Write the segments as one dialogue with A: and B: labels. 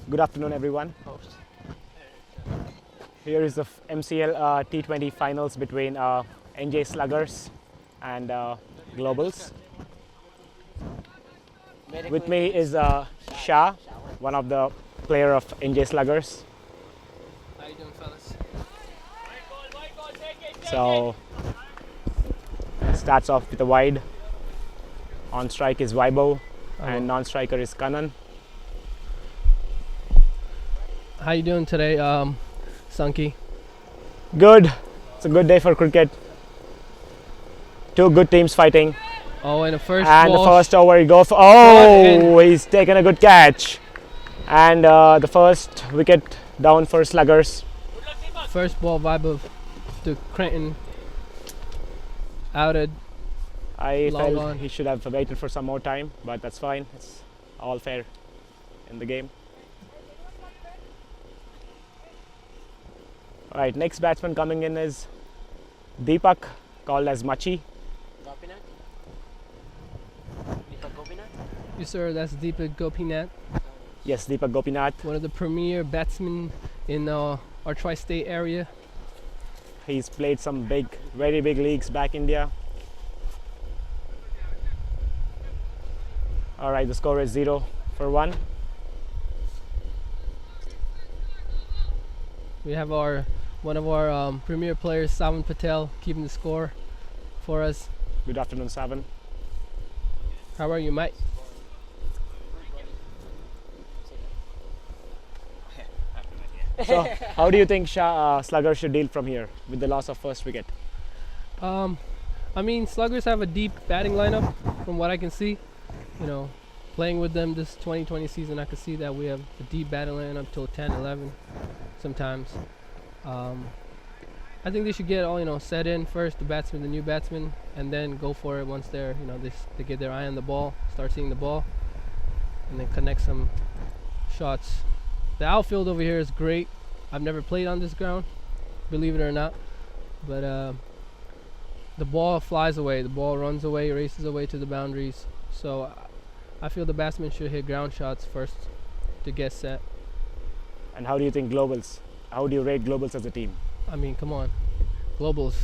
A: Good afternoon, everyone. Here is the MCL T20 finals between NJ Sluggers and Globals. With me is Shah, one of the player of NJ Sluggers.
B: How you doing, fellas?
A: So starts off with a wide. On strike is Vaibhav, and non-striker is Kanan.
B: How you doing today, Sunky?
A: Good. It's a good day for cricket. Two good teams fighting.
B: Oh, and the first
A: And
B: ball.
A: the first over, he goes for, he's taken a good catch. And the first wicket down for Sluggers.
B: First ball vibe of the Creighton. Outed.
A: I
B: Long
A: felt
B: on.
A: he should have waited for some more time, but that's fine. It's all fair in the game. All right, next batsman coming in is Deepak, called as Machi.
B: Yes, sir. That's Deepak Gopinath,
A: Yes, Deepak Gopinath.
B: one of the premier batsmen in our tri-state area.
A: He's played some very big leagues back India. All right, the score is 0-1.
B: We have one of our premier players, Savan Patel, keeping the score for us.
A: Good afternoon, Savan.
B: How are you, mate?
A: So, how do you think Slugger should deal from here with the loss of first wicket?
B: I mean, Sluggers have a deep batting lineup from what I can see. You know, playing with them this 2020 season, I can see that we have a deep batting lineup till 10, 11 sometimes. I think they should get all, set in first, the new batsmen, and then go for it once they're, they get their eye on the ball, start seeing the ball, and then connect some shots. The outfield over here is great. I've never played on this ground, believe it or not, but the ball flies away, the ball runs away, races away to the boundaries. So I feel the batsmen should hit ground shots first to get set.
A: And how do you think Globals? How do you rate Globals as a team?
B: I mean, come on, Globals,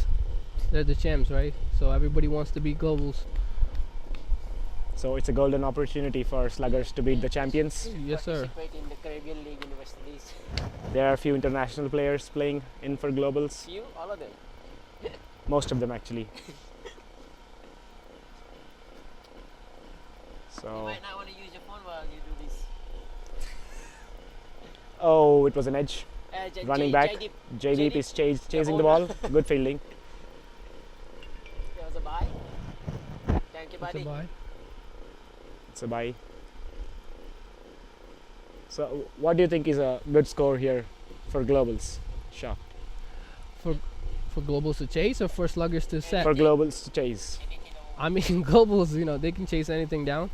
B: they're the champs, right? So everybody wants to beat Globals.
A: So it's a golden opportunity for Sluggers to beat the champions.
B: Yes, sir.
C: Participate in the Caribbean League in West Indies.
A: There are a few international players playing in for Globals.
C: You, all of them.
A: Most of them actually.
C: You
A: So,
C: might not want to use your phone while you do this.
A: oh, it was an edge. Running back.
C: Jaideep,
A: Jaideep is chasing the
C: owner.
A: ball. Good fielding.
C: there was a bye. Thank you,
B: It's a
C: buddy.
B: bye.
A: It's a bye. So, what do you think is a good score here for Globals? Sure.
B: For Globals to chase or for Sluggers to set?
A: For Globals to chase.
B: I mean, Globals, they can chase anything down.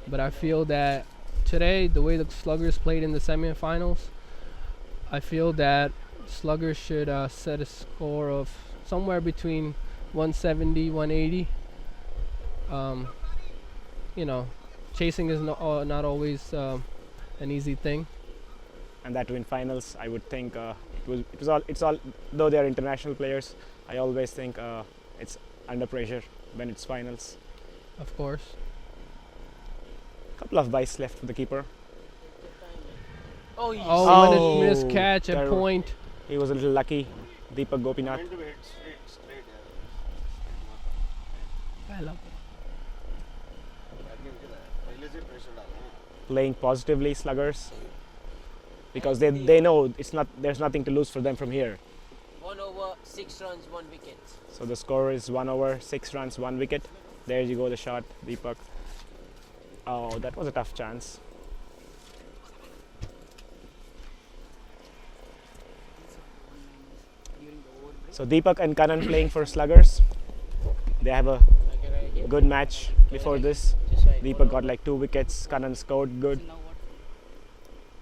B: But I feel that today, the way the Sluggers played in the semifinals, I feel that Sluggers should set a score of somewhere between 170, 180. Chasing is not always an easy thing.
A: And that in finals, I would think it's all. Though they are international players, I always think it's under pressure when it's finals.
B: Of course.
A: Couple of byes left for the keeper.
C: Oh, you
B: Oh, when
A: Oh,
B: it missed catch at
A: there-
B: point.
A: He was a little lucky. Deepak Gopinath
B: I love
A: playing positively, Sluggers, because they know there's nothing to lose for them from here.
C: 1 over, 6 runs, 1 wicket.
A: So the score is 1 over, 6 runs, 1 wicket. There you go, the shot, Deepak. Oh, that was a tough chance. So Deepak and Kanan playing for Sluggers. They have a
C: Okay, right here.
A: good match before this.
C: Just right.
A: Deepak got like 2 wickets. Kanan scored good.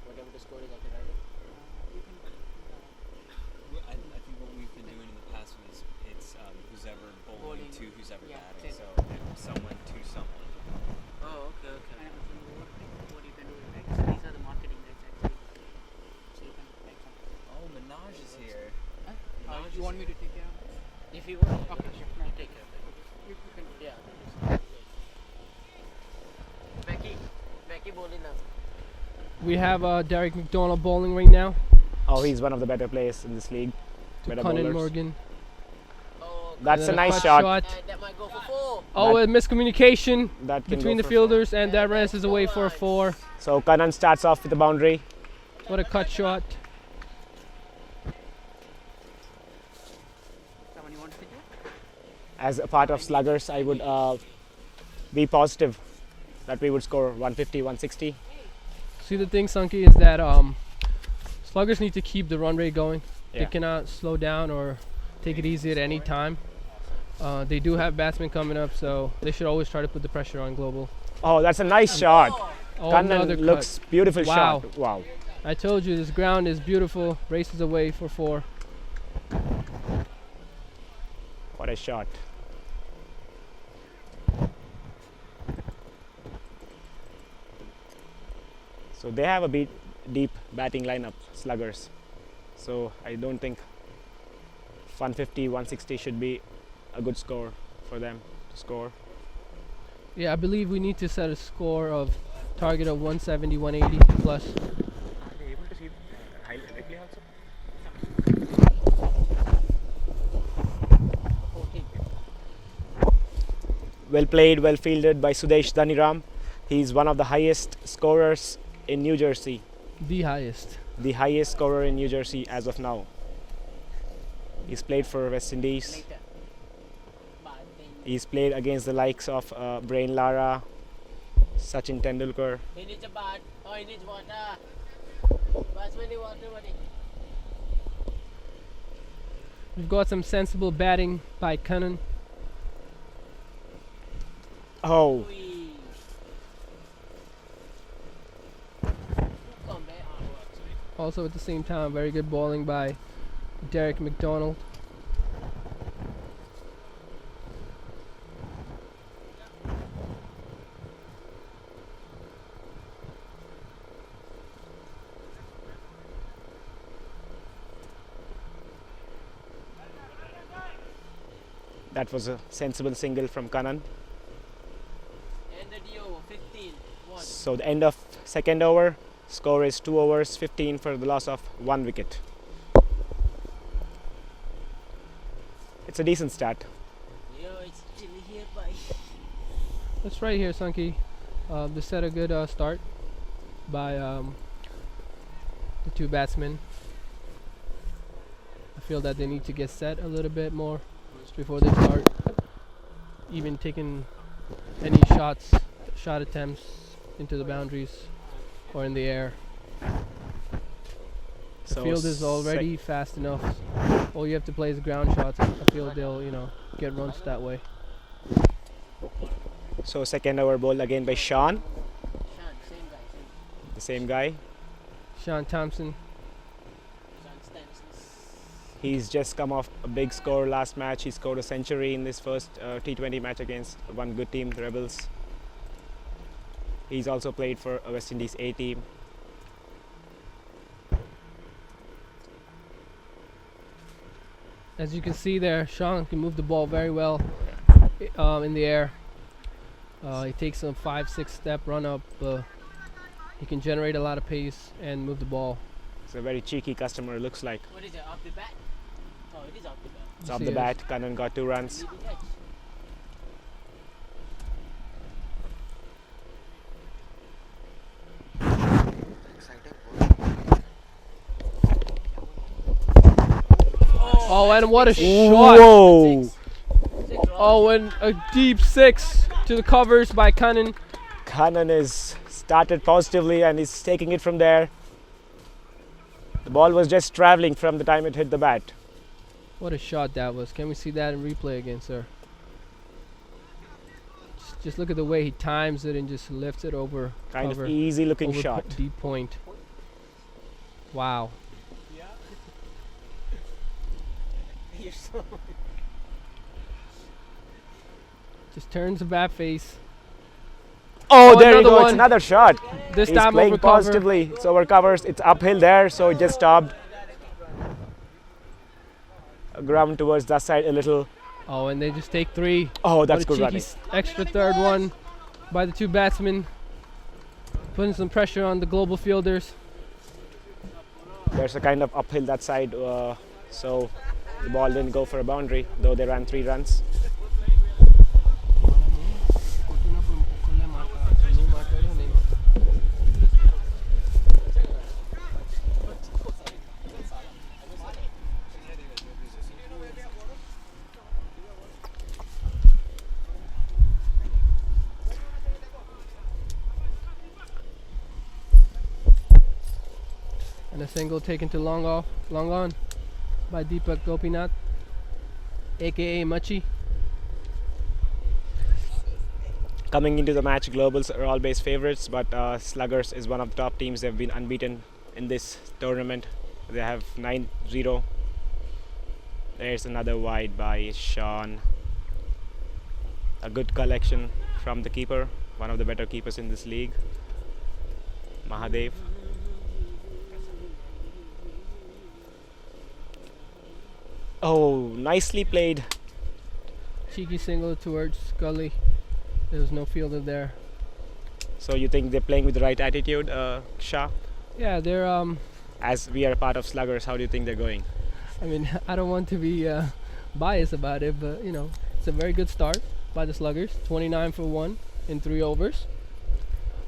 C: Whatever the score is, I can write it.
D: I think what we've been doing in the past was it's who's ever bowling
C: Bowling.
D: to who's ever
C: Yeah,
D: batting.
C: same.
D: So someone to someone.
C: Oh, okay, okay.
E: What you can do is like, so these are the marketing rates actually.
B: We have Derek McDonald bowling right now
A: Oh, he's one of the better players in this league.
B: to
A: Better
B: Conan
A: bowlers.
B: Morgan.
C: Oh,
A: That's a
B: And then
A: nice
B: cut
A: shot.
C: that might go for 4.
B: Oh,
A: That-
B: a miscommunication
A: That can
B: between
A: go
B: the
A: for
B: fielders, and that races away for a 4.
A: So Kanan starts off with a boundary.
B: What a cut shot.
A: As a part of Sluggers, I would be positive that we would score 150, 160.
B: See, the thing, Sunky, is that Sluggers need to keep the run rate going.
A: Yeah.
B: They cannot slow down or take it easy at any time. They do have batsmen coming up, so they should always try to put the pressure on Global.
A: Oh, that's a nice shot.
B: Oh,
A: Kanan
B: another
A: looks beautiful
B: Wow.
A: shot. Wow.
B: I told you, this ground is beautiful. Races away for 4.
A: What a shot. So they have a deep batting lineup, Sluggers. So I don't think 150, 160 should be a good score for them to score.
B: Yeah, I believe we need to set a score of target of 170, 180 plus.
A: Are they able to see highlight replay also?
C: 14.
A: Well played, well fielded by Sudesh Dhaniram. He's one of the highest scorers in New Jersey.
B: The highest.
A: The highest scorer in New Jersey as of now. He's played for West Indies.
C: Later. Batting.
A: He's played against the likes of Brain Lara, Sachin Tendulkar.
C: He needs a bat. Oh, he needs water. Batsman need water, buddy.
B: We've got some sensible batting by Conan.
A: Oh,
C: Ui. Come back.
B: Also at the same time, very good bowling by Derek McDonald.
A: that was a sensible single from Kanan.
C: And the DO 15. 1.
A: So the end of second over, score is 2 overs, 15 for the loss of 1 wicket. It's a decent start.
C: Yo, it's chilly here, bye.
B: That's right here, Sunky. They set a good start by the 2 batsmen. I feel that they need to get set a little bit more before they start even taking any shot attempts into the boundaries or in the air. The
A: So
B: field is already fast enough. All you have to play is ground shots. I feel they'll, get runs that way.
A: So second over ball again by Sean,
C: Shan, same guy.
A: the same guy.
B: Sean Thompson.
C: Shan Stanson.
A: He's just come off a big score last match. He scored a century in this first T20 match against one good team, the Rebels. He's also played for a West Indies A team.
B: As you can see there, Sean can move the ball very well in the air. He takes a 5-6 step run up. He can generate a lot of pace and move the ball.
A: It's a very cheeky customer, looks like.
C: What is it? Off the bat? Oh, it is off the bat.
A: It's off
B: See
A: the
B: it.
A: bat. Kanan got 2 runs.
C: Leading edge.
B: Oh, and what a shot!
A: Whoa!
C: 6
B: Oh, and a deep 6 to the covers by Conan.
A: Kanan is started positively and is taking it from there. The ball was just traveling from the time it hit the bat.
B: What a shot that was. Can we see that in replay again, sir? Just look at the way he times it and just lifts it over
A: Kind
B: cover,
A: of easy looking
B: over
A: shot.
B: deep point. Wow.
C: You're so.
B: Just turns the bat face.
A: Oh,
B: Oh,
A: there you
B: another
A: go. It's
B: one.
A: another shot.
B: This
A: He's
B: time
A: playing
B: over cover.
A: positively. It's over covers. It's uphill there, so it just stopped. Ground towards that side a little.
B: Oh, and they just take 3.
A: Oh, that's
B: What a
A: good
B: cheeky
A: running.
B: extra third one by the 2 batsmen. putting some pressure on the global fielders.
A: There's a kind of uphill that side, so the ball didn't go for a boundary, though they ran 3 runs.
B: And a single taken to long on by Deepak Gopinath, aka Machi.
A: Coming into the match, Globals are always favourites, but Sluggers is one of the top teams. They've been unbeaten in this tournament. They have 9-0. There's another wide by Sean. A good collection from the keeper, one of the better keepers in this league, Mahadev. Oh, nicely played.
B: Cheeky single towards Scully. There was no fielder there.
A: So you think they're playing with the right attitude, Shah?
B: Yeah, they're
A: As we are a part of Sluggers, how do you think they're going?
B: I mean, I don't want to be biased about it, but you know, it's a very good start by the Sluggers. 29 for 1 in 3 overs.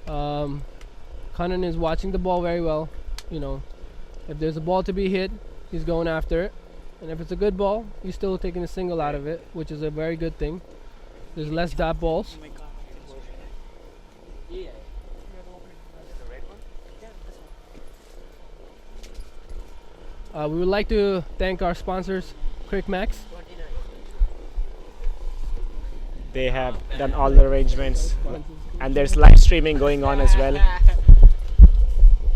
B: Kannan is watching the ball very well. You know, if there's a ball to be hit, he's going after it. And if it's a good ball, he's still taking a single out of it, which is a very good thing. There's less dot balls. We would like to thank our sponsors, climax.
A: They have done all the arrangements, and there's live streaming going on as well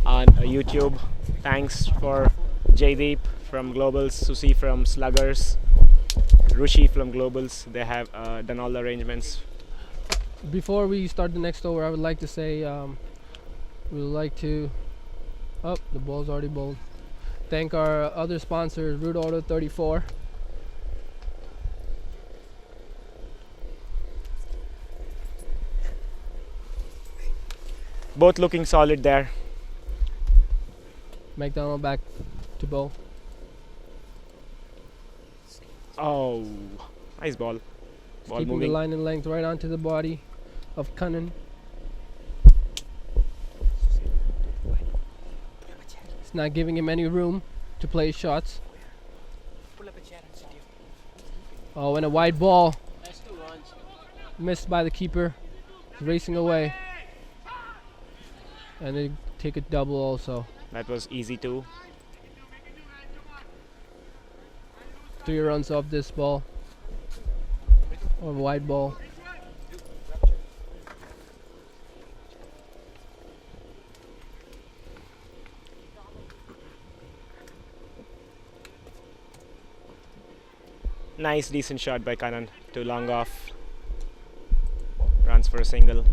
A: on YouTube. Thanks for Jaydeep from Globals, Susi from Sluggers, Rushi from Globals. They have done all the arrangements.
B: Before we start the next over, I would like to say we would like to. Oh, the ball's already bowled. Thank our other sponsors, Root Auto 34.
A: Both looking solid there.
B: McDonald back to bowl.
A: Oh, nice ball. Ball
B: Keeping
A: moving.
B: the line and length right onto the body of Kannan. It's not giving him any room to play his shots. Oh, and a wide ball
C: That's 2 runs.
B: missed by the keeper. He's racing away. And they take a double also.
A: That was easy too.
B: 3 runs off this ball. Or wide ball.
A: Nice, decent shot by Kannan to long off. Runs for a single.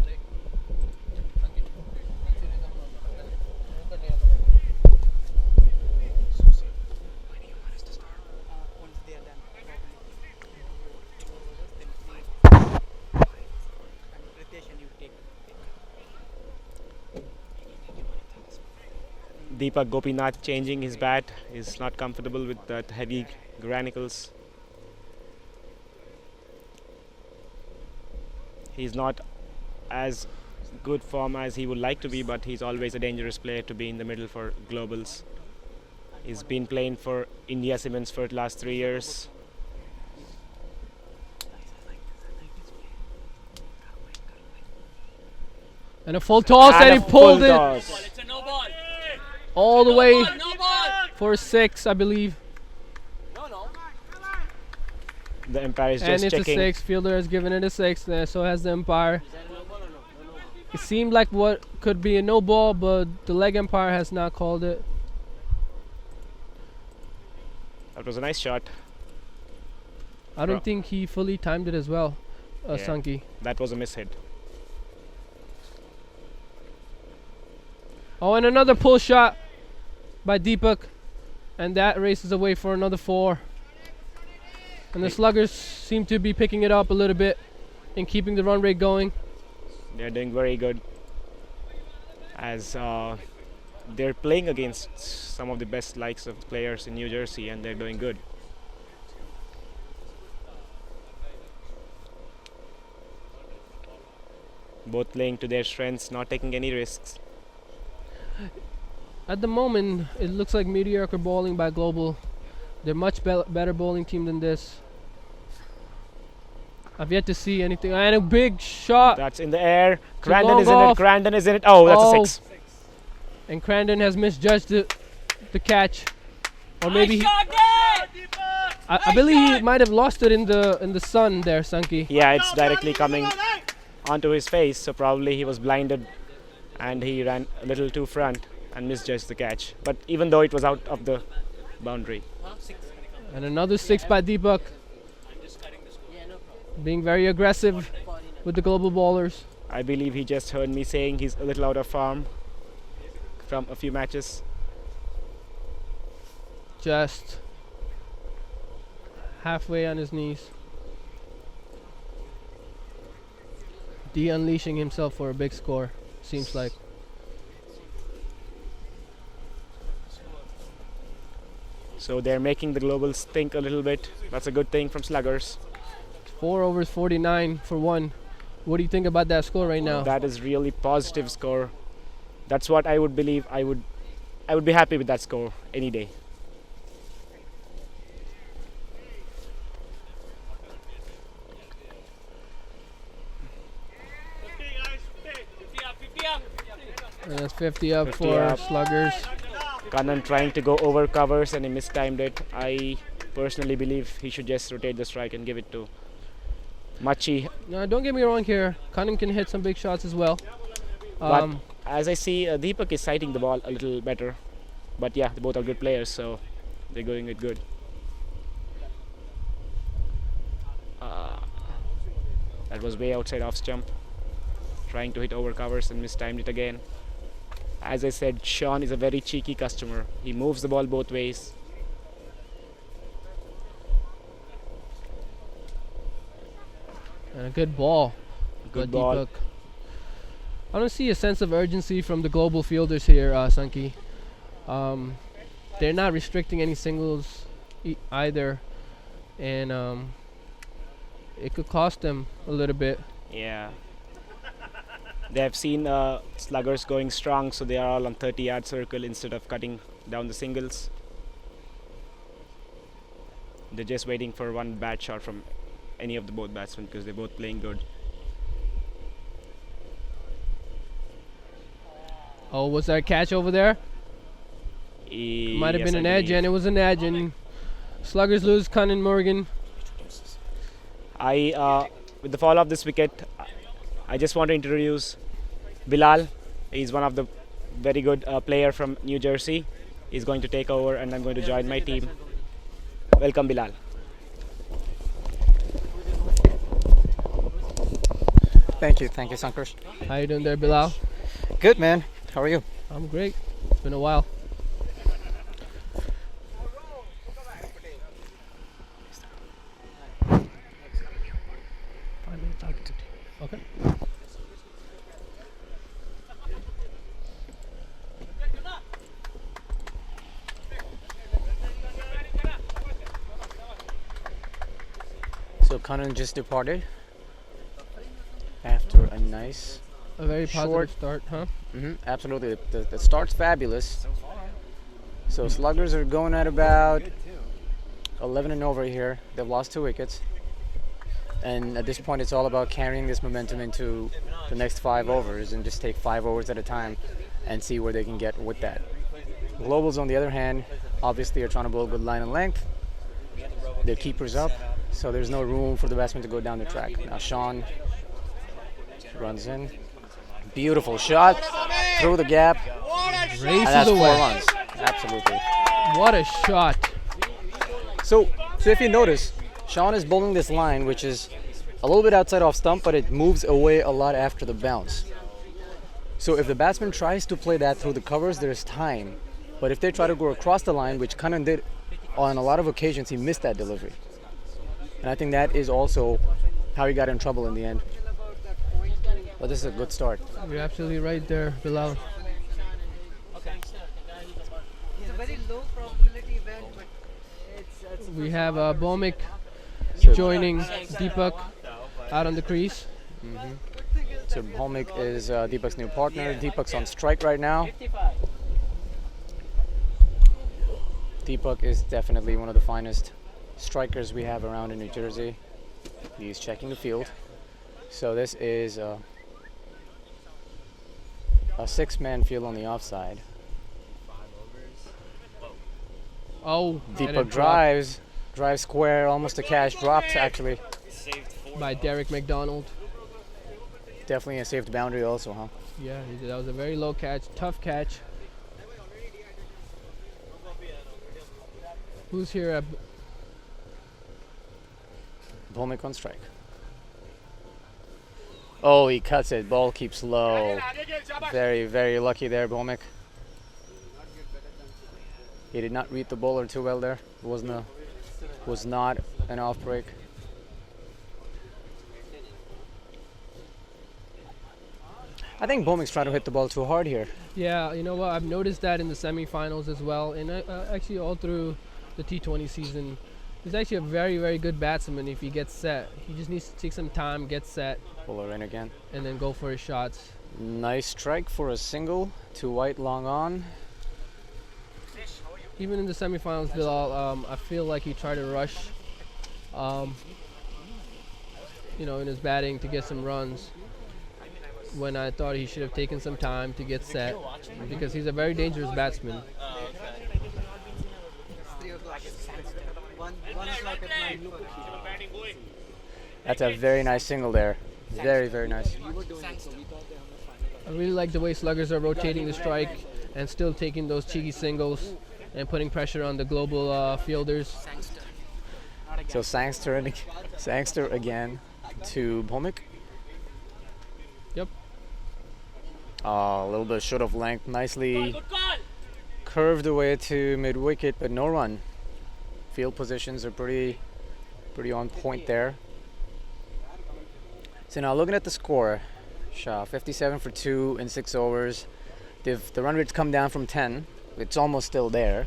A: Deepak Gopinath changing his bat. Is not comfortable with that heavy granicles. He's not as good form as he would like to be, but he's always a dangerous player to be in the middle for Globals. He's been playing for India Cements for the last 3 years.
B: And a full toss and he
A: a
B: pulled
A: full
B: it
A: toss.
C: It's a no ball.
B: all the way
C: No ball.
B: for 6, I believe.
C: No.
A: The umpire is
B: And
A: just
B: it's
A: checking.
B: a 6. Fielder has given it a 6. So has the umpire.
C: Is that a no ball or no? No.
B: It seemed like what could be a no ball, but the leg umpire has not called it.
A: That was a nice shot.
B: I don't think he fully timed it as well,
A: Yeah.
B: Sankey.
A: That was a mishit.
B: Oh, and another pull shot by Deepak. And that races away for another 4. And the Sluggers seem to be picking it up a little bit and keeping the run rate going.
A: They're doing very good. as they're playing against some of the best likes of players in New Jersey and they're doing good. Both playing to their strengths, not taking any risks.
B: At the moment, it looks like mediocre bowling by Global. They're much better bowling team than this. I've yet to see anything. And a big shot.
A: That's in the air.
B: It's a
A: Crandon
B: long
A: is in it.
B: off.
A: Crandon is in it. Oh, that's
B: Oh.
A: a 6.
B: And Crandon has misjudged the catch. Or maybe I believe he might have lost it in the sun there, Sankey.
A: Yeah, it's directly coming onto his face, so probably he was blinded and he ran a little too front and misjudged the catch. But even though it was out of the boundary.
B: And another 6 by Deepak. Being very aggressive with the Global bowlers.
A: I believe he just heard me saying he's a little out of form from a few matches.
B: Just halfway on his knees. De-unleashing himself for a big score, seems like.
A: So they're making the Globals think a little bit. That's a good thing from Sluggers.
B: 4 overs, 49 for 1. What do you think about that score right now?
A: That is really positive score. That's what I would believe. I would be happy with that score any day.
B: And that's 50 up
A: 50
B: for
A: up.
B: Sluggers.
A: Kannan trying to go over covers and he mistimed it. I personally believe he should just rotate the strike and give it to Machi.
B: No, don't get me wrong here. Cunning can hit some big shots as well.
A: But as I see, Deepak is sighting the ball a little better. But yeah, they both are good players, so they're going it good. That was way outside off stump. Trying to hit over covers and mistimed it again. As I said, Sean is a very cheeky customer. He moves the ball both ways.
B: And a good ball.
A: Good
B: by
A: ball.
B: Deepak. I don't see a sense of urgency from the Global fielders here, Sankey. They're not restricting any singles either. And it could cost them a little bit.
A: Yeah. They have seen Sluggers going strong, so they are all on 30-yard circle instead of cutting down the singles. They're just waiting for one bad shot from any of the both batsmen because they're both playing good.
B: Oh, was that a catch over there? Might have
A: Yes,
B: been an
A: I
B: edge,
A: believe.
B: and it was an edge. And Sluggers lose Cunning Morgan.
A: With the fall of this wicket, I just want to introduce Bilal. He's one of the very good player from New Jersey. He's going to take over and I'm going to join my team. Welcome, Bilal.
E: Thank you, Sankers.
B: How you doing there, Bilal?
E: Good, man. How are you?
B: I'm great. It's been a while. Okay.
E: So Kanan just departed after a nice.
B: A very positive
E: Short.
B: start, huh?
E: Absolutely. The start's fabulous. So Sluggers are going at about 11 and over here. They've lost 2 wickets. And at this point, it's all about carrying this momentum into the next 5 overs and just take 5 overs at a time and see where they can get with that. Globals, on the other hand, obviously are trying to bowl good line and length. Their keeper's up, so there's no room for the batsman to go down the track. Now Sean runs in. Beautiful shot through the gap. And
B: Races
E: that's 4
B: away.
E: runs. Absolutely.
B: What a shot.
E: So if you notice, Sean is bowling this line, which is a little bit outside off stump, but it moves away a lot after the bounce. So if the batsman tries to play that through the covers, there's time. But if they try to go across the line, which Kannan did on a lot of occasions, he missed that delivery. And I think that is also how he got in trouble in the end. But this is a good start.
B: You're absolutely right there, Bilal. We have Bomik
E: So,
B: joining Deepak out on the crease.
E: so Bhomik is Deepak's new partner. Deepak's on strike right now.
C: 55.
E: Deepak is definitely one of the finest strikers we have around in New Jersey. He's checking the field. So this is a 6-man field on the offside.
B: Oh, and it
E: Deepak
B: dropped
E: drives square, almost a catch, dropped actually.
B: by Derek McDonald.
E: Definitely a saved boundary also, huh?
B: Yeah, that was a very low catch, tough catch. Who's here at
E: Bhomik on strike. Oh, he cuts it. Ball keeps low. Very, very lucky there, Bhomik. He did not read the bowler too well there. It was not an off break. I think Bhomik's trying to hit the ball too hard here.
B: Yeah, you know what? I've noticed that in the semifinals as well, and actually all through the T20 season. He's actually a very, very good batsman if he gets set. He just needs to take some time, get set,
E: Bowler in again.
B: and then go for his shots.
E: Nice strike for a single. Too white, long on.
B: Even in the semifinals, Bilal, I feel like he tried to rush, in his batting to get some runs. When I thought he should have taken some time to get set, because he's a very dangerous batsman.
E: That's a very nice single there. Very, very nice.
B: I really like the way Sluggers are rotating the strike and still taking those cheeky singles and putting pressure on the global fielders.
E: So Sangster again to Bhomik.
B: Yep.
E: A little bit short of length. Nicely curved away to mid wicket, but no run. Field positions are pretty on point there. So now looking at the score, Shah 57 for 2 in 6 overs. The run rate's come down from 10. It's almost still there,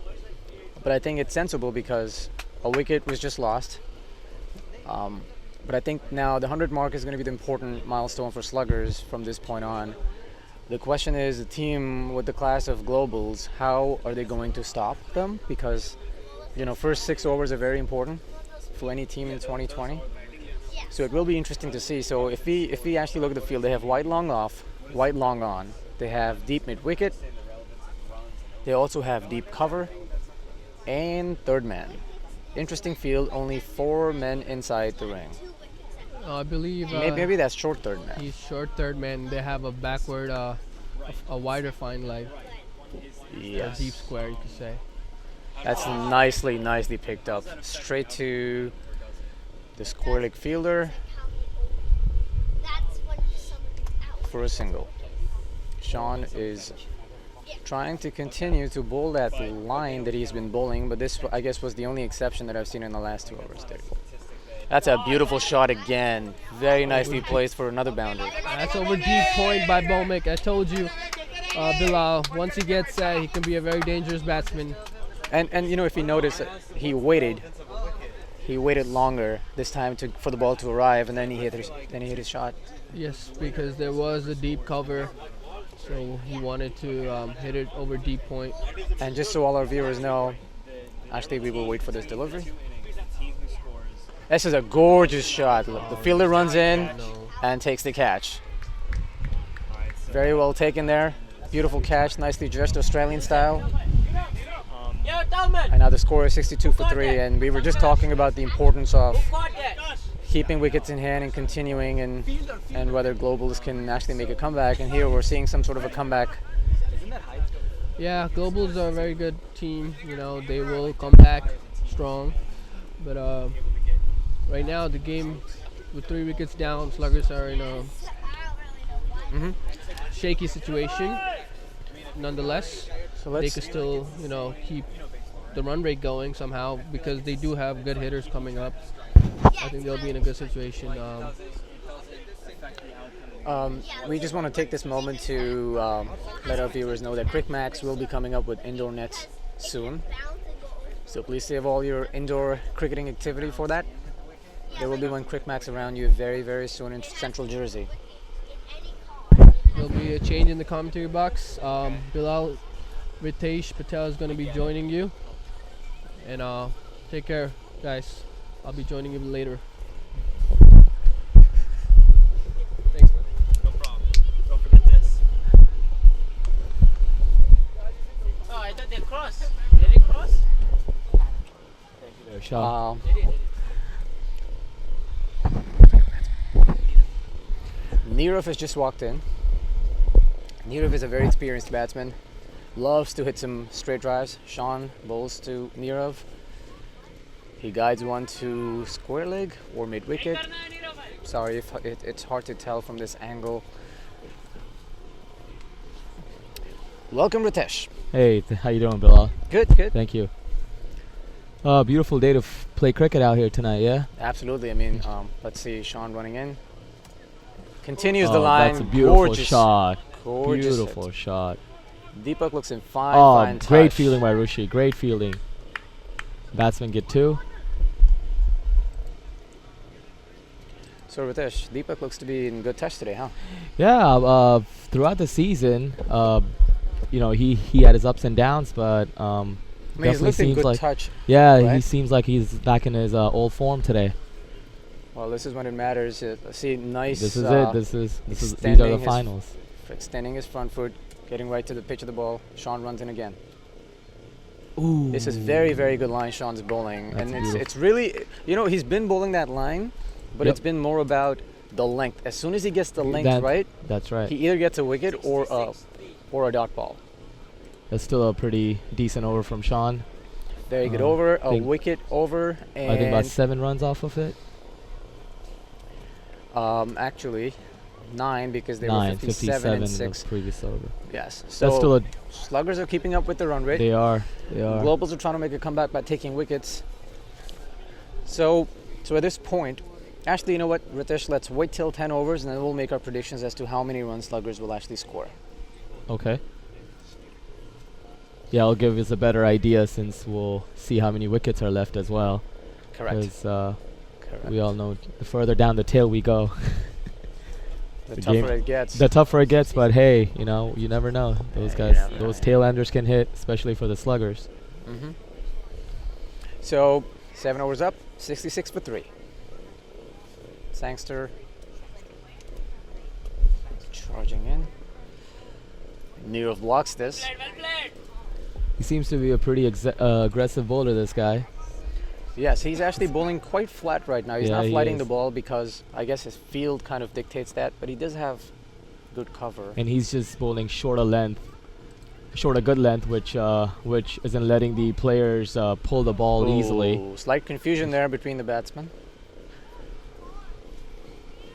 E: but I think it's sensible because a wicket was just lost. But I think now the 100 mark is going to be the important milestone for Sluggers from this point on. The question is, the team with the class of globals, how are they going to stop them? Because, first 6 overs are very important for any team in 2020. So it will be interesting to see. So if we actually look at the field, they have white long off, white long on. They have deep mid wicket. They also have deep cover and third man. Interesting field, only 4 men inside the ring.
B: I believe
E: Maybe that's short third man.
B: he's short third man. They have a backward, a wider fine leg, a
E: Yes.
B: deep square, you could say.
E: That's nicely picked up. Straight to the square leg fielder for a single. Sean is trying to continue to bowl that line that he's been bowling, but this, I guess, was the only exception that I've seen in the last 2 overs there. That's a beautiful shot again. Very nicely placed for another boundary.
B: That's over deep point by Bomik. I told you, Bilal, once he gets set, he can be a very dangerous batsman.
E: And if you notice, he waited longer this time for the ball to arrive, and then he hit his shot.
B: Yes, because there was a deep cover, so he wanted to hit it over deep point.
E: And just so all our viewers know, actually we will wait for this delivery. This is a gorgeous shot. Look, the fielder runs in and takes the catch. Very well taken there. Beautiful catch, nicely dressed Australian style. And now the score is 62 for 3, and we were just talking about the importance of keeping wickets in hand and continuing, and whether globals can actually make a comeback. And here we're seeing some sort of a comeback.
B: Yeah, Globals are a very good team. They will come back strong. But right now, the game with 3 wickets down, Sluggers are in a shaky situation. Nonetheless,
E: So
B: they
E: let's
B: could still, keep the run rate going somehow because they do have good hitters coming up. I think they'll be in a good situation.
E: we just want to take this moment to let our viewers know that climax will be coming up with indoor nets soon. So please save all your indoor cricketing activity for that. There will be one climax around you very, very soon in Central Jersey.
B: There'll be a change in the commentary box. Bilal Ritesh Patel is going to be joining you. And take care, guys. I'll be joining you later. Thanks, man.
D: No problem. Don't forget this.
C: Oh, I thought they cross. Did they cross?
B: Shah.
E: Nirav has just walked in. Nirav is a very experienced batsman. Loves to hit some straight drives. Sean bowls to Nirav. He guides one to square leg or mid wicket. Sorry if it's hard to tell from this angle. Welcome, Ritesh.
F: Hey, how you doing, Bilal?
E: Good, good.
F: Thank you. Beautiful day to play cricket out here tonight, yeah?
E: Absolutely. I mean, let's see Sean running in. Continues the line.
F: That's a beautiful
E: Gorgeous.
F: shot.
E: Gorgeous
F: Beautiful
E: hit.
F: shot.
E: Deepak looks in fine,
F: Oh,
E: fine
F: great
E: touch.
F: fielding by Rushi. Great fielding. Batsman get 2.
E: So Ritesh, Deepak looks to be in good touch today, huh?
F: Yeah, throughout the season, he had his ups and downs, but
E: I mean, he's
F: definitely
E: looked in
F: seems
E: good
F: like
E: touch.
F: he
E: right?
F: seems like he's back in his old form today.
E: Well, this is when it matters. See, nice.
F: This is it. These are
E: extending
F: the
E: his
F: finals.
E: Extending his front foot, getting right to the pitch of the ball. Sean runs in again.
F: Ooh.
E: This is very, very good line Sean's bowling,
F: That's
E: and it's really, he's been bowling that line, but
F: Yep.
E: it's been more about the length. As soon as he gets the length
F: That-
E: right,
F: That's right.
E: he either gets a wicket or a dot ball.
F: That's still a pretty decent over from Sean.
E: Very good
F: Uh,
E: over, a
F: think-
E: wicket over, and
F: I think about 7 runs off of it.
E: actually 9 because they were
F: 9,
E: 57 and
F: the
E: 6.
F: previous over.
E: Yes. So
F: That's still a.
E: Sluggers are keeping up with the run rate.
F: They are. They are.
E: Globals are trying to make a comeback by taking wickets. So at this point, actually, you know what, Ritesh, let's wait till 10 overs and then we'll make our predictions as to how many runs Sluggers will actually score.
F: Okay. Yeah, it'll give us a better idea since we'll see how many wickets are left as well.
E: Correct.
F: Because
E: Correct.
F: we all know the further down the tail we go,
E: the
F: the
E: tougher
F: game-
E: it gets.
F: the tougher it gets. But hey, you never know. Those
E: Yeah, you
F: guys,
E: never know,
F: those
E: yeah.
F: tail enders can hit, especially for the sluggers.
E: hmm So 7 overs up, 66 for 3. Sangster charging in. Nirav blocks this.
C: Well played.
F: He seems to be a pretty aggressive bowler, this guy.
E: Yes, he's actually bowling quite flat right now. He's
F: Yeah,
E: not
F: he
E: flighting the
F: is.
E: ball because I guess his field kind of dictates that, but he does have good cover.
F: And he's just bowling short a good length, which isn't letting the players pull the ball easily.
E: Ooh, slight confusion there between the batsmen.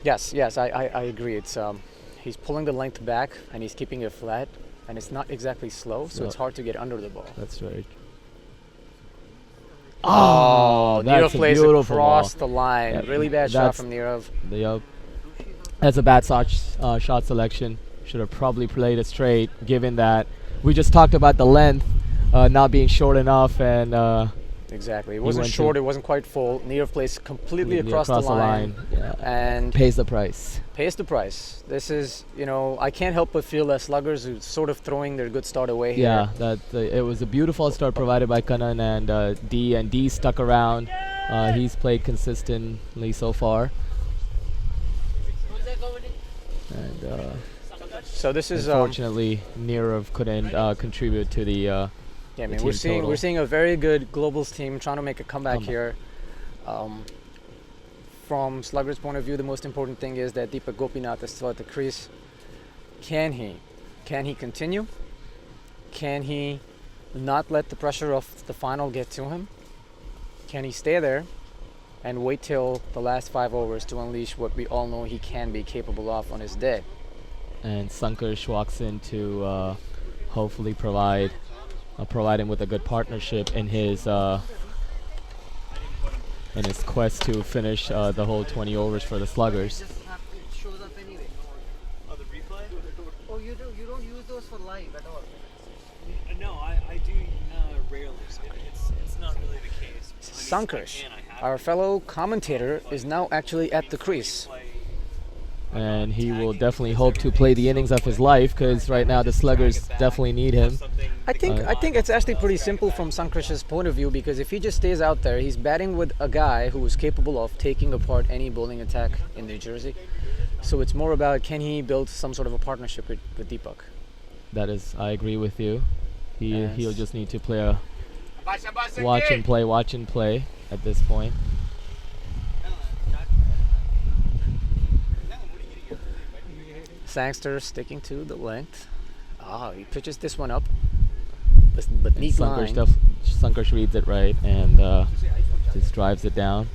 E: Yes, I agree. It's he's pulling the length back and he's keeping it flat, and it's not exactly slow, so
F: So-
E: it's hard to get under the ball.
F: That's right.
E: Oh,
F: that's
E: Nirav
F: a
E: plays
F: beautiful
E: across
F: ball.
E: the line.
F: Yeah,
E: Really bad shot
F: that's-
E: from Nirav.
F: Yup. That's a bad shot selection. Should have probably played it straight, given that we just talked about the length not being short enough, and
E: Exactly. It wasn't
F: went
E: short,
F: to-
E: it wasn't quite full. Nirav plays completely across the
F: the
E: line,
F: Yeah.
E: and
F: Pays the price.
E: pays the price. This is, I can't help but feel that Sluggers are sort of throwing their good start away here.
F: Yeah, it was a beautiful start provided by Kanan and D, and D stuck around. He's played consistently so far,
C: Who's that coming in?
F: and
E: So this is
F: unfortunately Nirav couldn't contribute to the.
E: yeah, I
F: the
E: mean,
F: team
E: we're
F: total.
E: seeing a very good Globals team trying to make a comeback here. From Sluggers' point of view, the most important thing is that Deepak Gopinath is still at the crease. Can he continue? Can he not let the pressure of the final get to him? Can he stay there and wait till the last 5 overs to unleash what we all know he can be capable of on his day?
F: And Sankarsh walks in to hopefully provide him with a good partnership in his quest to finish the whole 20 overs for the Sluggers.
C: It shows up anyway.
D: Oh, the replay?
C: Oh, you don't use those for live at all.
D: No, I do rarely
E: Sankarsh, our fellow commentator, is now actually at the crease.
F: And he will definitely hope to play the innings of his life, because right now the Sluggers definitely need him.
E: I think it's actually pretty simple from Sankarsh's point of view, because if he just stays out there, he's batting with a guy who is capable of taking apart any bowling attack in New Jersey. So it's more about, can he build some sort of a partnership with Deepak?
F: That is, I agree with you.
E: Yes.
F: He'll just need to play a watch and play at this point.
E: Sangster sticking to the length. He pitches this one up. But neat line.
F: Sankarsh reads it right and just drives it down.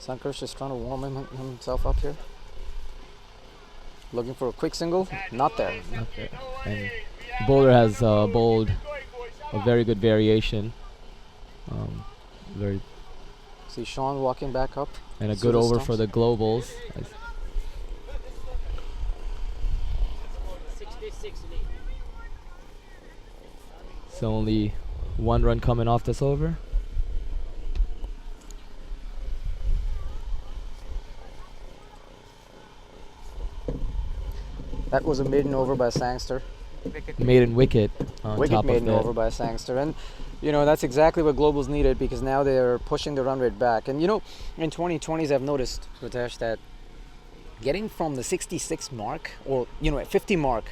E: Sankarsh is trying to warm himself up here. Looking for a quick single. Not there.
F: Okay. And the bowler has bowled a very good variation. Very
E: See Sean walking back up.
F: and a good over for the Globals.
C: 66 lead.
F: So only one run coming off this over.
E: That was a maiden over by Sangster.
F: Maiden wicket on
E: Wicket
F: top
E: maiden
F: of that.
E: over by Sangster. And, that's exactly what Globals needed, because now they're pushing the run rate back. And, in 2020s, I've noticed, Ritesh, that getting from the 66 mark or, at 50 mark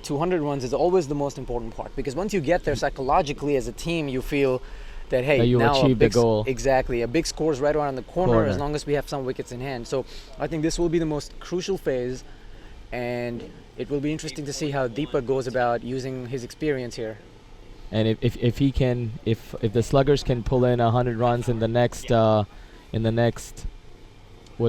E: to 100 runs is always the most important part. Because once you get there psychologically as a team, you feel that, hey,
F: That you
E: now
F: achieved the goal.
E: Exactly. A big score is right around the corner as long as we have some wickets in hand. So I think this will be the most crucial phase. And it will be interesting to see how Deepak goes about using his experience here.
F: And if the Sluggers can pull in 100 runs in the next what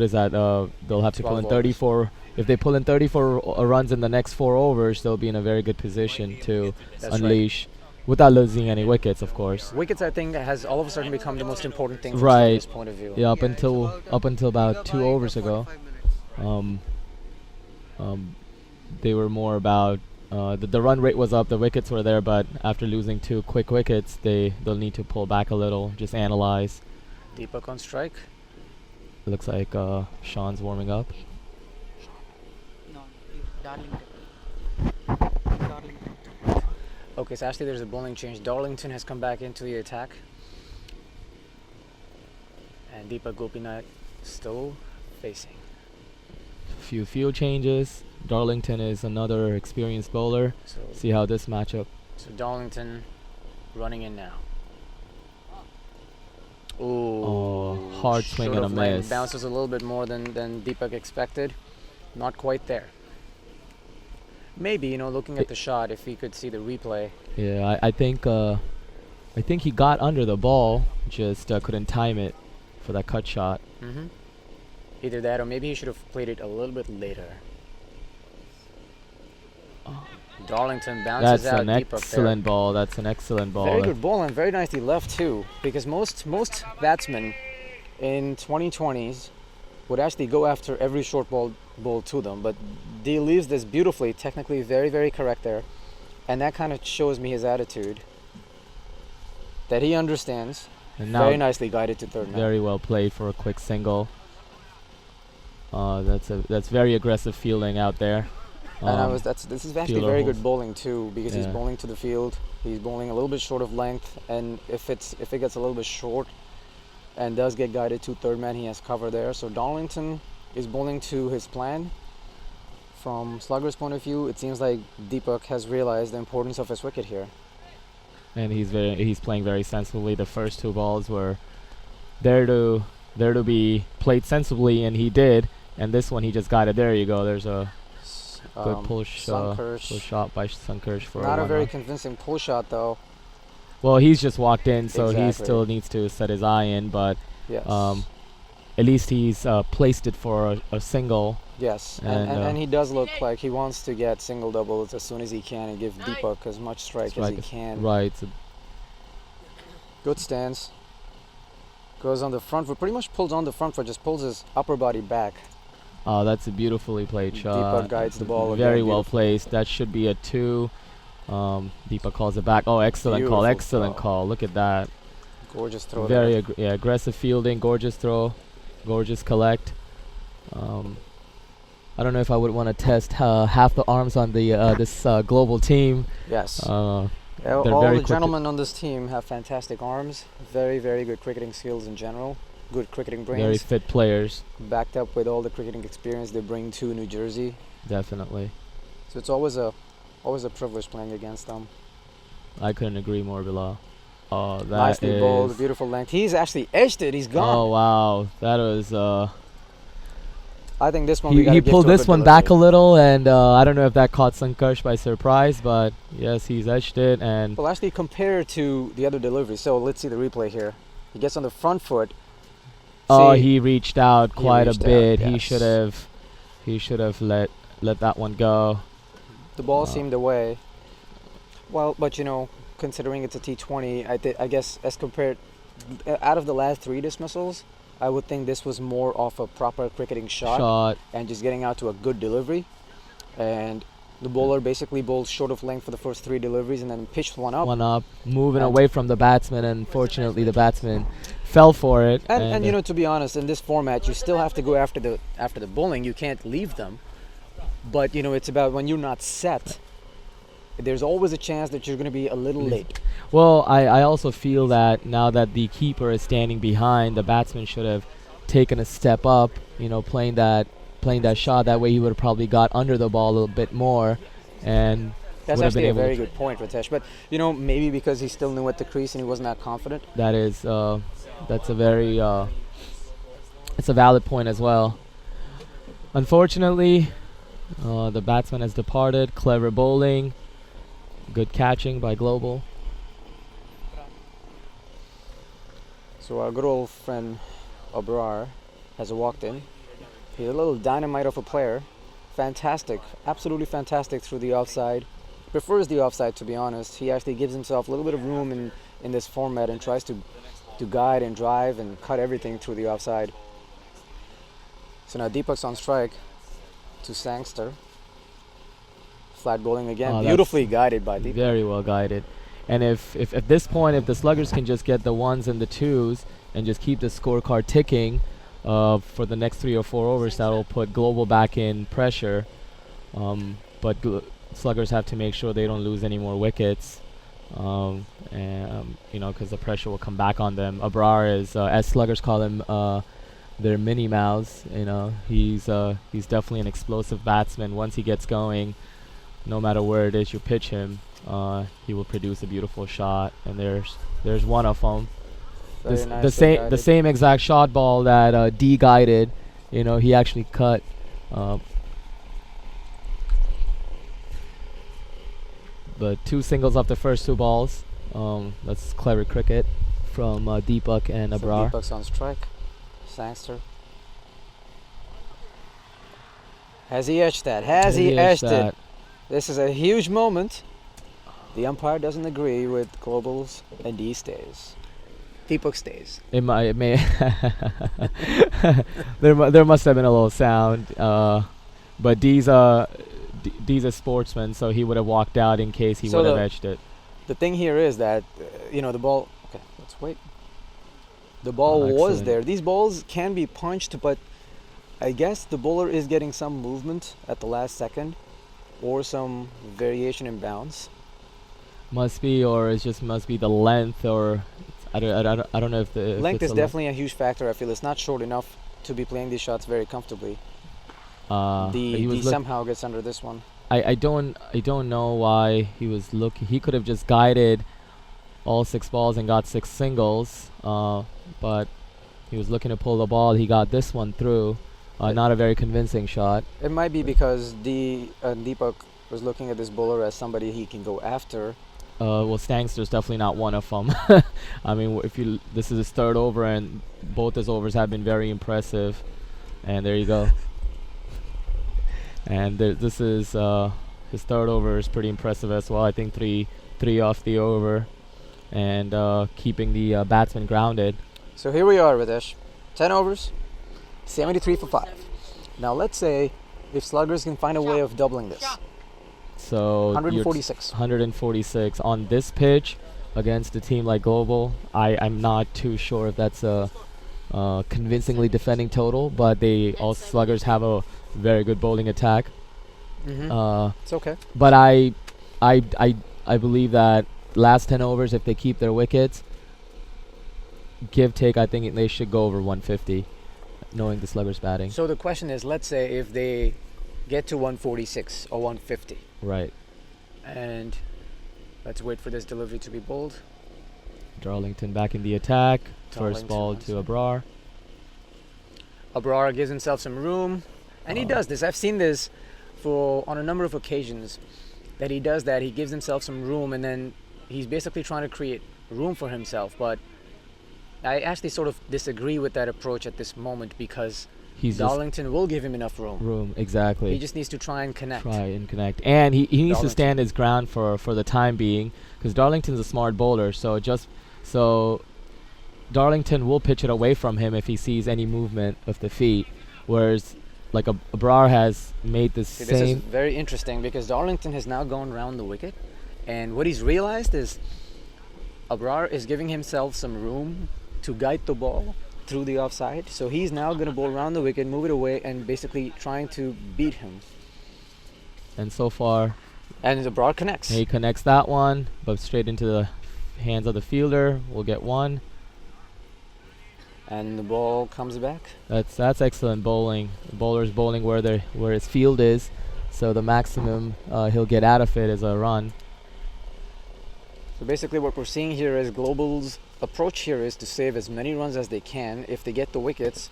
F: is that? They'll have to pull in 34. If they pull in 34 runs in the next 4 overs, they'll be in a very good position to unleash without losing any wickets, of course.
E: Wickets, I think, has all of a sudden become the most important thing from
F: Right.
E: this point of view.
F: Yeah, up until about 2 overs ago, they were more about the run rate was up, the wickets were there, but after losing 2 quick wickets, they'll need to pull back a little, just analyze.
E: Deepak on strike.
F: Looks like Sean's warming up.
C: No, Darlington.
E: Okay, so actually there's a bowling change. Darlington has come back into the attack. And Deepak Gopinath still facing.
F: Few field changes. Darlington is another experienced bowler.
E: So,
F: See how this matchup.
E: so Darlington running in now.
F: Hard swing
E: short
F: and a
E: of lane.
F: miss.
E: Bounces a little bit more than Deepak expected. Not quite there. Maybe, looking at the shot, if he could see the replay.
F: Yeah, I think he got under the ball, just couldn't time it for that cut shot.
E: Mm-hmm. Either that, or maybe he should have played it a little bit later. Darlington bounces
F: That's
E: out
F: an
E: Deepak
F: excellent ball. That's an excellent ball.
E: Very good ball, and very nicely left too. Because most batsmen in 2020s would actually go after every short ball to them, but he leaves this beautifully, technically very, very correct there, and that kind of shows me his attitude. That he understands.
F: And now
E: Very nicely guided to third man.
F: very well played for a quick single. That's very aggressive fielding out there.
E: This is actually
F: fielder
E: very
F: holds.
E: good bowling too, because he's
F: Yeah.
E: bowling to the field. He's bowling a little bit short of length, and if it gets a little bit short and does get guided to third man, he has cover there. So Darlington is bowling to his plan. From Slugger's point of view, it seems like Deepak has realized the importance of his wicket here.
F: And he's playing very sensibly. The first 2 balls were there to be played sensibly, and he did. And this one he just got it. There you go. There's a good pull shot by Sankarsh for
E: Not a
F: one
E: very
F: run.
E: convincing pull shot though.
F: Well, he's just walked in, so he
E: Exactly.
F: still needs to set his eye in. But
E: Yes.
F: at least he's placed it for a single.
E: Yes,
F: And,
E: and he does look like he wants to get single doubles as soon as he can and give Deepak as much strike as he can.
F: Right. So
E: Good stance. Goes on the front foot, pretty much pulls on the front foot, just pulls his upper body back.
F: that's a beautifully played shot.
E: Deepak guides the ball
F: Very
E: again,
F: well
E: beautifully.
F: placed. That should be a 2. Deepak calls it back. Oh, excellent call.
E: Beautiful
F: Excellent
E: throw.
F: call. Look at that.
E: Gorgeous throw.
F: Very
E: there.
F: aggressive fielding. Gorgeous throw. Gorgeous collect. I don't know if I would want to test half the arms on the this global team.
E: Yes.
F: They're
E: All
F: very
E: the
F: quick
E: gentlemen on this team have fantastic arms. Very, very good cricketing skills in general. Good cricketing brains.
F: Very fit players.
E: Backed up with all the cricketing experience they bring to New Jersey.
F: Definitely.
E: So it's always a privilege playing against them.
F: I couldn't agree more, Bilal. Oh, that
E: Nicely
F: is.
E: bowled, beautiful length. He's actually edged it. He's gone.
F: Oh wow, that was.
E: I think this one we
F: He
E: gotta give
F: pulled
E: to a
F: this
E: good
F: one back a
E: delivery.
F: little, and I don't know if that caught Sankarsh by surprise, but yes, he's edged it, and
E: Well, actually, compared to the other delivery, so let's see the replay here. He gets on the front foot.
F: oh,
E: See,
F: he reached out
E: he
F: quite
E: reached
F: a
E: out,
F: bit.
E: yes.
F: He should have let that one go.
E: the ball
F: uh,
E: seemed away. Well, but you know, considering it's a T20, I guess as compared out of the last 3 dismissals, I would think this was more of a proper cricketing shot and just getting out to a good delivery. And the bowler basically bowled short of length for the first 3 deliveries and then pitched one up.
F: Moving
E: And-
F: away from the batsman, and fortunately the batsman fell for it.
E: And you know, to be honest, in this format, you still have to go after the bowling. You can't leave them. But you know, it's about when you're not set. There's always a chance that you're going to be a little late.
F: Well, I also feel that now that the keeper is standing behind, the batsman should have taken a step up, you know, playing that shot. That way he would have probably got under the ball a little bit more, and
E: That's
F: would have been
E: actually a
F: able
E: very
F: to
E: good point, Ritesh. But you know, maybe because he still knew at the crease and he wasn't that confident.
F: that is that's a very it's a valid point as well. Unfortunately, the batsman has departed. Clever bowling, good catching by Global.
E: So our good old friend Abrar has walked in. He's a little dynamite of a player. Fantastic, absolutely fantastic through the offside. Prefers the offside, to be honest. He actually gives himself a little bit of room in this format and tries to guide and drive and cut everything through the offside. So now Deepak's on strike to Sangster. Flat bowling again,
F: Oh, that's
E: beautifully guided by Deepak.
F: Very well guided. And if at this point, if the Sluggers can just get the 1s and the 2s and just keep the scorecard ticking for the next 3 or 4 overs, that will put Global back in pressure. But Sluggers have to make sure they don't lose any more wickets, and you know, because the pressure will come back on them. Abrar is, as Sluggers call him, their mini mouths. You know, he's definitely an explosive batsman. Once he gets going, no matter where it is you pitch him, he will produce a beautiful shot. And there's one of them.
E: Very
F: The
E: nicely guided.
F: same exact shot ball that D guided. You know, he actually cut. The 2 singles off the first 2 balls. That's clever cricket from Deepak and
E: So
F: Abrar.
E: Deepak's on strike. Sangster. Has he edged that? Has he edged it? This is a huge moment. The umpire doesn't agree with Globals, and D stays. Deepak stays.
F: It may. there must have been a little sound, but D's a sportsman, so he would have walked out in case he
E: So
F: would have
E: the-
F: edged it.
E: The thing here is that, you know, the ball. Okay, let's wait. The ball was
F: Excellent.
E: there. These balls can be punched, but I guess the bowler is getting some movement at the last second, or some variation in bounce.
F: Must be, or it just must be the length, or I don't know if the if
E: Length
F: it's
E: is
F: the
E: definitely a huge factor. I feel it's not short enough to be playing these shots very comfortably.
F: he
E: D
F: was
E: somehow gets under this one.
F: I don't know why he was looking. He could have just guided all 6 balls and got 6 singles, but he was looking to pull the ball. He got this one through. Not a very convincing shot.
E: It might be because Deepak was looking at this bowler as somebody he can go after.
F: Well, Stangster's definitely not one of them. I mean, this is his 3rd over, and both his overs have been very impressive. And there you go. And this is his 3rd over is pretty impressive as well. I think three off the over, and keeping the batsman grounded.
E: So here we are, Ritesh. 10 overs, 73 for 5. Now let's say if Sluggers can find a way of doubling this.
F: So you're
E: 146.
F: 146 on this pitch against a team like Global. I'm not too sure if that's a convincingly defending total, but they all Sluggers have a very good bowling attack.
E: It's okay.
F: But I believe that last 10 overs, if they keep their wickets, give take, I think they should go over 150, knowing the Sluggers batting.
E: So the question is, let's say if they get to 146 or 150,
F: Right.
E: and let's wait for this delivery to be bowled.
F: Darlington back in the attack. First
E: Darlington
F: ball
E: once
F: to
E: again.
F: Abrar.
E: Abrar gives himself some room, and he does this. I've seen this on a number of occasions that he does that. He gives himself some room, and then he's basically trying to create room for himself. But I actually sort of disagree with that approach at this moment, because
F: He's just
E: Darlington will give him enough room.
F: exactly.
E: He just needs to try and connect.
F: And he needs to
E: Darlington.
F: stand his ground for the time being, because Darlington's a smart bowler. So Darlington will pitch it away from him if he sees any movement of the feet, whereas like Abrar has made the
E: See, this is
F: same.
E: very interesting, because Darlington has now gone round the wicket, and what he's realized is Abrar is giving himself some room to guide the ball through the offside. So he's now going to bowl around the wicket, move it away, and basically trying to beat him.
F: And so far,
E: And Abrar connects.
F: he connects that one, but straight into the hands of the fielder. We'll get one.
E: And the ball comes back.
F: That's excellent bowling. The bowler's bowling where his field is, so the maximum he'll get out of it is a run.
E: So basically what we're seeing here is Global's approach here is to save as many runs as they can. If they get the wickets,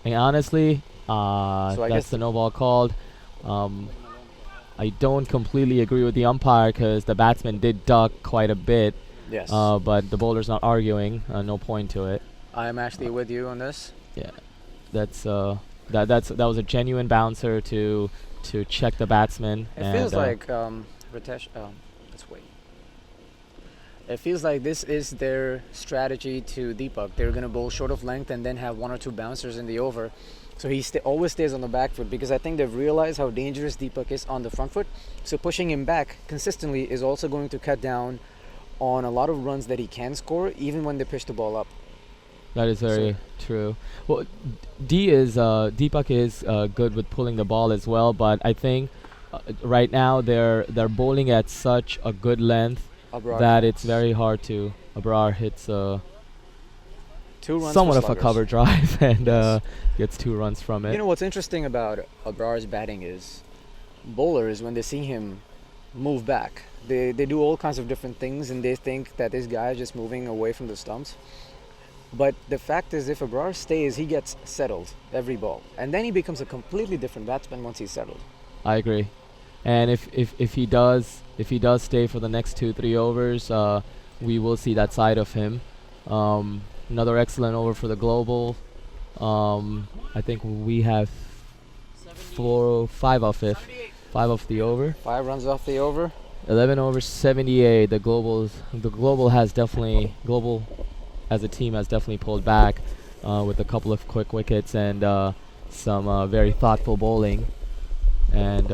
F: And honestly,
E: I guess
F: that's the no ball called. I don't completely agree with the umpire, because the batsman did duck quite a bit,
E: yes,
F: but the bowler's not arguing. No point to it.
E: I am actually with you on this.
F: That was a genuine bouncer to check the batsman.
E: It feels like Ritesh. Let's wait. It feels like this is their strategy to Deepak. They're going to bowl short of length and then have one or two bouncers in the over. So he always stays on the back foot, because I think they've realized how dangerous Deepak is on the front foot. So pushing him back consistently is also going to cut down on a lot of runs that he can score, even when they pitch the ball up.
F: That is very true. Well, Deepak is good with pulling the ball as well, but I think right now they're bowling at such a good length
E: Abrar
F: that it's very hard to. Abrar hits
E: 2 runs
F: somewhat
E: for
F: of a
E: Sluggers.
F: cover drive and
E: Yes.
F: gets 2 runs from it.
E: You know what's interesting about Abrar's batting is bowlers, when they see him move back, they do all kinds of different things, and they think that this guy is just moving away from the stumps. But the fact is, if Abrar stays, he gets settled every ball, and then he becomes a completely different batsman once he's settled.
F: I agree. And if he does stay for the next 2-3 overs, we will see that side of him. Another excellent over for the Global. I think we have 5 off the over.
E: 5 runs off the over.
F: 11 over 78. The Global as a team has definitely pulled back with a couple of quick wickets and some very thoughtful bowling. And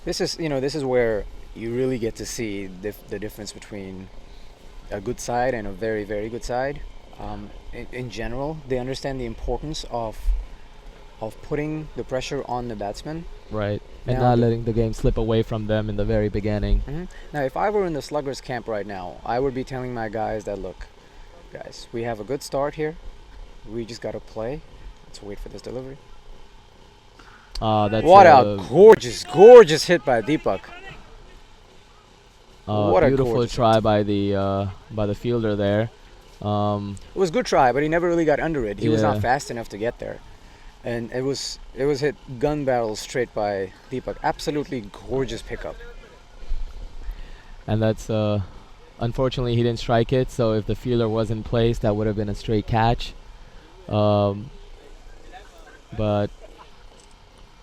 E: This is where you really get to see the difference between a good side and a very, very good side. In general, they understand the importance of putting the pressure on the batsman.
F: right, and
E: Now
F: not letting the game slip away from them in the very beginning.
E: Now, if I were in the Sluggers camp right now, I would be telling my guys that, look, guys, we have a good start here. We just got to play. Let's wait for this delivery.
F: That's
E: What a gorgeous hit by Deepak. What a
F: beautiful
E: gorgeous
F: try by the fielder there.
E: It was a good try, but he never really got under it. He was not
F: Yeah.
E: fast enough to get there. And it was hit gun barrel straight by Deepak. Absolutely gorgeous pickup.
F: And that's unfortunately he didn't strike it. So if the fielder was in place, that would have been a straight catch. But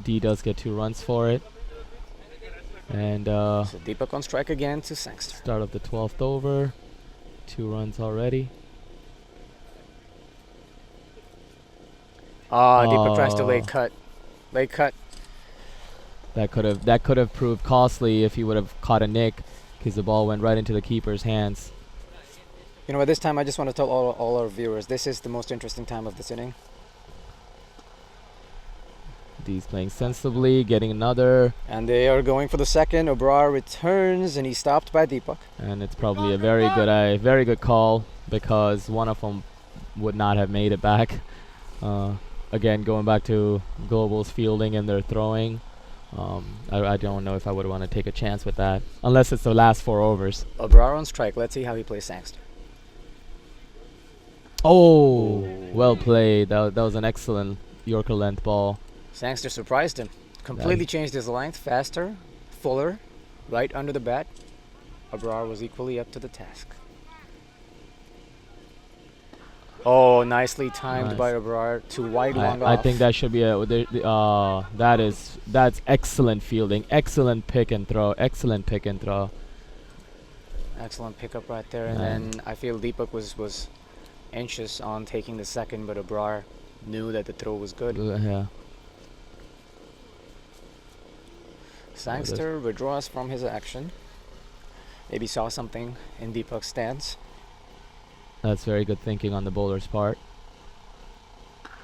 F: D does get 2 runs for it. And
E: So Deepak on strike again to Sangster.
F: start of the 12th over, 2 runs already.
E: Deepak tries to late cut.
F: That could have proved costly if he would have caught a nick, because the ball went right into the keeper's hands.
E: You know, at this time, I just want to tell all our viewers, this is the most interesting time of this inning.
F: D's playing sensibly, getting another,
E: And they are going for the second. Obrar returns, and he's stopped by Deepak.
F: and it's probably a very good call, because one of them would not have made it back. Again, going back to Global's fielding and their throwing, I don't know if I would want to take a chance with that, unless it's the last 4 overs.
E: Obrar on strike. Let's see how he plays Sangster.
F: Oh, well played. That was an excellent Yorker length ball.
E: Sangster surprised him. Completely changed his length. Faster, fuller, right under the bat. Obrar was equally up to the task. Oh, nicely timed
F: Nice.
E: by Obrar. Too wide, long
F: I
E: off.
F: think that should be that's excellent fielding, excellent pick and throw, excellent pick and throw.
E: Excellent pickup right there. And
F: And-
E: then I feel Deepak was anxious on taking the second, but Obrar knew that the throw was good.
F: Yeah.
E: Sangster withdraws from his action. Maybe saw something in Deepak's stance.
F: That's very good thinking on the bowler's part.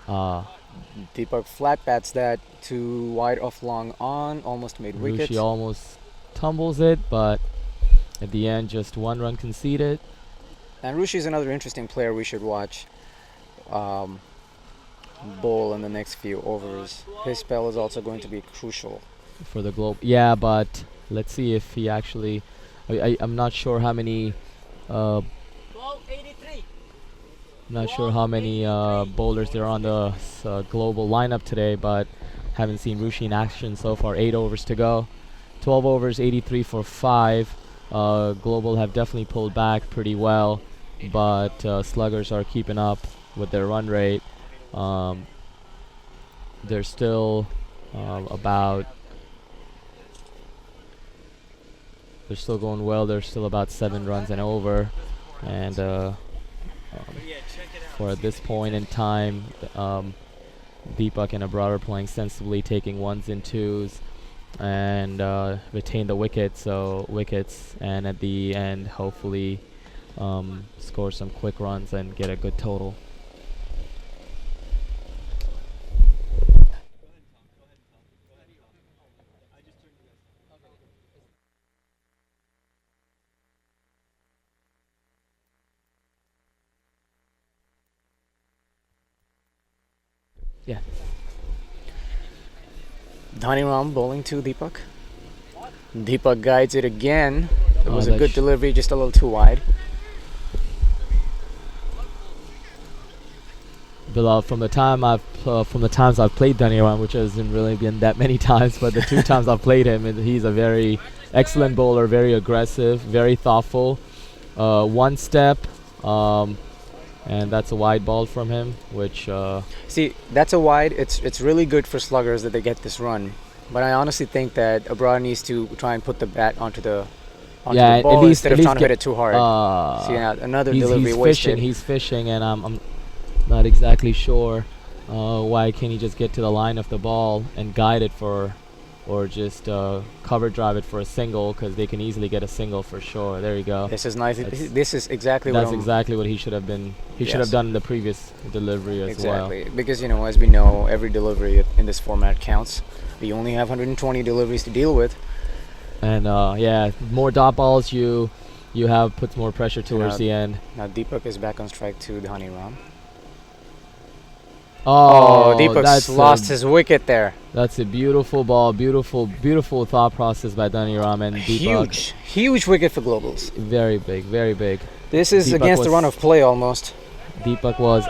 E: Deepak flat bats that too wide off long on, almost made wickets.
F: Rushi almost tumbles it, but at the end, just 1 run conceded.
E: And Rushi is another interesting player we should watch bowl in the next few overs. His spell is also going to be crucial.
F: For the Globe. Yeah, but let's see if he actually... I'm not sure how many...
C: Ball 83.
F: not sure how many bowlers there are on the global lineup today, but haven't seen Rushi in action so far. 8 overs to go. 12 overs, 83 for 5. Global have definitely pulled back pretty well, but Sluggers are keeping up with their run rate. They're still about... They're still going well. They're still about 7 runs and over. And for at this point in time, Deepak and Abrar are playing sensibly, taking 1s and 2s, and retain the wickets. So wickets, and at the end, hopefully score some quick runs and get a good total. Yeah.
E: Dhani Ram bowling to Deepak. Deepak guides it again. It
F: Oh,
E: was a
F: that
E: good delivery, just a little too wide.
F: Bilal, from the times I've played Daniel, which hasn't really been that many times, but the 2 times I've played him, he's a very excellent bowler, very aggressive, very thoughtful. 1 step, and that's a wide ball from him, which
E: See, that's a wide. It's really good for Sluggers that they get this run. But I honestly think that Abrar needs to try and put the bat onto the
F: yeah,
E: ball
F: at least
E: instead of trying to hit
F: get
E: it too hard. See, now another
F: he's
E: delivery wasted.
F: He's fishing, and I'm not exactly sure why can't he just get to the line of the ball and guide it for, or just cover drive it for a single, because they can easily get a single for sure. There you go.
E: This is nice.
F: That's-
E: This is exactly
F: That's
E: what I'm
F: exactly what he should have been. He should have
E: Yes.
F: done in the previous delivery as well.
E: exactly because as we know, every delivery in this format counts. We only have 120 deliveries to deal with.
F: And yeah, more dot balls you have puts more pressure towards the end.
E: Now Deepak is back on strike to Dhani Ram.
F: Oh,
E: Deepak's
F: that's
E: lost his wicket there.
F: That's a beautiful ball, beautiful thought process by Daniram and Deepak.
E: Huge wicket for Globals.
F: Very big, very big.
E: This is
F: Deepak
E: against the
F: was-
E: run of play almost.
F: Deepak was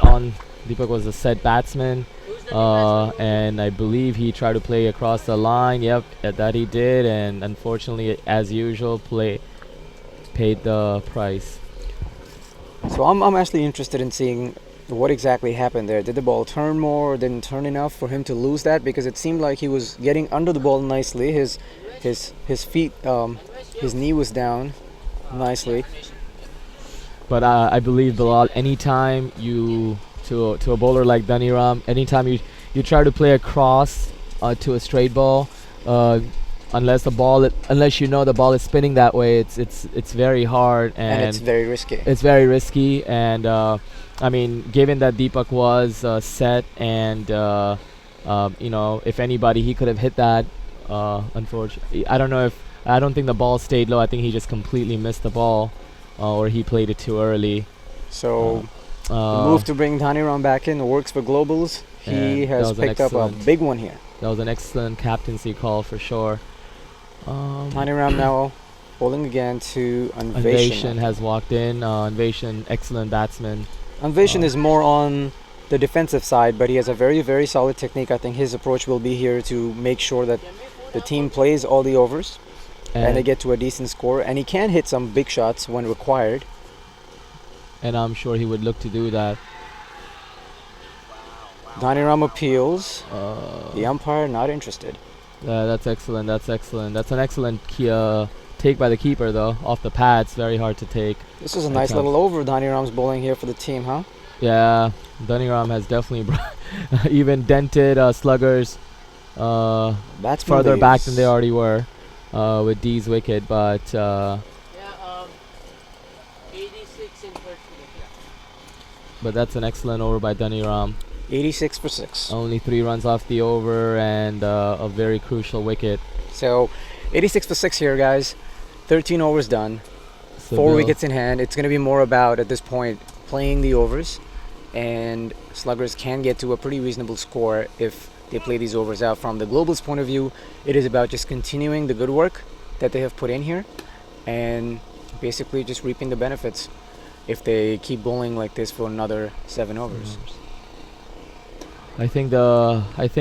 F: a set batsman, and I believe he tried to play across the line. Yep, that he did, and unfortunately, as usual, paid the price.
E: So I'm actually interested in seeing what exactly happened there. Did the ball turn more or didn't turn enough for him to lose that? Because it seemed like he was getting under the ball nicely. His feet, his knee was down nicely.
F: But I believe, Bilal, anytime to a bowler like Daniram, anytime you try to play a cross to a straight ball, unless unless you know the ball is spinning that way, it's very hard
E: And it's very risky.
F: it's very risky. And I mean, given that Deepak was set, and you know, if anybody, he could have hit that. Unfortunately, I don't think the ball stayed low. I think he just completely missed the ball, or he played it too early.
E: So the move to bring Dhaniram back in works for Globals. He
F: And
E: has
F: that was an
E: picked up a
F: excellent-
E: big one here.
F: That was an excellent captaincy call for sure.
E: Dhaniram now bowling again to
F: Anvation
E: Anvation.
F: has walked in. Anvation, excellent batsman.
E: Anvation is more on the defensive side, but he has a very, very solid technique. I think his approach will be here to make sure that the team plays all the overs and they get to a decent score. And he can hit some big shots when required.
F: And I'm sure he would look to do that.
E: Dhaniram appeals. The umpire not interested.
F: That's excellent. That's excellent. That's an excellent take by the keeper, though, off the pads. Very hard to take.
E: This is a nice little over Dhaniram's bowling here for the team, huh?
F: Yeah, Dhaniram has definitely even dented Sluggers
E: Batsman
F: further back
E: leaves.
F: than they already were with D's wicket. But
C: 86 in first wicket.
F: but that's an excellent over by Dhaniram.
E: 86 for 6.
F: Only 3 runs off the over, and a very crucial wicket.
E: So 86 for 6 here, guys. 13 overs done. 4
F: Seville.
E: wickets in hand. It's going to be more about, at this point, playing the overs. And Sluggers can get to a pretty reasonable score if they play these overs out. From the Global's point of view, it is about just continuing the good work that they have put in here and basically just reaping the benefits if they keep bowling like this for another 7 overs.
F: I think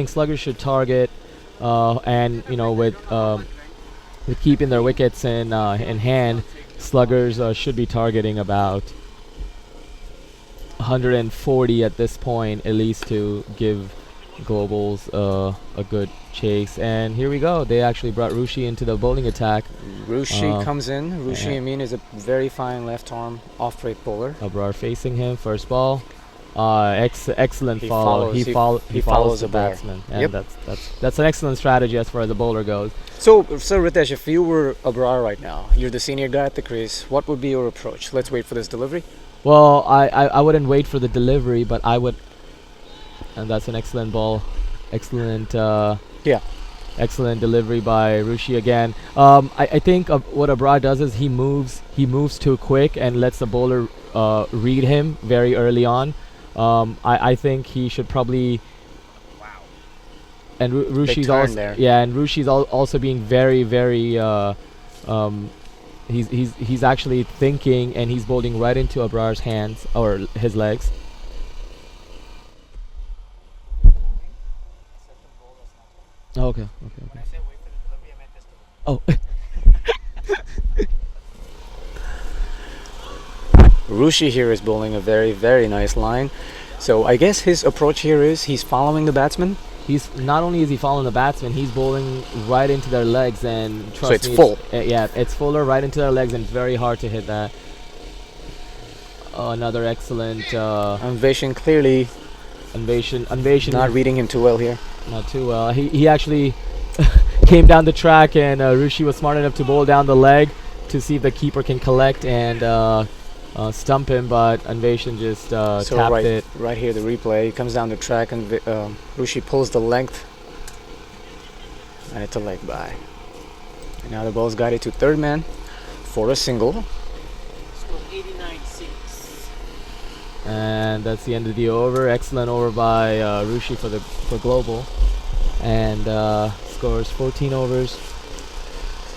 F: Sluggers should target, and you know, with keeping their wickets in hand, Sluggers should be targeting about 140 at this point, at least, to give Globals a good chase. And here we go. They actually brought Rushi into the bowling attack.
E: Rushi comes in. Rushi
F: yeah.
E: Amin is a very fine left arm off-break bowler.
F: Abrar facing him, first ball. Excellent
E: He
F: follow.
E: follows-
F: He
E: he
F: follows
E: follows
F: the
E: the bowler.
F: batsman, and
E: Yep.
F: that's an excellent strategy as far as the bowler goes.
E: So Ritesh, if you were Abrar right now, you're the senior guy at the crease, what would be your approach? Let's wait for this delivery.
F: Well, I wouldn't wait for the delivery, but I would. And that's an excellent ball. Excellent.
E: Yeah.
F: Excellent delivery by Rushi again. I think what Abrar does is he moves too quick and lets the bowler read him very early on. I think he should probably. And Rushi's
E: turn
F: also
E: there.
F: yeah, and Rushi's also being very he's actually thinking, and he's bowling right into Abrar's hands or his legs. Okay. Oh.
E: Rushi here is bowling a very, very nice line. So I guess his approach here is he's following the batsman.
F: He's not only is he following the batsman, he's bowling right into their legs, and trust
E: So it's
F: me,
E: full.
F: Yeah, it's fuller right into their legs, and it's very hard to hit that. Another excellent
E: Anvation clearly
F: invasion.
E: not reading him too well here.
F: Not too well. He actually came down the track, and Rushi was smart enough to bowl down the leg to see if the keeper can collect and stump him, but Invasion just tapped it.
E: Right here, the replay. He comes down the track and Rushi pulls the length, and it's a leg by. And now the ball's guided to third man for a single.
C: Score 89-6.
F: And that's the end of the over. Excellent over by Rushi for Global, and scores 14 overs,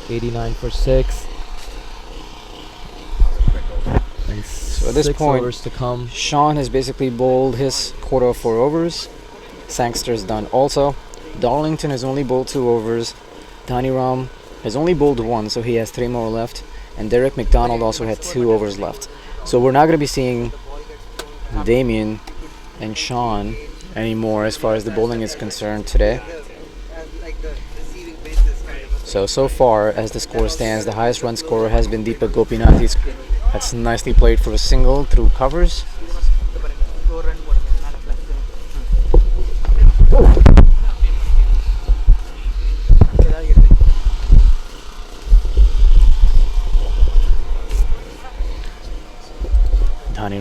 F: 89 for 6. And
E: So at this
F: 6
E: point,
F: overs to come.
E: Sean has basically bowled his quarter of 4 overs. Sangster's done also. Darlington has only bowled 2 overs. Dhaniram has only bowled 1, so he has 3 more left. And Derek McDonald also had 2 overs left. So we're not going to be seeing Damien and Sean anymore as far as the bowling is concerned today. So far, as the score stands, the highest run scorer has been Deepak Gopinath. That's nicely played for a single through covers.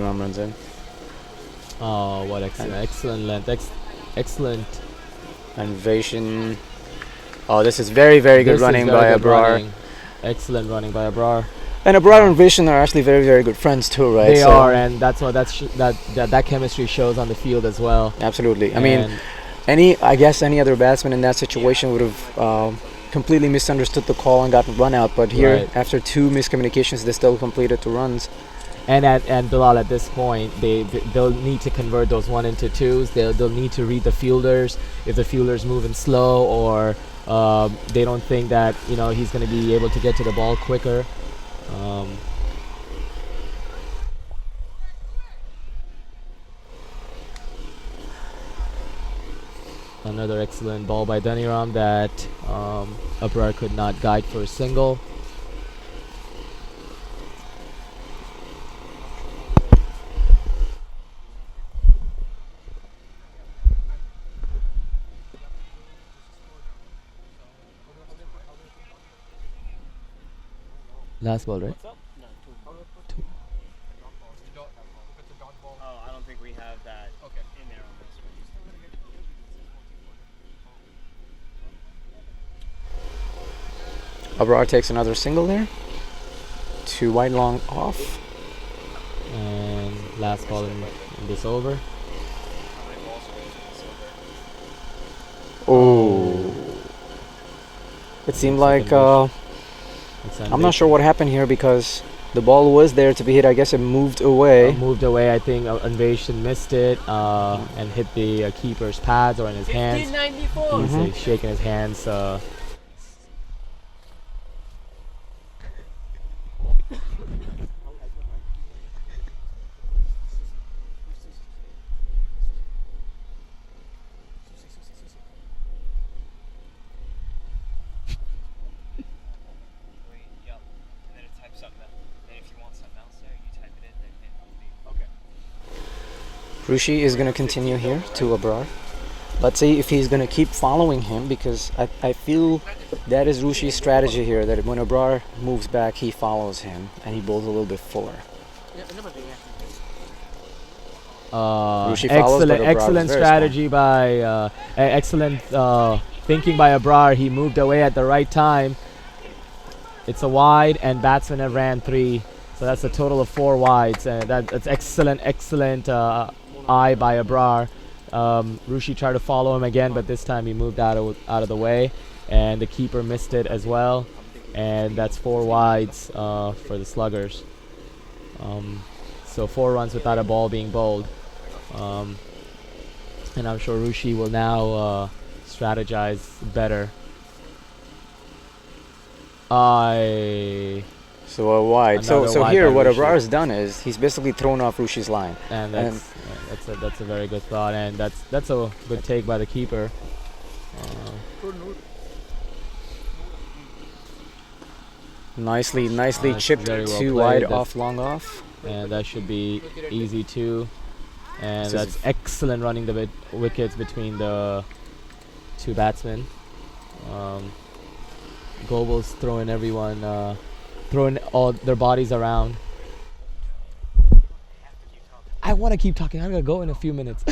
E: Adaniram runs in.
F: Oh, what excellent length. Excellent.
E: And Vasion. Oh, this is very, very good
F: This is
E: running
F: very
E: by
F: good
E: Abrar.
F: running. Excellent running by Abrar.
E: And Abrar and Vasion are actually very, very good friends too, right?
F: They are, and that's what that chemistry shows on the field as well.
E: Absolutely. I mean, any other batsman in that situation would have completely misunderstood the call and gotten run out. But here,
F: Right.
E: after 2 miscommunications, they still completed 2 runs.
F: And Bilal, at this point, they'll need to convert those 1 into 2s. They'll need to read the fielders. If the fielders moving slow, or they don't think that he's going to be able to get to the ball quicker. Another excellent ball by Adaniram that Abrar could not guide for a single. Last ball, right?
D: Oh, I don't think we have that in there on this one.
E: Abrar takes another single there. 2 wide long off.
F: And last ball in this over.
D: How many balls are in this
E: Oh. It seemed like I'm not sure what happened here because the ball was there to be hit. I guess it moved away.
F: Moved away. I think Invasion missed it and hit the keeper's pads or in his hands.
C: 1594.
F: He's shaking his hands.
D: Yep. And then it types something else. Then if you want something else there, you type it in. Then it'll be okay.
E: Rushi is going to continue here to Abrar. Let's see if he's going to keep following him because I feel that is Rushi's strategy here, that when Abrar moves back, he follows him and he bowls a little bit fuller. Rushi follows, but Abrar
F: Excellent
E: is very
F: strategy by excellent thinking by Abrar. He moved away at the right time. It's a wide, and batsman have ran 3, so that's a total of 4 wides. That's excellent eye by Abrar. Rushi tried to follow him again, but this time he moved out of the way, and the keeper missed it as well. And that's 4 wides for the Sluggers. So 4 runs without a ball being bowled. And I'm sure Rushi will now strategize better.
E: So a wide. So
F: Another wide
E: here,
F: by
E: what
F: Rushi.
E: Abrar has done is he's basically thrown off Rushi's line.
F: And that's a very good thought, and that's a good take by the keeper.
E: Nicely
F: That's
E: chipped
F: very well
E: 2
F: played.
E: wide
F: That's-
E: off, long off.
F: And that should be easy too. And
E: This
F: that's
E: is-
F: excellent running the wickets between the 2 batsmen. Global's throwing everyone, throwing all their bodies around. I want to keep talking. I'm gonna go in a few minutes.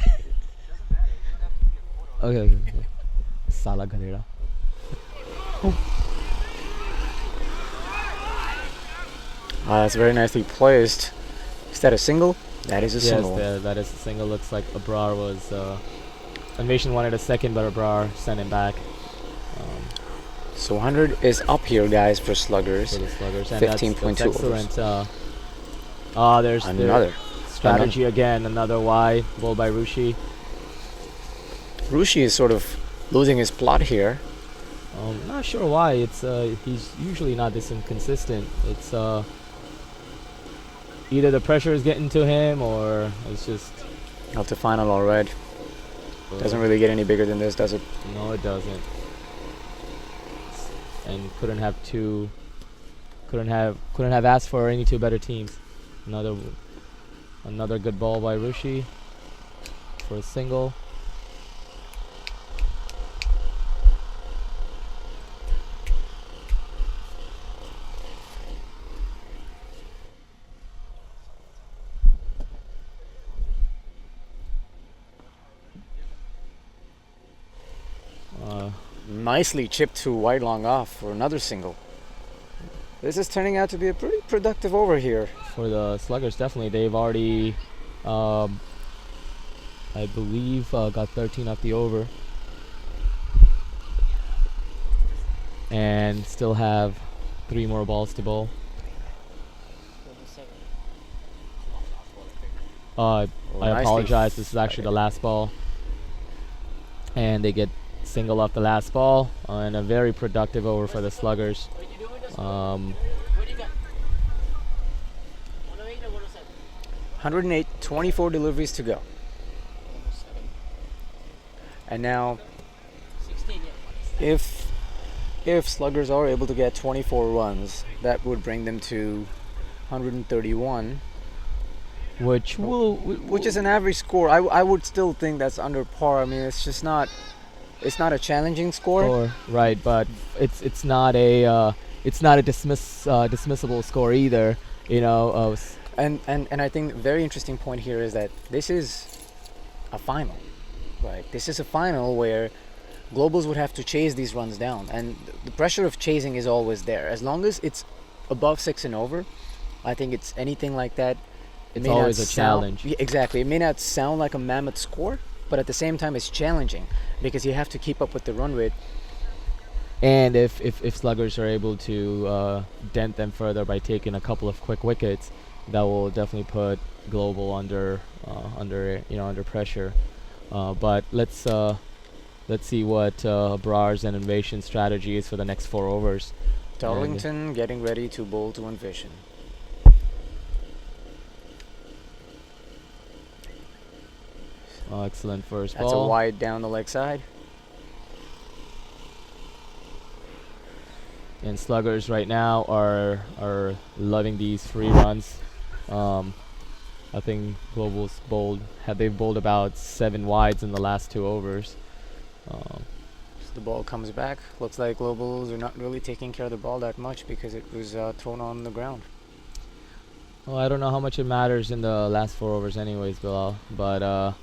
F: Okay. Sala Galera.
E: That's very nicely placed. Is that a single? That is a single.
F: Yes, that is a single. Looks like Abrar was. Invasion wanted a second, but Abrar sent him back.
E: So 100 is up here, guys, for Sluggers.
F: For the Sluggers. And
E: 15.2
F: that's
E: overs.
F: excellent. There's
E: Another.
F: strategy again. Another wide ball by Rushi.
E: Rushi is sort of losing his plot here.
F: Not sure why. It's he's usually not this inconsistent. It's either the pressure is getting to him, or it's just.
E: Up to final, all right. Doesn't really get any bigger than this, does it?
F: No, it doesn't. And couldn't have asked for any 2 better teams. Another good ball by Rushi for a single.
E: nicely chipped to wide long off for another single. This is turning out to be a pretty productive over here.
F: For the Sluggers, definitely. They've already, I believe, got 13 off the over. And still have 3 more balls to bowl. I
E: Nicely
F: apologize. This is actually the last ball. And they get single off the last ball. And a very productive over for the Sluggers.
C: What you doing with this?
F: Um,
C: What do you got? 108 or 107?
E: 108, 24 deliveries to go. And now,
C: 16, yeah.
E: if Sluggers are able to get 24 runs, that would bring them to 131,
F: which
E: which is an average score. I would still think that's under par. I mean, it's just not. It's not a challenging score.
F: Right, but it's not a dismissible score either. You know.
E: And I think a very interesting point here is that this is a final. Right. This is a final where globals would have to chase these runs down, and the pressure of chasing is always there. As long as it's above 6 and over, I think it's anything like that.
F: It's always a challenge.
E: Yeah, exactly. It may not sound like a mammoth score, but at the same time, it's challenging because you have to keep up with the run rate.
F: And if Sluggers are able to dent them further by taking a couple of quick wickets, that will definitely put Global under pressure. But let's see what Brar's and Invasion strategy is for the next 4 overs.
E: Darlington getting ready to bowl to Invasion.
F: Excellent first
E: That's
F: ball.
E: a wide down the leg side.
F: And Sluggers right now are loving these free runs. I think Global's they've bowled about 7 wides in the last 2 overs.
E: So the ball comes back. Looks like Globals are not really taking care of the ball that much because it was thrown on the ground.
F: Well, I don't know how much it matters in the last 4 overs anyways, Bilal, but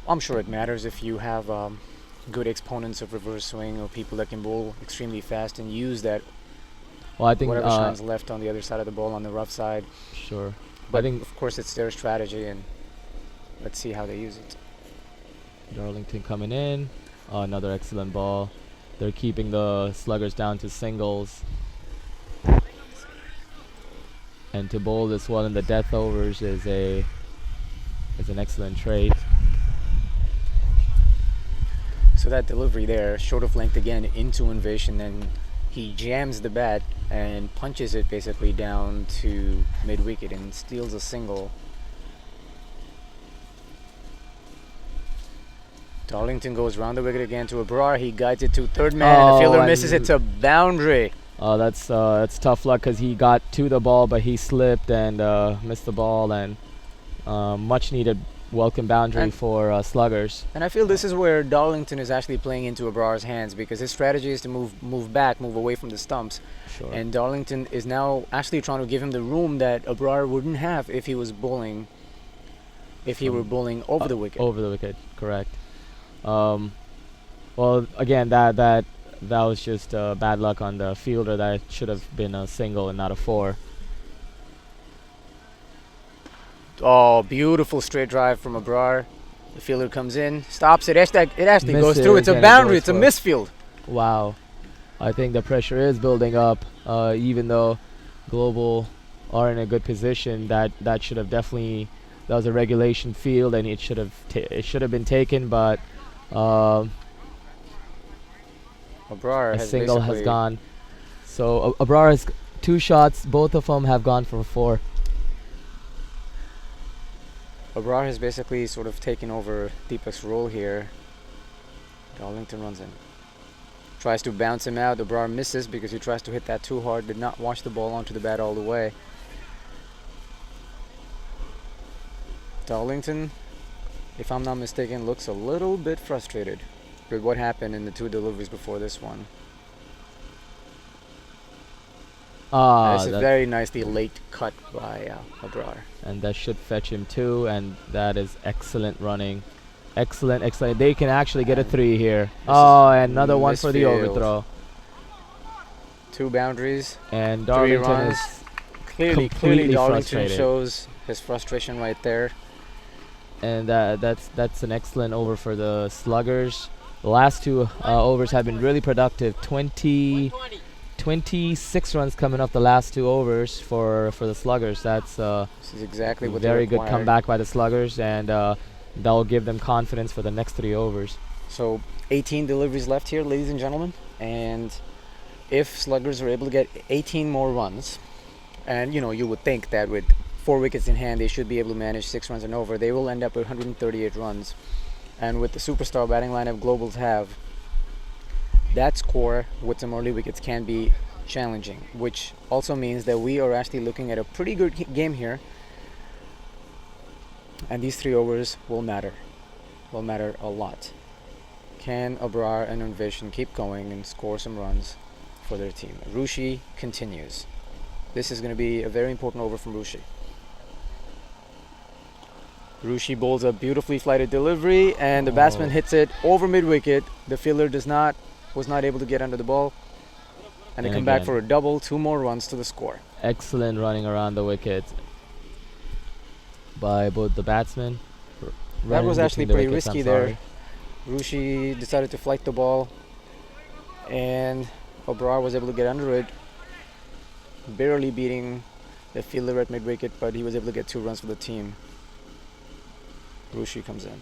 E: I'm sure it matters if you have good exponents of reverse swing or people that can bowl extremely fast and use that.
F: well, I think
E: whatever shines left on the other side of the ball on the rough side.
F: sure.
E: But
F: I think
E: of course it's their strategy, and let's see how they use it.
F: Darlington coming in. Another excellent ball. They're keeping the Sluggers down to singles. And to bowl this well in the death overs is an excellent trait.
E: So that delivery there, short of length again into Invasion, and he jams the bat and punches it basically down to mid-wicket and steals a single. Darlington goes round the wicket again to Abrar. He guides it to third man, and the fielder misses it to boundary.
F: That's tough luck because he got to the ball, but he slipped and missed the ball, and much needed welcome boundary
E: And-
F: for Sluggers.
E: And I feel this is where Darlington is actually playing into Abrar's hands, because his strategy is to move back, move away from the stumps.
F: Sure.
E: And Darlington is now actually trying to give him the room that Abrar wouldn't have if he was bowling. If he were bowling over the wicket.
F: Over the wicket, correct. Well, again, that was just bad luck on the fielder. That should have been a single and not a 4.
E: Oh, beautiful straight drive from Abrar. The fielder comes in, stops it. It actually goes
F: Misses,
E: through. It's a
F: and it
E: boundary.
F: goes
E: It's a
F: for-
E: misfield.
F: Wow. I think the pressure is building up. Even though Global are in a good position, that should have definitely, that was a regulation field and it should have been taken, but
E: Abrar
F: a
E: has
F: single has
E: basically-
F: gone. So Abrar has 2 shots. Both of them have gone for 4.
E: Abrar has basically sort of taken over Deepak's role here. Darlington runs in. Tries to bounce him out. Abrar misses because he tries to hit that too hard. Did not watch the ball onto the bat all the way. Darlington, if I'm not mistaken, looks a little bit frustrated with what happened in the 2 deliveries before this one. That's a very nicely late cut by Abrar.
F: And that should fetch him 2, and that is excellent running. Excellent, excellent. They can actually get a 3 here. Oh, and another one for the
E: misfield.
F: overthrow.
E: 2 boundaries,
F: And
E: 3
F: Darlington
E: runs.
F: is
E: Clearly
F: completely
E: Darlington
F: frustrated.
E: shows his frustration right there.
F: and that's an excellent over for the Sluggers. The last 2 overs have been really productive. 26 runs coming off the last 2 overs for the Sluggers. That's
E: This is exactly what
F: very
E: they
F: good
E: required.
F: comeback by the Sluggers, and that will give them confidence for the next 3 overs.
E: So 18 deliveries left here, ladies and gentlemen. And if Sluggers are able to get 18 more runs, and you would think that with 4 wickets in hand, they should be able to manage 6 runs and over. They will end up with 138 runs. And with the superstar batting lineup Globals have, that score with some early wickets can be challenging, which also means that we are actually looking at a pretty good game here. And these 3 overs will matter a lot. Can Abrar and Invasion keep going and score some runs for their team? Rushi continues. This is going to be a very important over from Rushi. Rushi bowls a beautifully flighted delivery, and the batsman hits it over mid-wicket. The fielder was not able to get under the ball, and they
F: And
E: come back
F: again.
E: for a double, 2 more runs to the score.
F: Excellent running around the wicket by both the batsmen.
E: That was actually
F: Running
E: pretty
F: between the wickets,
E: risky
F: I'm
E: there.
F: sorry.
E: Rushi decided to flight the ball, and Abrar was able to get under it, barely beating the fielder at mid-wicket, but he was able to get 2 runs for the team. Rushi comes in.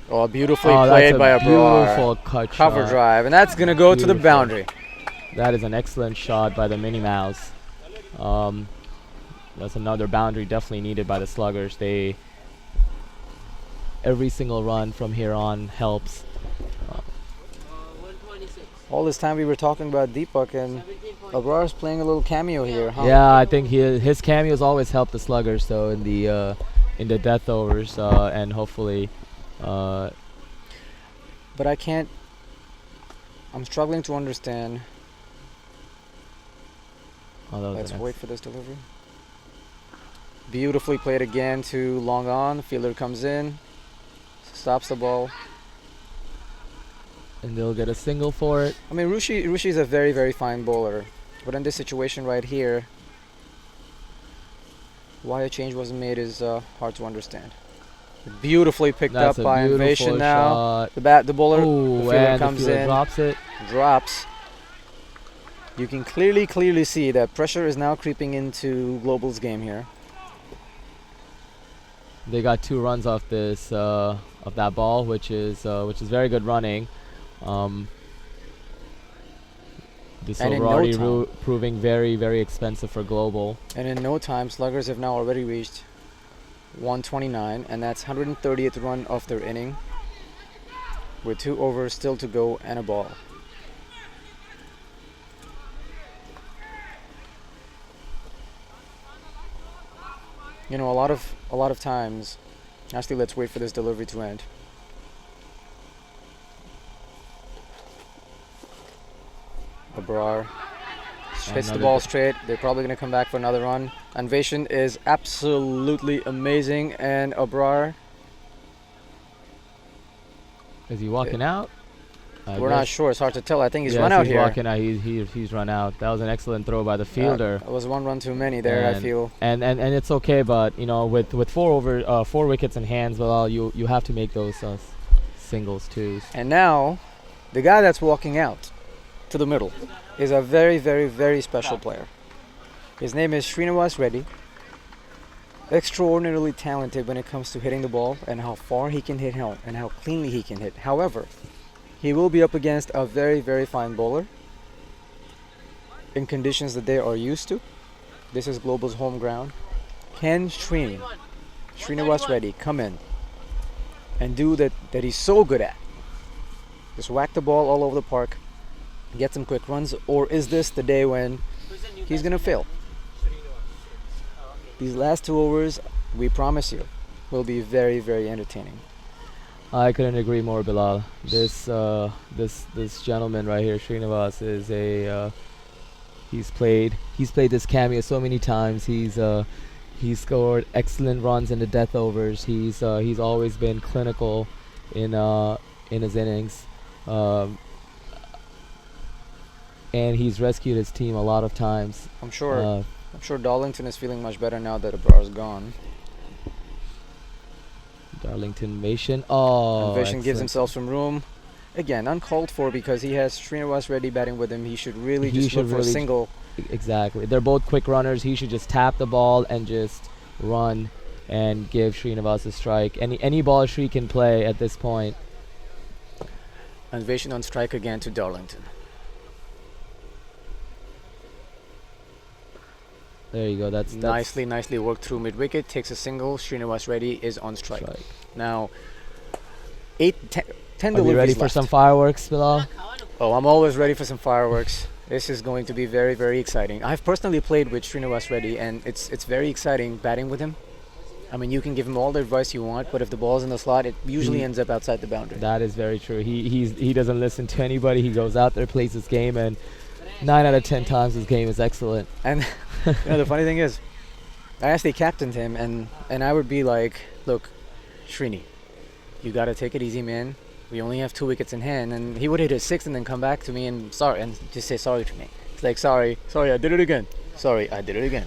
E: Oh, beautifully
F: Oh,
E: played
F: that's
E: by
F: a
E: Abrar.
F: beautiful cut
E: Cover
F: shot.
E: drive, and that's going to go to the
F: Beautiful.
E: boundary.
F: That is an excellent shot by the Minnie Mouse. That's another boundary definitely needed by the Sluggers. Every single run from here on helps.
C: 126.
E: All this time we were talking about Deepak, and
C: 17
E: Abrar's playing a little cameo here, huh?
F: Yeah, I think his cameos always help the Sluggers though in the death overs, and hopefully
E: But I'm struggling to understand.
F: oh, that was
E: Let's
F: an
E: wait for this delivery. Beautifully played again to long on. Fielder comes in, stops the ball.
F: and they'll get a single for it.
E: I mean, Rushi is a very, very fine bowler, but in this situation right here, why a change wasn't made is hard to understand. Beautifully picked
F: That's
E: up
F: a
E: by
F: beautiful
E: Invasion now.
F: shot.
E: The bowler,
F: Ooh,
E: the fielder
F: and
E: comes
F: the fielder
E: in,
F: drops it.
E: drops. You can clearly see that pressure is now creeping into Global's game here.
F: They got 2 runs off this of that ball, which is very good running. This
E: And in
F: over
E: no
F: already
E: time.
F: proving very, very expensive for Global.
E: And in no time, Sluggers have now already reached 129, and that's 130th run of their inning, with 2 overs still to go and a ball. You know, a lot of times. Actually, let's wait for this delivery to end. Abrar hits the
F: Another
E: ball
F: good-
E: straight. They're probably going to come back for another run. Invasion is absolutely amazing, and Abrar,
F: Is he walking out? I
E: we're not
F: guess-
E: sure. It's hard to tell. I think he's
F: Yes,
E: run out
F: he's
E: here.
F: walking out. He's run out. That was an excellent throw by the fielder.
E: That was 1 run too many there, I
F: And-
E: feel.
F: And it's okay, but with 4 wickets in hands, well, you have to make those singles twos.
E: And now, the guy that's walking out to the middle is a very, very, very special player. His name is Srinivas Reddy. Extraordinarily talented when it comes to hitting the ball and how far he can hit and how cleanly he can hit. However, he will be up against a very, very fine bowler in conditions that they are used to. This is Global's home ground. Can Srinivas Reddy come in and do that he's so good at? Just whack the ball all over the park, get some quick runs, or is this the day when he's going to fail? These last 2 overs, we promise you, will be very, very entertaining.
F: I couldn't agree more, Bilal. This gentleman right here, Srinivas, is he's played this cameo so many times. He scored excellent runs in the death overs. He's always been clinical in his innings, um, and he's rescued his team a lot of times.
E: I'm sure.
F: Uh,
E: I'm sure Darlington is feeling much better now that Abrar's gone.
F: Darlington Nation. Oh,
E: And Vishen gives
F: excellent.
E: himself some room. Again, uncalled for because he has Srinivas Reddy batting with him. He should really
F: He
E: just
F: should
E: look for a
F: really
E: single.
F: Exactly. They're both quick runners. He should just tap the ball and just run and give Srinivas a strike. Any ball Sri can play at this point.
E: And Vishen on strike again to Darlington.
F: There you go. That's
E: Nicely worked through mid wicket. Takes a single. Srinivas Reddy is on strike. Now, 10
F: Are we ready
E: deliveries
F: for
E: left.
F: some fireworks, Bilal?
E: Oh, I'm always ready for some fireworks. This is going to be very, very exciting. I've personally played with Srinivas Reddy, and it's very exciting batting with him. I mean, you can give him all the advice you want, but if the ball's in the slot, it usually ends up outside the boundary.
F: That is very true. He doesn't listen to anybody. He goes out there, plays his game, and 9 out of 10 times his game is excellent.
E: And the funny thing is, I actually captained him, and I would be like, look, Srini, you got to take it easy, man. We only have 2 wickets in hand. And he would hit his 6th and then come back to me and just say sorry to me. It's like, sorry, I did it again. Sorry, I did it again.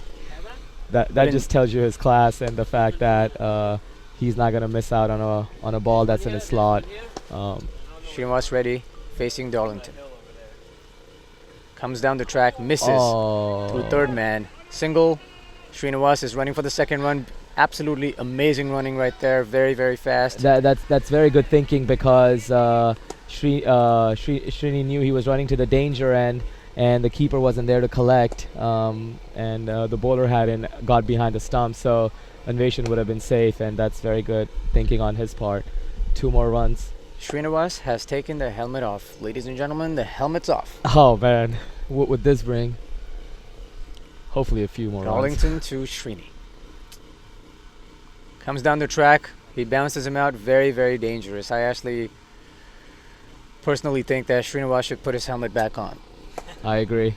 F: That just tells you his class and the fact that he's not gonna miss out on a ball that's in his slot.
E: Srinivas Reddy facing Darlington. Comes down the track, misses through third man. Single. Srinivas is running for the second run. Absolutely amazing running right there. Very, very fast.
F: That's very good thinking because Srini knew he was running to the danger end, and the keeper wasn't there to collect, and the bowler hadn't got behind the stump, so Anveshan would have been safe, and that's very good thinking on his part. 2 more runs.
E: Srinivas has taken the helmet off. Ladies and gentlemen, the helmet's off.
F: Oh man, what would this bring? Hopefully a few more runs.
E: Darlington to Srini. Comes down the track. He bounces him out. Very, very dangerous. I actually personally think that Srinivas should put his helmet back on.
F: I agree.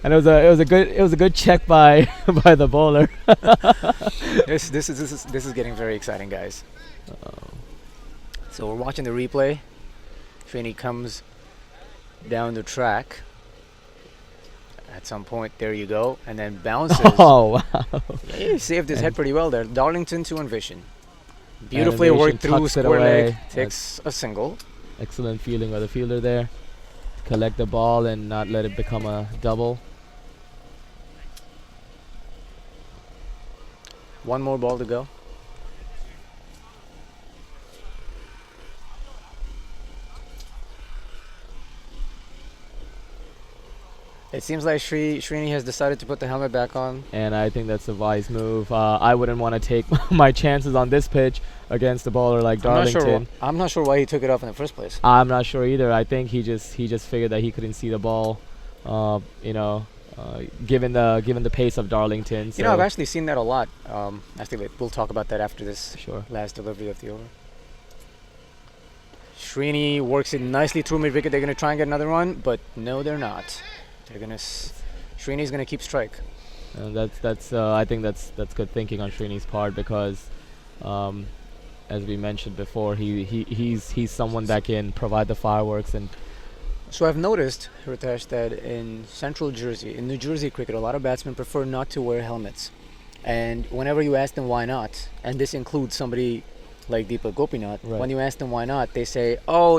F: And it was a good check by by the bowler.
E: This is getting very exciting, guys. So we're watching the replay. Srini comes down the track. At some point, there you go, and then bounces.
F: Oh wow!
E: Yeah, he saved his head pretty well there. Darlington to Anveshan.
F: And
E: Beautifully
F: Anveshan
E: worked through
F: tucks it
E: square leg.
F: away.
E: Takes a single.
F: Excellent fielding by the fielder there. Collect the ball and not let it become a double.
E: 1 more ball to go. It seems like Srini has decided to put the helmet back on.
F: And I think that's a wise move. I wouldn't want to take my chances on this pitch against a bowler like Darlington.
E: I'm not sure why he took it off in the first place.
F: I'm not sure either. I think he just figured that he couldn't see the ball, given the pace of Darlington. So
E: You know, I've actually seen that a lot. Actually, we'll talk about that after this
F: sure.
E: last delivery of the over. Srini works it nicely through mid-wicket. They're going to try and get another run, but no, they're not. They're going to... Srini's going to keep strike.
F: And I think that's good thinking on Srini's part because, as we mentioned before, he's someone that can provide the fireworks. And
E: So I've noticed, Ritesh, that in central Jersey, in New Jersey cricket, a lot of batsmen prefer not to wear helmets. And whenever you ask them why not, and this includes somebody like Deepak Gopinath,
F: Right.
E: when you ask them why not, they say, oh,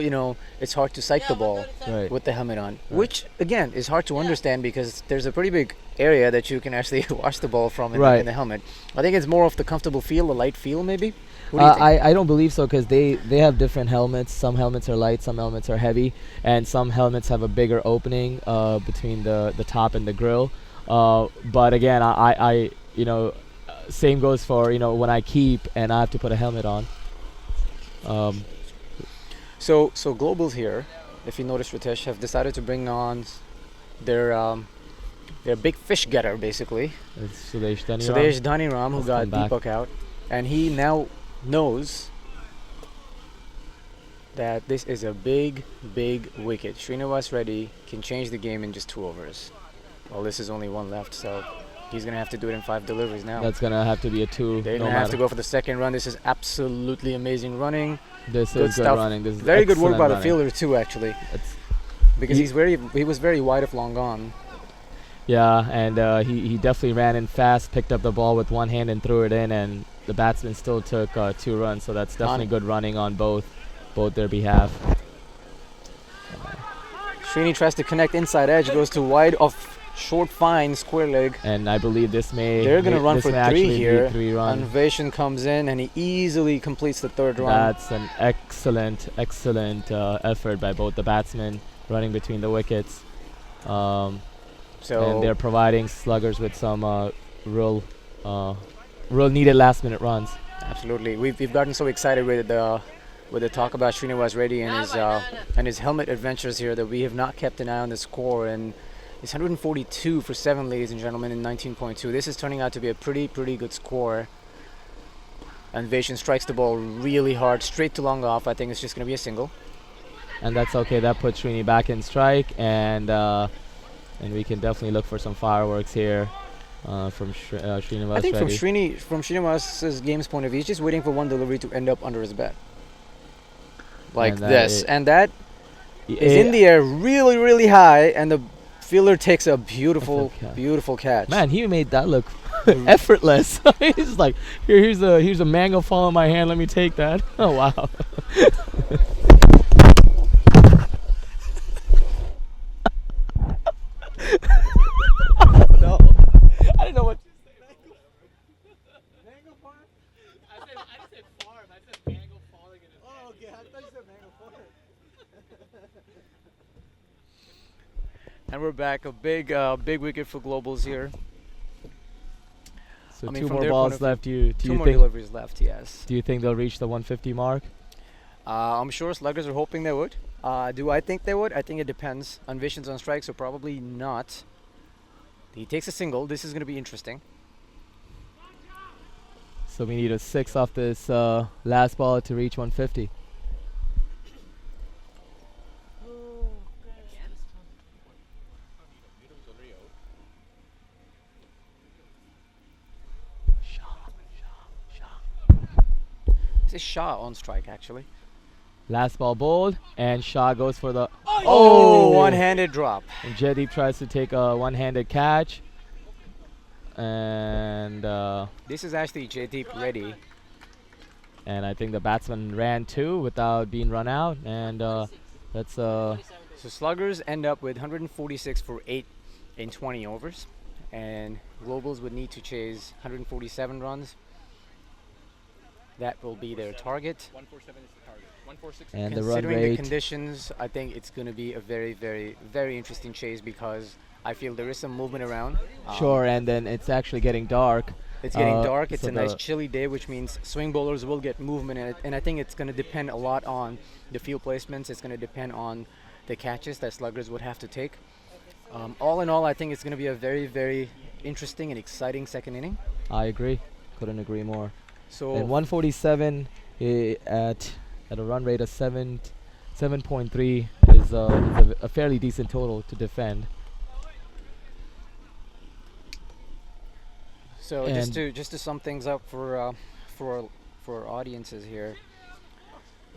E: it's hard to sight the ball
F: right.
E: with the helmet on. Which, again, is hard to understand because there's a pretty big area that you can actually watch the ball from in the helmet. I think it's more of the comfortable feel, the light feel, maybe? What do you think?
F: I don't believe so because they have different helmets. Some helmets are light, some helmets are heavy, and some helmets have a bigger opening between the top and the grill. But again, I same goes for when I keep and I have to put a helmet on.
E: So Globals here, if you notice, Ritesh, have decided to bring on their big fish getter, basically.
F: It's Sudesh
E: Dhaniram, who got Deepak out, and he now knows that this is a big wicket. Srinivas Reddy can change the game in just 2 overs. Well, this is only 1 left, so He's going to have to do it in 5 deliveries now.
F: That's gonna have to be a 2.
E: They're
F: no
E: going to have to
F: matter.
E: go for the second run. This is absolutely amazing running.
F: This
E: Good
F: is good
E: stuff.
F: running. This is
E: Very good work
F: excellent
E: by the
F: running.
E: fielder too, actually,
F: It's-
E: because
F: He-
E: he was very wide of long gone.
F: Yeah, and he definitely ran in fast, picked up the ball with one hand and threw it in, and the batsman still took 2 runs. So that's definitely good running on both their behalf.
E: Srini tries to connect inside edge, goes to wide off short fine square leg.
F: And I believe this may
E: They're going to run
F: this
E: for
F: may
E: 3
F: actually be
E: here.
F: 3 runs.
E: Anveshan comes in and he easily completes the 3rd run.
F: That's an excellent effort by both the batsmen running between the wickets. And they're providing Sluggers with some real needed last minute runs.
E: Absolutely, we've gotten so excited with the talk about Srinivas Reddy and his helmet adventures here that we have not kept an eye on the score. And it's 142 for 7, ladies and gentlemen, in 19.2. This is turning out to be a pretty good score. And Vaishyan strikes the ball really hard, straight to long off. I think it's just going to be a single.
F: And that's okay. That puts Srini back in strike, and we can definitely look for some fireworks here from Srinivas
E: I think
F: Reddy.
E: from Srinivas's game's point of view, he's just waiting for one delivery to end up under his bat. Like
F: And
E: this. And that is
F: Eh,
E: in the air really high, and the fielder takes a beautiful catch.
F: Man, he made that look effortless. He's like, here's a mango fall in my hand. Let me take that. Oh wow. No, I didn't know what.
B: Mango farm? I didn't say farm. I said mango falling in his hand. Oh, okay. I thought you said mango farm.
E: And we're back. A big wicket for Globals here.
F: So
E: I mean,
F: 2
E: from
F: more
E: their point
F: balls
E: of
F: left.
E: view,
F: Do
E: 2
F: you
E: more
F: think?
E: deliveries left, yes.
F: Do you think they'll reach the 150 mark?
E: I'm sure Sluggers are hoping they would. Do I think they would? I think it depends. Anveshan's on strike, so probably not. He takes a single. This is going to be interesting.
F: So we need a 6 off this last ball to reach 150.
E: This is Shah on strike, actually.
F: Last ball bowled, and Shah goes for the.
E: Oh, one-handed drop.
F: And Jaideep tries to take a one-handed catch. And
E: This is actually Jaideep Reddy.
F: I think the batsman ran 2 without being run out, and that's
E: So Sluggers end up with 146 for 8 in 20 overs, and Globals would need to chase 147 runs. That will be their target.
D: 147 is the target. 146.
F: and the run
E: Considering the
F: rate.
E: conditions, I think it's going to be a very interesting chase, because I feel there is some movement around.
F: Sure, and then it's actually getting dark.
E: It's getting dark. It's
F: so
E: a nice
F: the-
E: chilly day, which means swing bowlers will get movement in it. And I think it's going to depend a lot on the field placements. It's going to depend on the catches that Sluggers would have to take. All in all, I think it's going to be a very interesting and exciting second inning.
F: I agree. Couldn't agree more.
E: So
F: And 147 at a run rate of 7.3 is a fairly decent total to defend.
E: So
F: And
E: just to sum things up for our audiences here.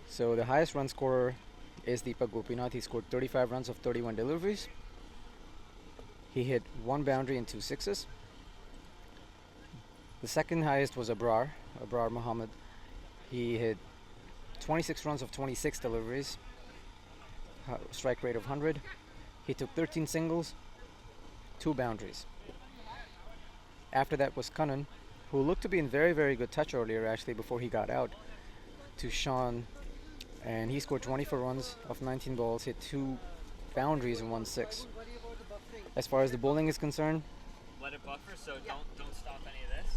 E: So the highest run scorer is Deepak Gopinath. He scored 35 runs of 31 deliveries. He hit 1 boundary and 2 sixes. The second highest was Abrar Muhammad. He hit 26 runs of 26 deliveries. Strike rate of 100. He took 13 singles, 2 boundaries. After that was Kannan, who looked to be in very good touch earlier, actually, before he got out, to Sean, and he scored 24 runs of 19 balls, hit 2 boundaries and 1 6. As far as the bowling is concerned,
D: Let it buffer, so don't stop any of this.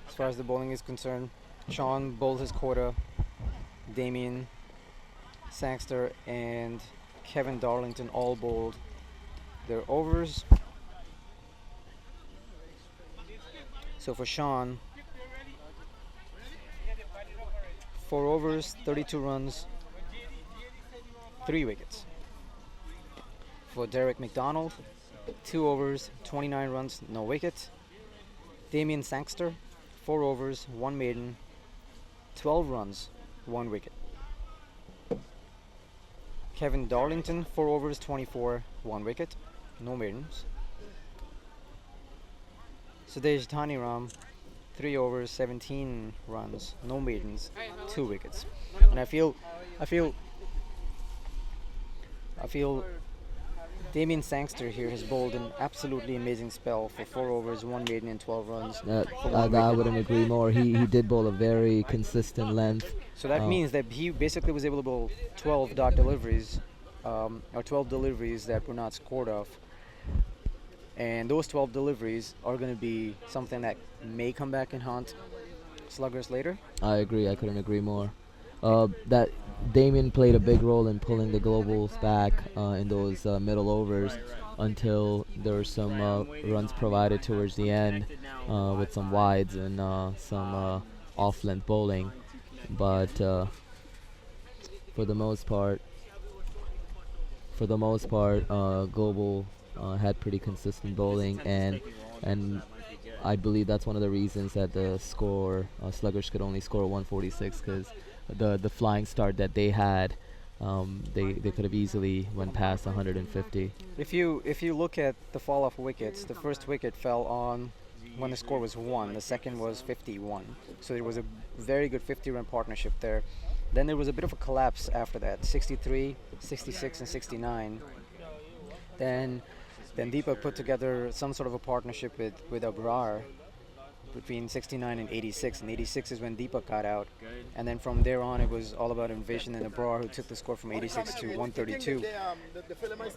E: as far as the bowling is concerned, Sean bowled his quota. Damien, Sangster, and Kevin Darlington all bowled their overs. So for Sean, 4 overs, 32 runs, 3 wickets. For Derek McDonald, 2 overs, 29 runs, no wicket. Damien Sangster, 4 overs, 1 maiden, 12 runs, 1 wicket. Kevin Darlington, 4 overs, 24, 1 wicket, no maidens. Sudesh Dhaniram, 3 overs, 17 runs, no maidens, 2 wickets. And I feel Damien Sangster here has bowled an absolutely amazing spell for 4 overs, 1 maiden and 12 runs.
F: I wouldn't agree more. He did bowl a very consistent length.
E: So that means that he basically was able to bowl 12 dot deliveries, or 12 deliveries that were not scored off. And those 12 deliveries are going to be something that may come back and haunt Sluggers later.
F: I agree. I couldn't agree more. That Damien played a big role in pulling the Globals back in those middle overs until there were some runs provided towards the end with some wides and some off-length bowling. But for the most part, Global had pretty consistent bowling, and I believe that's one of the reasons that the score Sluggers could only score 146, because the flying start that they had, they could have easily went past 150.
E: If you look at the fall off wickets, the first wicket fell on when the score was 1, the second was 51. So there was a very good 50-run partnership there. Then there was a bit of a collapse after that, 63, 66, and 69. Then Deepak put together some sort of a partnership with Abrar between 69 and 86, and 86 is when Deepak got out. And then from there on, it was all about Envision and Abrar, who took the score from 86 to 132,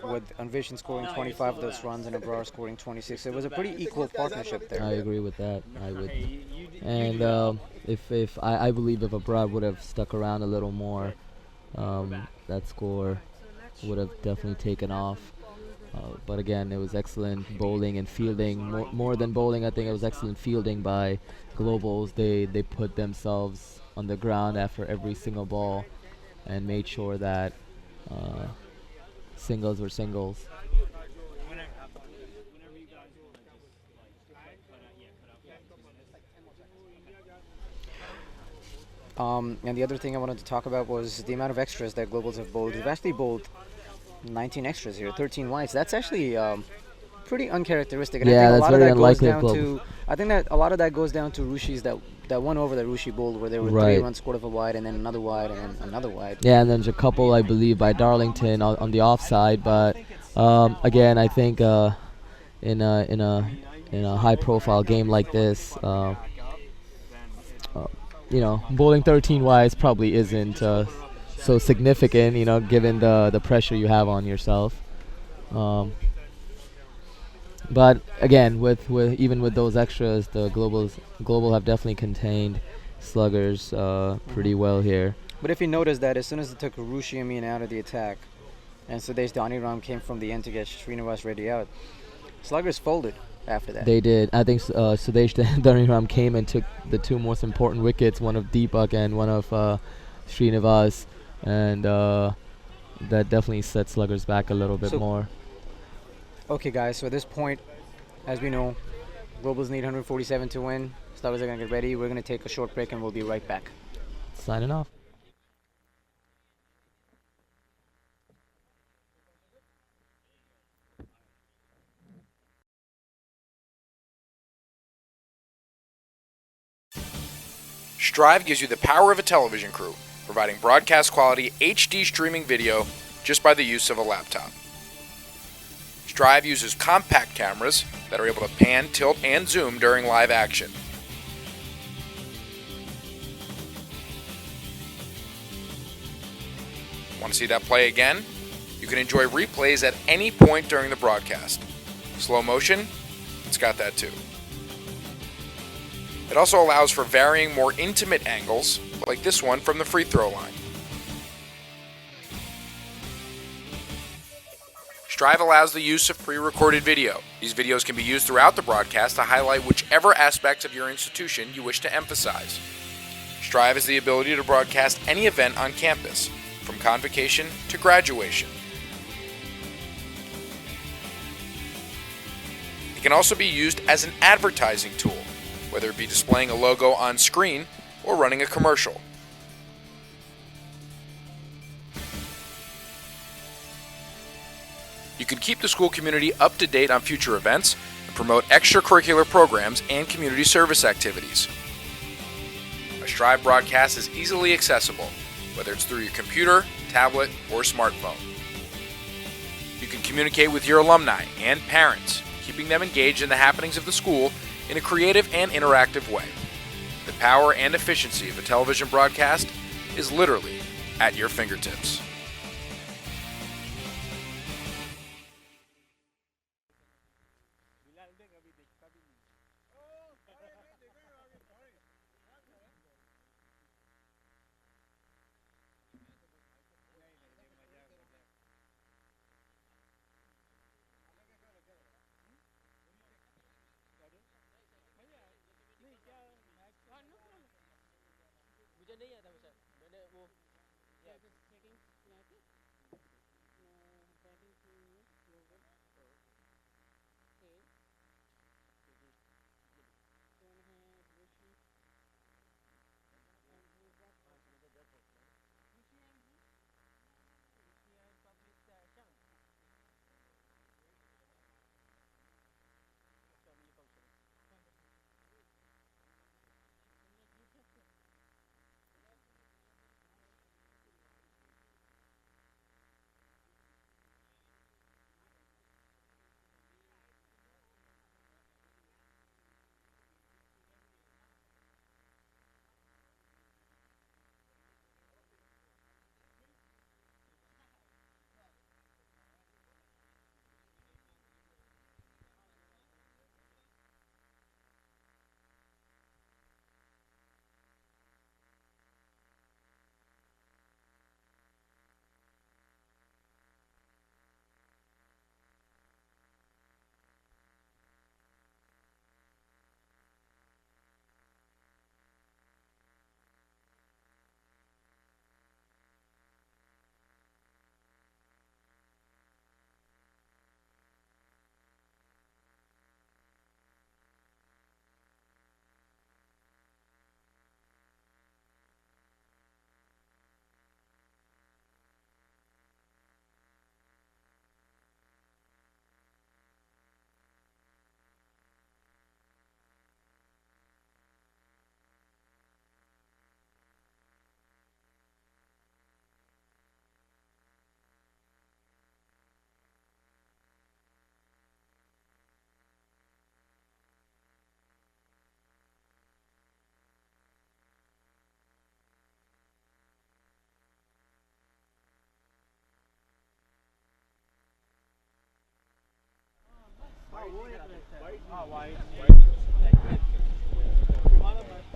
E: with Envision scoring 25 of those runs and Abrar scoring 26. So it was a pretty equal partnership there.
F: I agree with that. I would, and if I believe if Abrar would have stuck around a little more, that score would have definitely taken off. But again, it was excellent bowling and fielding. More than bowling, I think it was excellent fielding by Globals. They put themselves on the ground after every single ball and made sure that singles were singles.
E: And the other thing I wanted to talk about was the amount of extras that Globals have bowled. They've actually bowled 19 extras here, 13 wides. That's actually pretty uncharacteristic. And
F: Yeah,
E: I think
F: that's
E: a lot of
F: very
E: that goes
F: unlikely of
E: down
F: Globals.
E: to. I think that a lot of that goes down to Rushi's that one over that Rushi bowled, where there were 3
F: Right.
E: runs scored of a wide, and then another wide, and then another wide.
F: Yeah, and there's a couple, I believe, by Darlington on the offside. But again, I think in a high-profile game like this, bowling 13 wides probably isn't so significant, given the pressure you have on yourself. But again, with even with those extras, the Global have definitely contained Sluggers pretty well here.
E: But if you notice that as soon as they took Rushi Amin out of the attack, and Sudesh Dhaniram came from the end to get Srinivas Reddy out, Sluggers folded after that.
F: They did. I think Sudesh Dhaniram came and took the 2 most important wickets, one of Deepak and one of Srinivas, and that definitely set Sluggers back a little bit more.
E: Okay, guys, so at this point, as we know, Globals need 147 to win. Sluggers are going to get ready. We're going to take a short break, and we'll be right back.
F: Signing off.
G: Strive gives you the power of a television crew, providing broadcast quality HD streaming video just by the use of a laptop. Strive uses compact cameras that are able to pan, tilt, and zoom during live action. Want to see that play again? You can enjoy replays at any point during the broadcast. Slow motion? It's got that too. It also allows for varying, more intimate angles, like this one from the free throw line. Strive allows the use of pre-recorded video. These videos can be used throughout the broadcast to highlight whichever aspects of your institution you wish to emphasize. Strive has the ability to broadcast any event on campus, from convocation to graduation. It can also be used as an advertising tool, whether it be displaying a logo on screen or running a commercial. You can keep the school community up to date on future events and promote extracurricular programs and community service activities. A Strive broadcast is easily accessible, whether it's through your computer, tablet, or smartphone. You can communicate with your alumni and parents, keeping them engaged in the happenings of the school in a creative and interactive way. The power and efficiency of a television broadcast is literally at your fingertips.
C: मुझे नहीं आता sir मैंने वो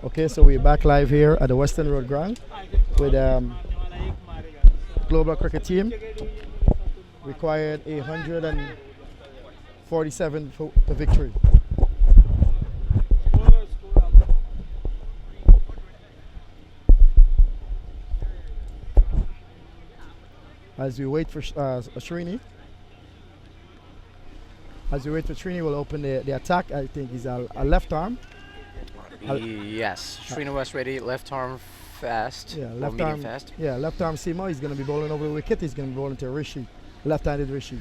H: Okay, so we're back live here at the Western Road Ground with Global Cricket Team. Required 147 for the victory. As we wait for Srini. As we wait for Srini, we'll open the attack. I think he's a left arm.
E: Yes, Srinivas ready, left arm fast.
H: Yeah,
E: or
H: left
E: medium
H: arm
E: fast.
H: Yeah, left arm Simo. He's going to be bowling over the wicket. He's going to be bowling to Rishi, left-handed Rishi.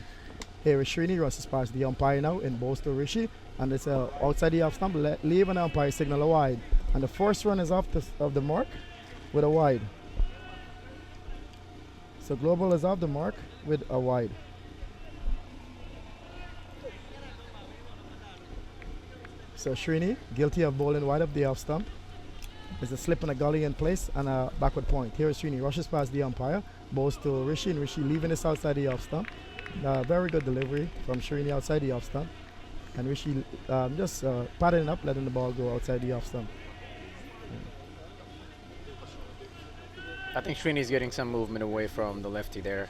H: Here is Srini rushes past the umpire now in bowls to Rishi, and it's outside the off stump. Leave an umpire signal a wide, and the first run is off the mark with a wide. So Global is off the mark with a wide. So Srini, guilty of bowling wide up the off stump. There's a slip and a gully in place and a backward point. Here is Srini, rushes past the umpire, bowls to Rishi, and Rishi leaving this outside the off stump. Very good delivery from Srini outside the off stump. And Rishi just padding up, letting the ball go outside the off stump.
E: I think Srini is getting some movement away from the lefty there.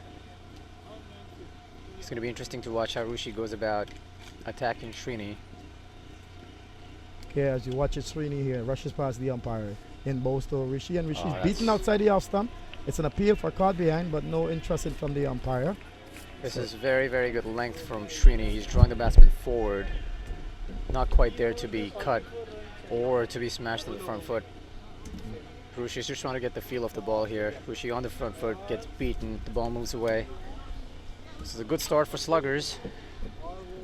E: It's going to be interesting to watch how Rishi goes about attacking Srini.
H: Okay, as you watch it, Srini here rushes past the umpire in bowls to Rishi, and Rishi's beaten outside the off stump. It's an appeal for caught behind, but no interest in from the umpire.
E: This is very, very good length from Srini. He's drawing the batsman forward. not quite there to be cut or to be smashed to the front foot. Rushi's just trying to get the feel of the ball here. Rushi on the front foot gets beaten, the ball moves away. This is a good start for Sluggers.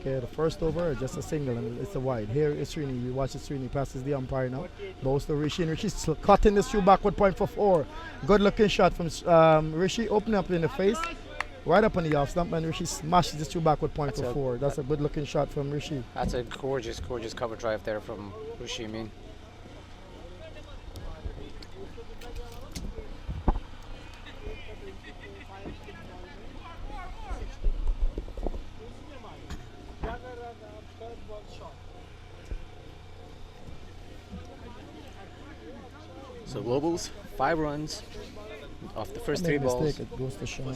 H: Okay, the first over, just a single, and it's a wide. Here is Srini. You watch Srini passes the umpire now. Bows to Rishi, and Rishi's cutting this through backward point for 4. Good looking shot from Rishi, opening up in the face, right up on the off stump, and Rishi smashes this through backward point for 4. That's a good looking shot from Rishi.
E: That's a gorgeous, gorgeous cover drive there from Rishi, I mean. So Globals, 5 runs off the first 3 balls.
H: Mistake, it goes to Sean.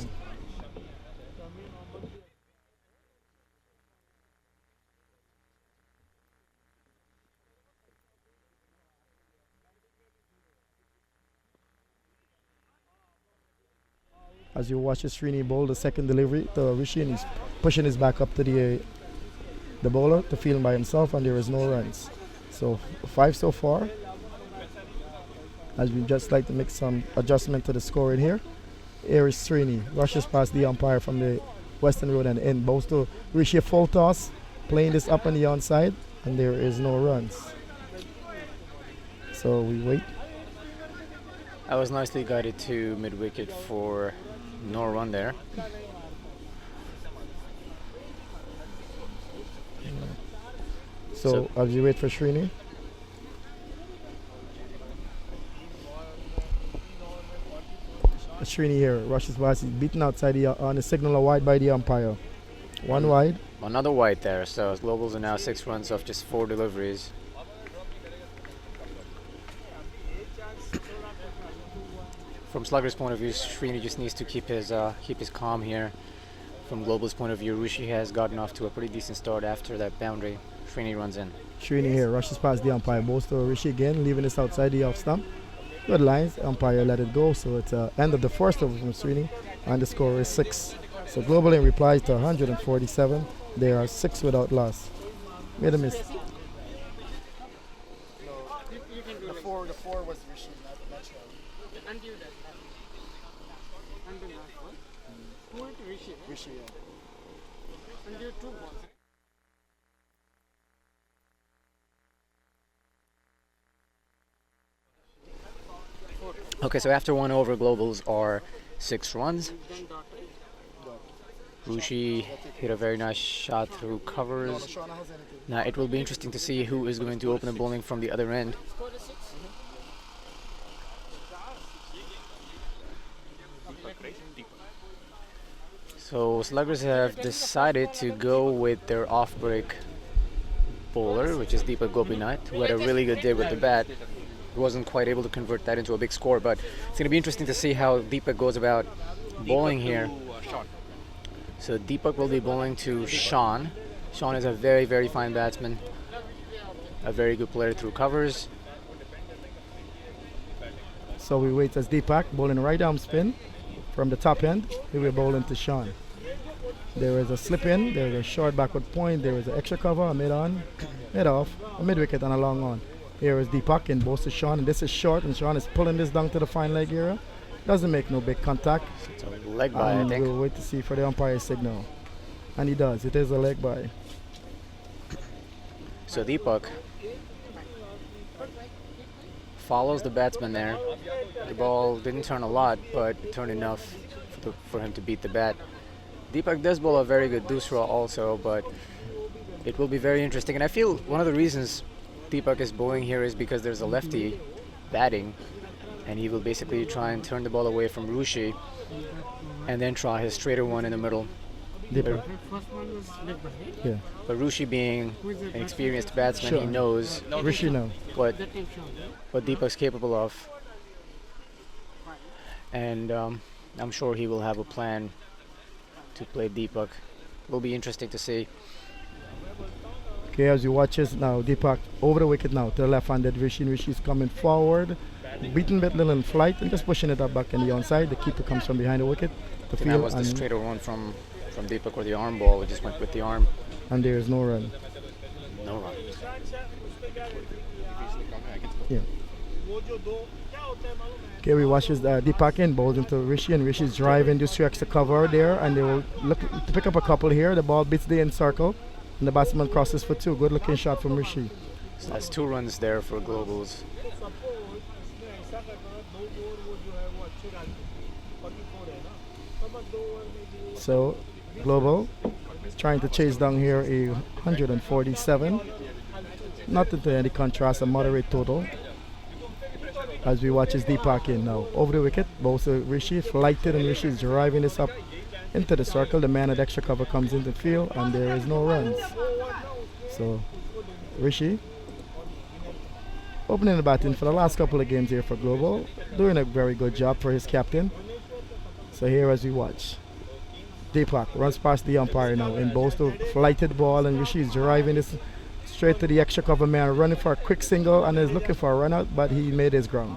H: As you watch Srini bowl the second delivery to Rishi, and he's pushing his back up to the bowler to field by himself, and there is no runs. So 5 so far. As we just like to make some adjustment to the score in here. Here is Srini, rushes past the umpire from the Western Road and in. Bows to Rishi, full toss, playing this up on the onside, and there is no runs. So we wait.
E: I was nicely guided to mid-wicket for no run there.
H: So as you wait for Srini. Srini here rushes past, he's beaten outside on the signal wide by the umpire. 1 wide.
E: Another wide there, so Globals are now 6 runs off just 4 deliveries. From Slugger's point of view, Srini just needs to keep his calm here. From Global's point of view, Rishi has gotten off to a pretty decent start after that boundary. Srini runs in.
H: Srini here rushes past the umpire, bows to Rishi again, leaving this outside the off stump. Good lines, umpire let it go, so it's end of the first over from Srini, and the score is 6. So Global in reply to 147, they are 6 without loss. Made a miss.
I: The 4 was Rishi, not Sean.
C: Undo that. Undo last one. Who went to Rishi?
I: Rishi, yeah.
C: Undo 2 balls.
E: Okay, so after 1 over, Globals are 6 runs. Rushi hit a very nice shot through covers. Now it will be interesting to see who is going to open the bowling from the other end. So Sluggers have decided to go with their off-break bowler, which is Deepak Gopinath, who had a really good day with the bat. He wasn't quite able to convert that into a big score, but it's going to be interesting to see how Deepak goes about bowling here. So Deepak will be bowling to Sean. Sean is a very, very fine batsman, a very good player through covers.
H: So we wait as Deepak bowling right arm spin from the top end. He will bowl into Sean. There is a slip in, there is a short backward point, there is an extra cover, a mid on, mid off, a mid wicket, and a long on. Here is Deepak in both to Sean, and this is short, and Sean is pulling this down to the fine leg area. Doesn't make no big contact.
E: It's a leg by, I think.
H: We'll wait to see for the umpire signal. And he does. It is a leg by.
E: So Deepak follows the batsman there. The ball didn't turn a lot, but it turned enough for him to beat the bat. Deepak does bowl a very good doosra also, but it will be very interesting. And I feel one of the reasons Deepak is bowling here is because there's a lefty batting, and he will basically try and turn the ball away from Rushi and then try his straighter one in the middle.
H: Deepak.
C: First one was leg by, right?
H: Yeah.
E: But Rushi being an experienced batsman, he
H: Sure.
E: knows
H: Rishi now.
E: what
C: That time Sean, right?
E: what Deepak's capable of, and I'm sure he will have a plan to play Deepak. Will be interesting to see.
H: Okay, as you watch this now, Deepak over the wicket now to the left-handed Rishi. Rishi's coming forward, beaten with little in flight, and just pushing it up back in the onside. The keeper comes from behind the wicket. The
E: And that was the straighter one from Deepak, or the arm ball. It just went with the arm.
H: and there is no run.
E: No run.
H: Yeah. Kerry watches Deepak in, bowls into Rishi, and Rishi's driving just to extra cover there, and they will look to pick up a couple here. The ball beats the end circle, and the batsman crosses for 2. Good looking shot from Rishi.
E: So that's 2 runs there for Globals.
H: So Global trying to chase down here a 147. Not into any contrast, a moderate total. As we watch his Deepak in now. Over the wicket, both Rishi flighted, and Rishi is driving this up into the circle. The man at extra cover comes into the field, and there is no runs. So Rishi opening the batting for the last couple of games here for Global, doing a very good job for his captain. So here as we watch, Deepak runs past the umpire now in both the flighted ball, and Rishi is driving this straight to the extra cover man, running for a quick single, and is looking for a run out, but he made his ground.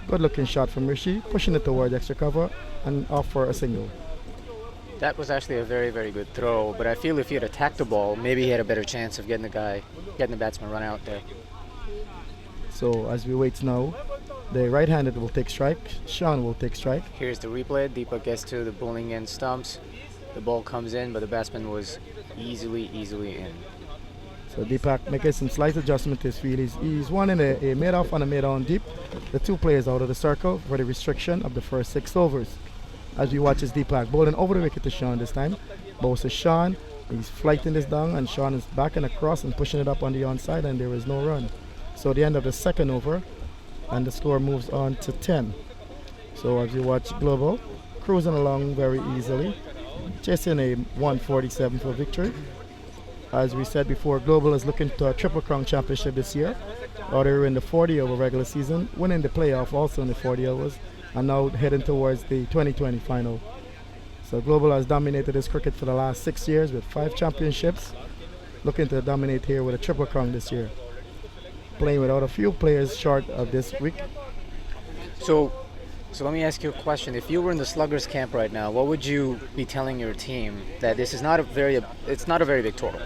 H: Good looking shot from Rishi, pushing it towards extra cover and off for a single.
E: That was actually a very, very good throw, but I feel if he had attacked the ball, maybe he had a better chance of getting the batsman run out there.
H: So as we wait now, the right-handed will take strike, Sean will take strike.
E: Here's the replay. Deepak gets to the bowling end stumps. The ball comes in, but the batsman was easily in.
H: So Deepak making some slight adjustment to his field. He's one in a mid-off and a mid-on deep. The 2 players out of the circle for the restriction of the first 6 overs. As we watch his Deepak bowling over the wicket to Sean this time. Bowls to Sean, he's flighting this down, and Sean is backing across and pushing it up on the onside, and there is no run. So the end of the second over, and the score moves on to 10. So as you watch Global cruising along very easily, chasing a 147 for victory. As we said before, Global is looking to a Triple Crown Championship this year. Earlier in the 40-over regular season, winning the playoff also in the 40 overs, and now heading towards the 2020 final. So Global has dominated this cricket for the last 6 years with 5 championships, looking to dominate here with a Triple Crown this year. Playing without a few players short of this week.
E: So let me ask you a question. If you were in the Sluggers camp right now, what would you be telling your team? That this is not a very big total.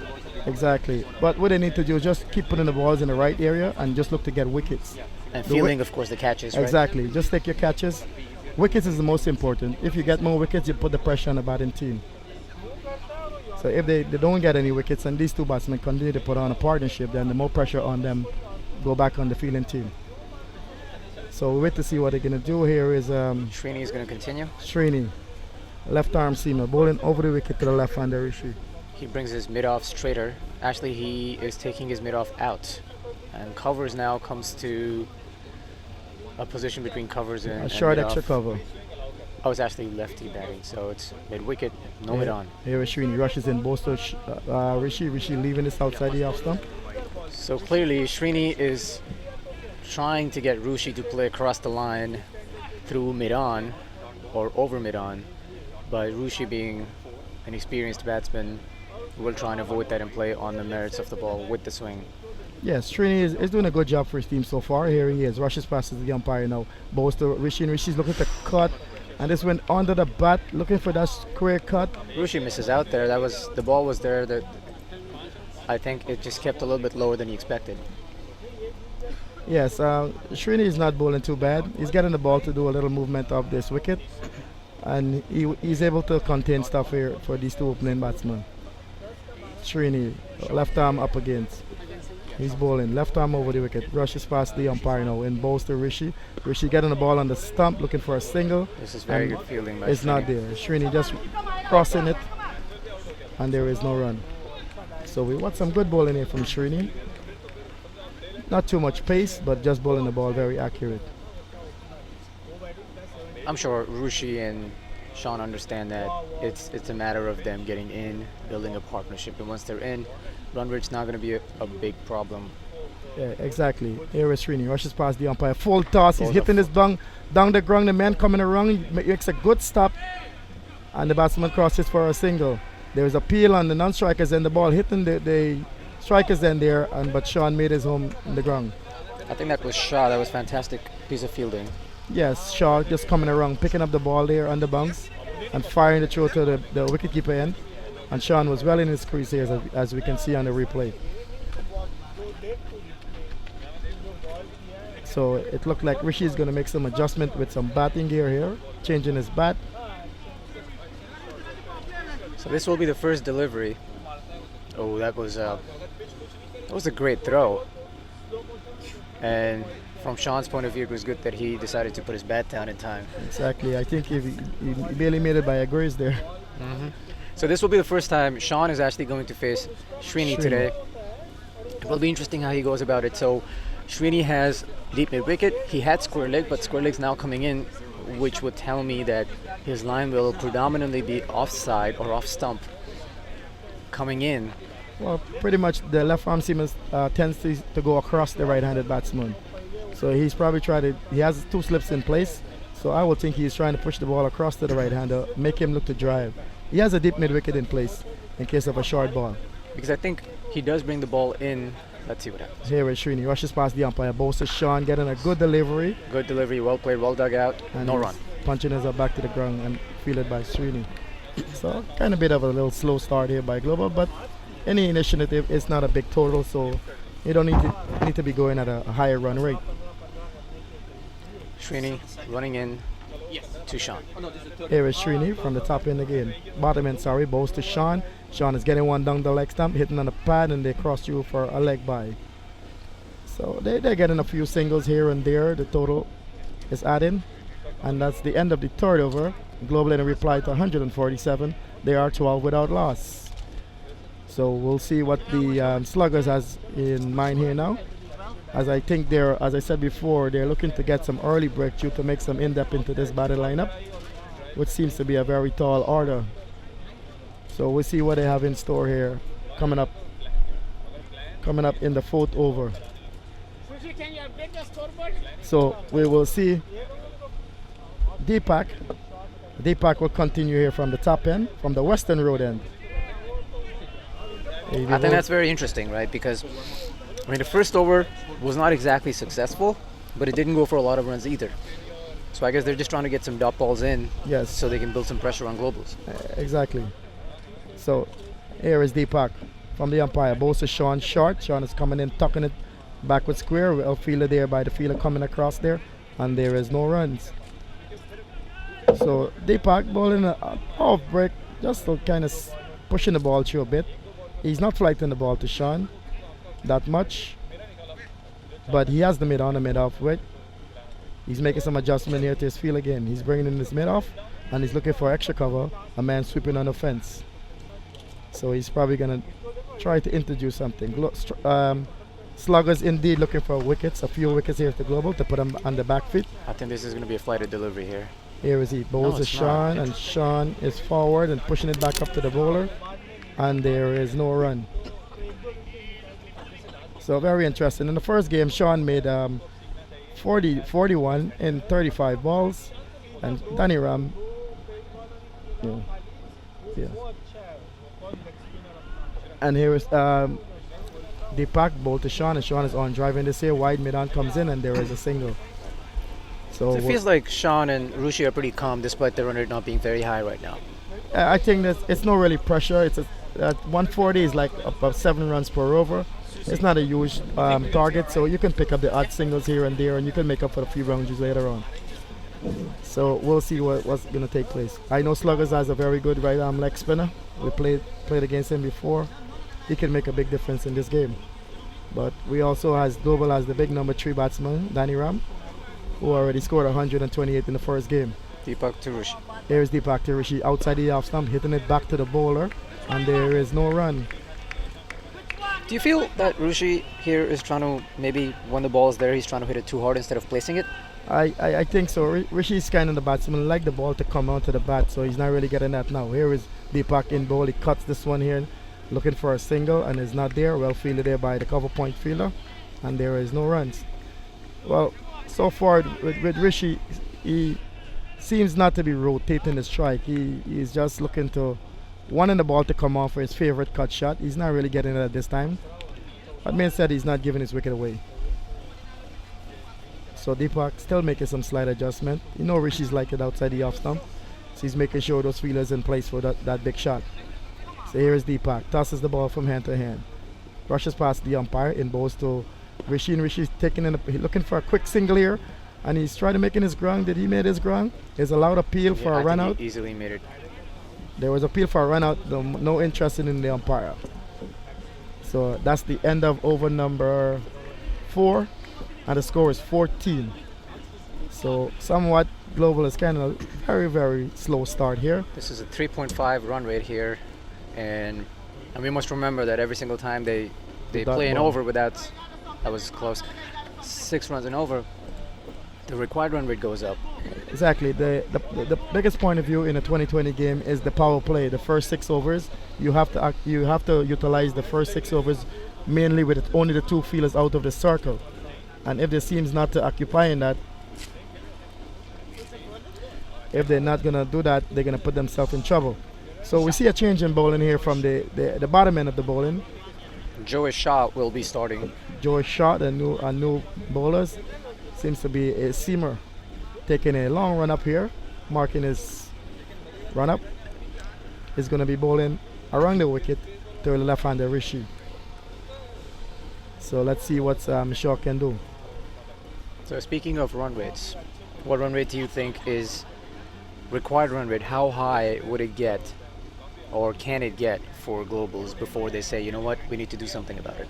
H: Exactly. But what they need to do is just keep putting the balls in the right area and just look to get wickets.
E: And fielding, of course, the catches, right?
H: Exactly. Just take your catches. Wickets is the most important. If you get more wickets, you put the pressure on the batting team. So if they don't get any wickets and these 2 batsmen continue to put on a partnership, then the more pressure on them go back on the fielding team. So we wait to see what they're going to do here is...
E: Srini is going to continue.
H: Srini, left arm seamer, bowling over the wicket to the left-hander Rishi.
E: He brings his mid-off straighter. Actually, he is taking his mid-off out. And covers now comes to a position between covers and
H: a short
E: mid-off.
H: extra cover.
E: I was actually lefty batting, so it's mid-wicket, no mid-on.
H: Here is Srini, rushes in both to Rishi leaving this outside the off stump.
E: So clearly, Srini is trying to get Rishi to play across the line through mid-on or over mid-on, but Rishi being an experienced batsman will try and avoid that and play on the merits of the ball with the swing.
H: Yes, Srini is doing a good job for his team so far. Here he is, rushes past the umpire now, bowls to Rishi, and Rishi's looking to cut, and this went under the bat, looking for that square cut.
E: Rishi misses out there. The ball was there. That I think it just kept a little bit lower than he expected.
H: Yes, Srini is not bowling too bad. He's getting the ball to do a little movement of this wicket, and he's able to contain stuff here for these 2 opening batsmen. Srini, left arm up against. He's bowling, left arm over the wicket, rushes past the umpire now and bowls to Rishi. Rishi getting the ball on the stump, looking for a single.
E: This is very good fielding by
H: It's
E: Srini.
H: not there. Srini just crossing it, and there is no run. So we want some good bowling here from Srini. Not too much pace, but just bowling the ball very accurate.
E: I'm sure Rishi and Sean understand that it's a matter of them getting in, building a partnership, and once they're in, run rate's not going to be a big problem.
H: Yeah, exactly. Here is Srini, rushes past the umpire, full toss, he's hitting this down the ground, the man coming around, he makes a good stop, and the batsman crosses for a single. There's a peel on the non-strikers and the ball hitting the strikers end there, but Sean made his home in the ground.
E: I think that was Shaw. That was fantastic piece of fielding.
H: Yes, Shaw just coming around, picking up the ball there on the bounce and firing the throw to the wicketkeeper end. And Sean was well in his crease here, as we can see on the replay. So it looked like Rishi is going to make some adjustment with some batting gear here, changing his bat.
E: So this will be the first delivery. Oh, that was a great throw. And from Sean's point of view, it was good that he decided to put his bat down in time.
H: Exactly. I think he barely made it by a graze there.
E: So this will be the first time Sean is actually going to face Srini today. It will be interesting how he goes about it. So Srini has deep mid wicket. He had square leg, but square leg's now coming in, which would tell me that his line will predominantly be offside or off stump coming in.
H: Well, pretty much the left arm seamer tends to go across the right-handed batsman. So he's probably he has 2 slips in place. So I would think he's trying to push the ball across to the right-hander, make him look to drive. He has a deep mid-wicket in place in case of a short ball.
E: Because I think he does bring the ball in. Let's see what happens.
H: Here is Srini, rushes past the umpire, bows to Sean, getting a good delivery.
E: Good delivery, well played, well dug out,
H: And
E: no
H: he's
E: run.
H: punching his back to the ground and fielded by Srini. So kind of bit of a little slow start here by Global, but any initiative is not a big total, so you don't need to be going at a higher run rate.
E: Srini running in to Sean.
H: Here is Srini from the top end again. Bottom end, sorry, bows to Sean. Sean is getting one down the leg stump, hitting on the pad, and they cross through for a leg by. So they're getting a few singles here and there. The total is adding, and that's the end of the third over. Global in a reply to 147. They are 12 without loss. So we'll see what the Sluggers has in mind here now. As I think as I said before, they're looking to get some early breakthrough to make some in-depth into this batting lineup, which seems to be a very tall order. So we'll see what they have in store here coming up in the 4th over.
C: Can you update the scoreboard?
H: So we will see Deepak. Deepak will continue here from the top end, from the western road end.
E: I think that's very interesting, right? Because the first over was not exactly successful, but it didn't go for a lot of runs either. So I guess they're just trying to get some dot balls in,
H: Yes,
E: so they can build some pressure on Globals.
H: exactly. So here is Deepak from the umpire. Bows to Sean short. Sean is coming in, tucking it backward square. Well fielder there by the fielder coming across there, and there is no runs. So Deepak bowling an off break, just to kind of pushing the ball through a bit. He's not flighting the ball to Sean that much, but he has the mid on the mid off weight. He's making some adjustment here to his field again. He's bringing in his mid off, and he's looking for extra cover. A man sweeping on the fence, so he's probably gonna try to introduce something. Sluggers indeed looking for wickets, a few wickets here at the Global to put him on the back feet.
E: I think this is going to be a flighted delivery here.
H: Here is he, bowls to
E: it's not.
H: Sean, and Sean is forward and pushing it back up to the bowler, and there is no run. So very interesting. In the first game, Sean made 41 in 35 balls, and Danny Ram, yeah. And here is Deepak bowl to Sean, and Sean is on driving this here. Wide mid on comes in, and there is a single. So
E: So it feels like Sean and Rushi are pretty calm despite the run rate not being very high right now.
H: I think that it's not really pressure. It's at 140 is like about 7 runs per over. It's not a huge target, so you can pick up the odd singles here and there, and you can make up for a few boundaries later on. So we'll see what's going to take place. I know Sluggers has a very good right arm leg spinner. We played against him before. He can make a big difference in this game. But we also Global has the big number 3 batsman, Danny Ram, who already scored 128 in the first game.
E: Deepak to Rushi.
H: Here's Deepak to Rishi outside the off stump, hitting it back to the bowler, and there is no run.
E: Do you feel that Rushi here is trying to, maybe when the ball is there, he's trying to hit it too hard instead of placing it?
H: I think so. Rishi's kind of the batsman, like the ball to come onto the bat, so he's not really getting that now. Here is Deepak in bowl. He cuts this one here, looking for a single, and is not there. Well fielded there by the cover point fielder, and there is no runs. Well, so far with Rishi, he seems not to be rotating the strike. He's just looking to wanting the ball to come off for his favorite cut shot. He's not really getting it at this time. That being said, he's not giving his wicket away. So Deepak still making some slight adjustment. You know Rishi's like it outside the off stump, so he's making sure those fielders in place for that big shot. So here is Deepak, tosses the ball from hand to hand, rushes past the umpire, in bows to Rishi's taking in looking for a quick single here, and he's trying to make in his ground. Did he make his ground? Is allowed appeal for
E: I
H: a run
E: think
H: out.
E: he easily made it.
H: There was appeal for a run out. No interest in the umpire. So that's the end of over number 4, and the score is 14. So somewhat Global is kind of very, very slow start here.
E: This is a 3.5 run rate here, and we must remember that every single time they play an over without, that was close, 6 runs and over, the required run rate goes up.
H: Exactly. The biggest point of view in a 2020 game is the power play. The first 6 overs, you have to utilize the first 6 overs mainly with only the 2 fielders out of the circle, and if the team's not occupying that, if they're not gonna do that, they're gonna put themselves in trouble. So we see a change in bowling here from the bottom end of the bowling.
E: Joey Shaw will be starting.
H: Joey Shaw, a new bowlers, seems to be a seamer, taking a long run up here, marking his run up. Is going to be bowling around the wicket to the left-hander Rishi. So let's see what Shaw can do.
E: So speaking of run rates, what run rate do you think is required run rate? How high would it get, or can it get for Globals before they say, you know what, we need to do something about it?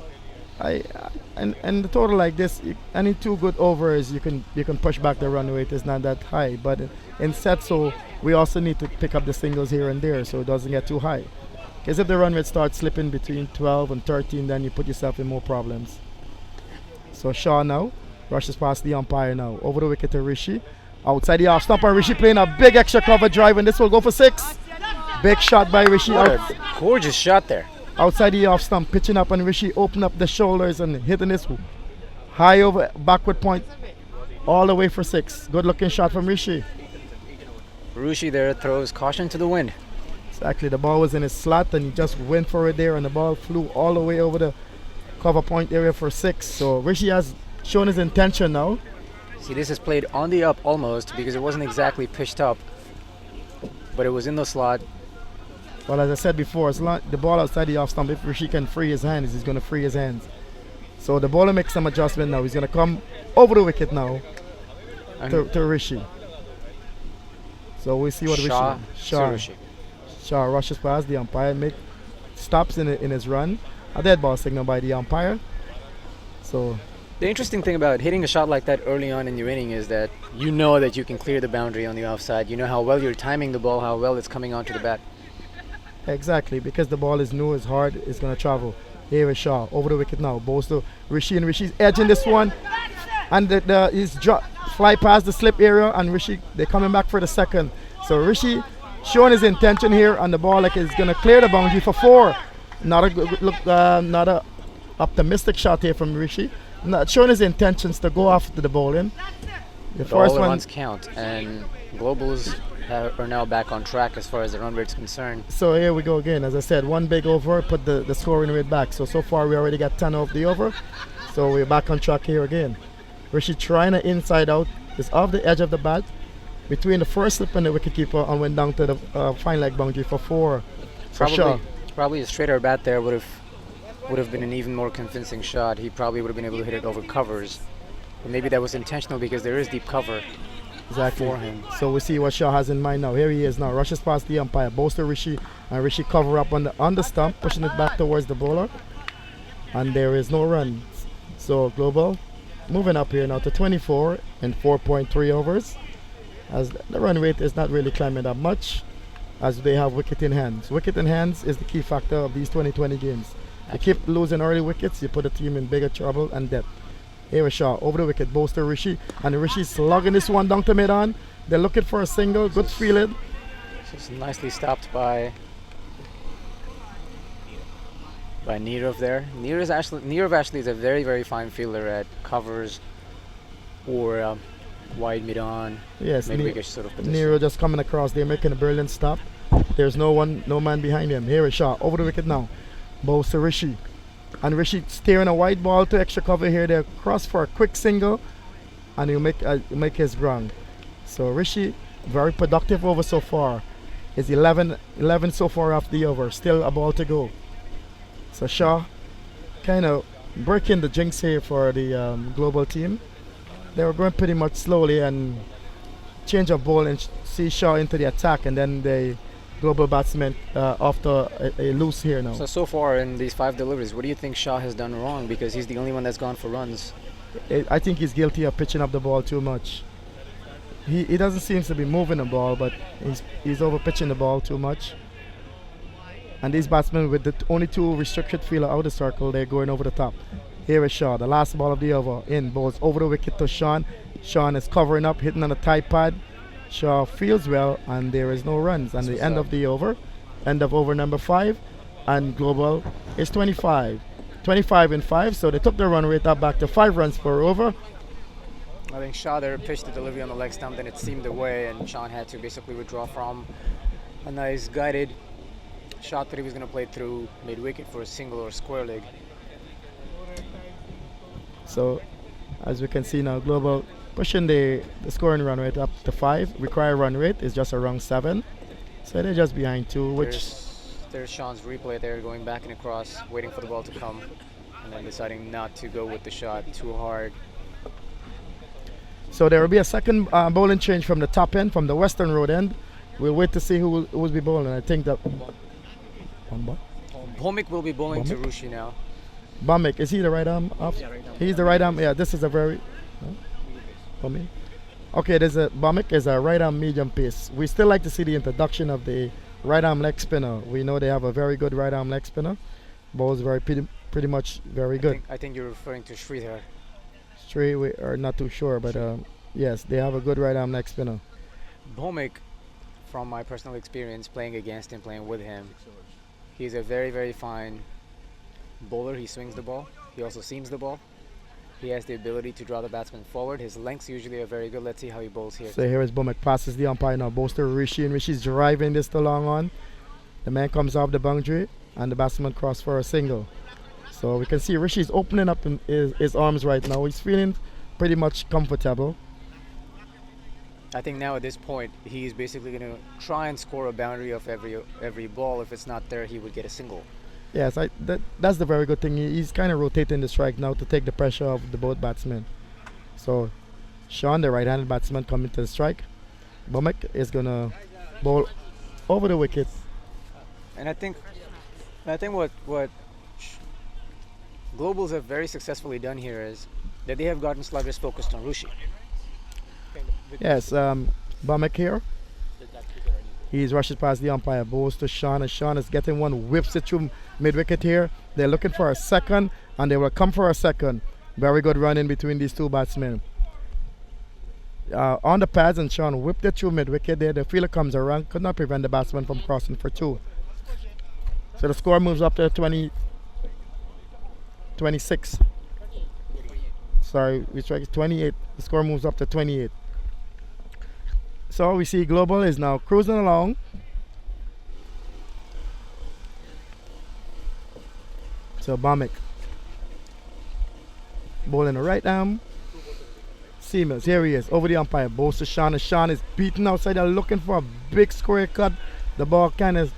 H: And the total like this, any 2 good overs, you can push back the run rate. Is not that high, but in sets, so we also need to pick up the singles here and there so it doesn't get too high. Because if the run rate starts slipping between 12 and 13, then you put yourself in more problems. So Shaw now rushes past the umpire now, over the wicket to Rishi, outside the off stump, and Rishi playing a big extra cover drive, and this will go for 6. Big shot by Rishi.
E: What a gorgeous shot there.
H: Outside the off stump, pitching up, and Rishi open up the shoulders and hitting this high over backward point all the way for 6. Good looking shot from Rishi.
E: Rishi there throws caution to the wind.
H: Exactly, the ball was in his slot and he just went for it there, and the ball flew all the way over the cover point area for 6. So Rishi has shown his intention now.
E: See, this is played on the up almost, because it wasn't exactly pitched up, but it was in the slot.
H: Well, as I said before, the ball outside the off stump, if Rishi can free his hands, he's going to free his hands. So the bowler makes some adjustment now. He's going to come over the wicket now to Rishi. So we see what Rishi. Shaw rushes past the umpire, stops in his run. A dead ball signal by the umpire. So
E: the interesting thing about hitting a shot like that early on in your inning is that you know that you can clear the boundary on the offside. You know how well you're timing the ball, how well it's coming onto the bat.
H: Exactly, because the ball is new, it's hard, it's going to travel. Here is Shaw, over the wicket now, bows to Rishi, and Rishi's edging this one. And he's fly past the slip area, and Rishi, they're coming back for the second. So Rishi showing his intention here, and the ball like is going to clear the boundary for 4. Not a good look, not a optimistic shot here from Rishi. Not showing his intentions to go after the bowling. The first
E: all the
H: one
E: runs count, and Globals are now back on track as far as the run rate's concerned.
H: So here we go again. As I said, one big over, put the scoring rate back. So far we already got 10 off the over. So we're back on track here again. Rishi trying to inside out, is off the edge of the bat, between the first slip and the wicketkeeper, and went down to the fine leg boundary for 4.
E: Probably a straighter bat there would have been an even more convincing shot. He probably would have been able to hit it over covers. But maybe that was intentional, because there is deep cover.
H: Exactly.
E: For him.
H: So we see what Shaw has in mind now. Here he is now, rushes past the umpire, bows to Rishi, and Rishi cover up on the stump, pushing it back towards the bowler, and there is no run. So Global moving up here now to 24 and 4.3 overs, as the run rate is not really climbing that much, as they have wicket in hands. Wicket in hands is the key factor of these 2020 games. You keep losing early wickets, you put the team in bigger trouble and depth. Here is Shaw, over the wicket, bows to Rishi, and Rishi slugging this one down to mid-on. They're looking for a single, good feeling.
E: So it's nicely stopped by Nirav there. Nirav actually is a very, very fine fielder at covers or wide mid-on.
H: Yes,
E: mid-wicket sort of position.
H: Nero just coming across there, making a brilliant stop. There's no man behind him. Here is Shaw, over the wicket now, bows to Rishi. And Rishi steering a wide ball to extra cover here. They're cross for a quick single, and he'll make his ground. So Rishi, very productive over so far. Is 11 so far off the over. Still a ball to go. So Shaw kind of breaking the jinx here for the global team. They were going pretty much slowly and change of ball and see Shaw into the attack, and then the global batsman after a loose here now.
E: So far in these 5 deliveries, what do you think Shaw has done wrong? Because he's the only one that's gone for runs.
H: I think he's guilty of pitching up the ball too much. He doesn't seem to be moving the ball, but he's over pitching the ball too much. And these batsmen with the only 2 restricted fielder out of the circle, they're going over the top. Here is Shaw, the last ball of the over, in, balls over the wicket to Sean. Sean is covering up, hitting on the tight pad. Shaw fields well, and there is no runs. And the end of the over, end of over number 5, and global is 25. 25 and 5, so they took the run rate up back to 5 runs per over.
E: I think Shaw there pitched the delivery on the leg stump, then it seemed away, and Sean had to basically withdraw from a nice guided shot that he was going to play through mid-wicket for a single or square leg.
H: So, as we can see now, global pushing the scoring run rate up to 5. Required run rate is just around 7. So they're just behind 2, which...
E: There's Sean's replay there, going back and across, waiting for the ball to come, and then deciding not to go with the shot too hard.
H: So there will be a second bowling change from the top end, from the western road end. We'll wait to see who will be bowling. I think that...
E: Bhomik will be bowling to Rushi now.
H: Bhomik, is he the right arm off? Yeah, right arm. He's the right arm. Yeah, this is a very... Bhomik. Okay, Bhomik is a right arm medium pace. We still like to see the introduction of the right arm leg spinner. We know they have a very good right arm leg spinner. Bowls pretty much very good.
E: I think you're referring to Sridhar.
H: We are not too sure, but yes, they have a good right arm leg spinner.
E: Bhomik, from my personal experience playing against him, playing with him, he's a very, very fine bowler. He swings the ball. He also seams the ball. He has the ability to draw the batsman forward. His lengths usually are very good. Let's see how he bowls here.
H: So here is Bhomik, passes the umpire now, bowls to Rishi, and Rishi's driving this to long on. The man comes off the boundary, and the batsman crosses for a single. So we can see Rishi's opening up his arms right now. He's feeling pretty much comfortable.
E: I think now at this point, he's basically going to try and score a boundary of every ball. If it's not there, he would get a single.
H: Yes, that's the very good thing. He's kind of rotating the strike now to take the pressure off the both batsmen. So Sean, the right-handed batsman, coming to the strike. Bhomik is going to bowl over the wicket.
E: And I think what Globals have very successfully done here is that they have gotten Sluggers focused on Rushi.
H: Yes, Bhomik here. He's rushes past the umpire, bowls to Sean, and Sean is getting one, whips it through mid-wicket here. They're looking for a second, and they will come for a second. Very good run in between these 2 batsmen. On the pads, and Sean whipped it through mid-wicket there. The fielder comes around, could not prevent the batsman from crossing for 2. So the score moves up to 26. Sorry, we strike 28. The score moves up to 28. So we see Global is now cruising along. So Bhomik bowling the right arm. Seamers, here he is, over the umpire, bowls to Sean, and Sean is beaten outside. They're looking for a big square cut. The ball kind of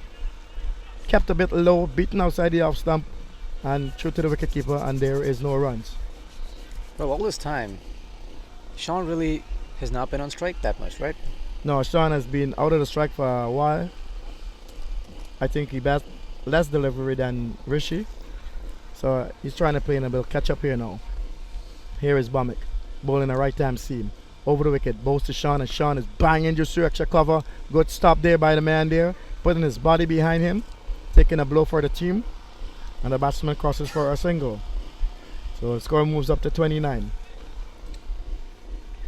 H: kept a bit low, beaten outside the off stump, and through to the wicketkeeper, and there is no runs.
E: Well, all this time, Sean really has not been on strike that much, right?
H: No, Sean has been out of the strike for a while. I think he bats less delivery than Rishi. So he's trying to play in a bit of catch up here now. Here is Bhomik, bowling a right-hand seam. Over the wicket, bowls to Sean, and Sean is banging just through extra cover. Good stop there by the man there, putting his body behind him, taking a blow for the team. And the batsman crosses for a single. So the score moves up to 29.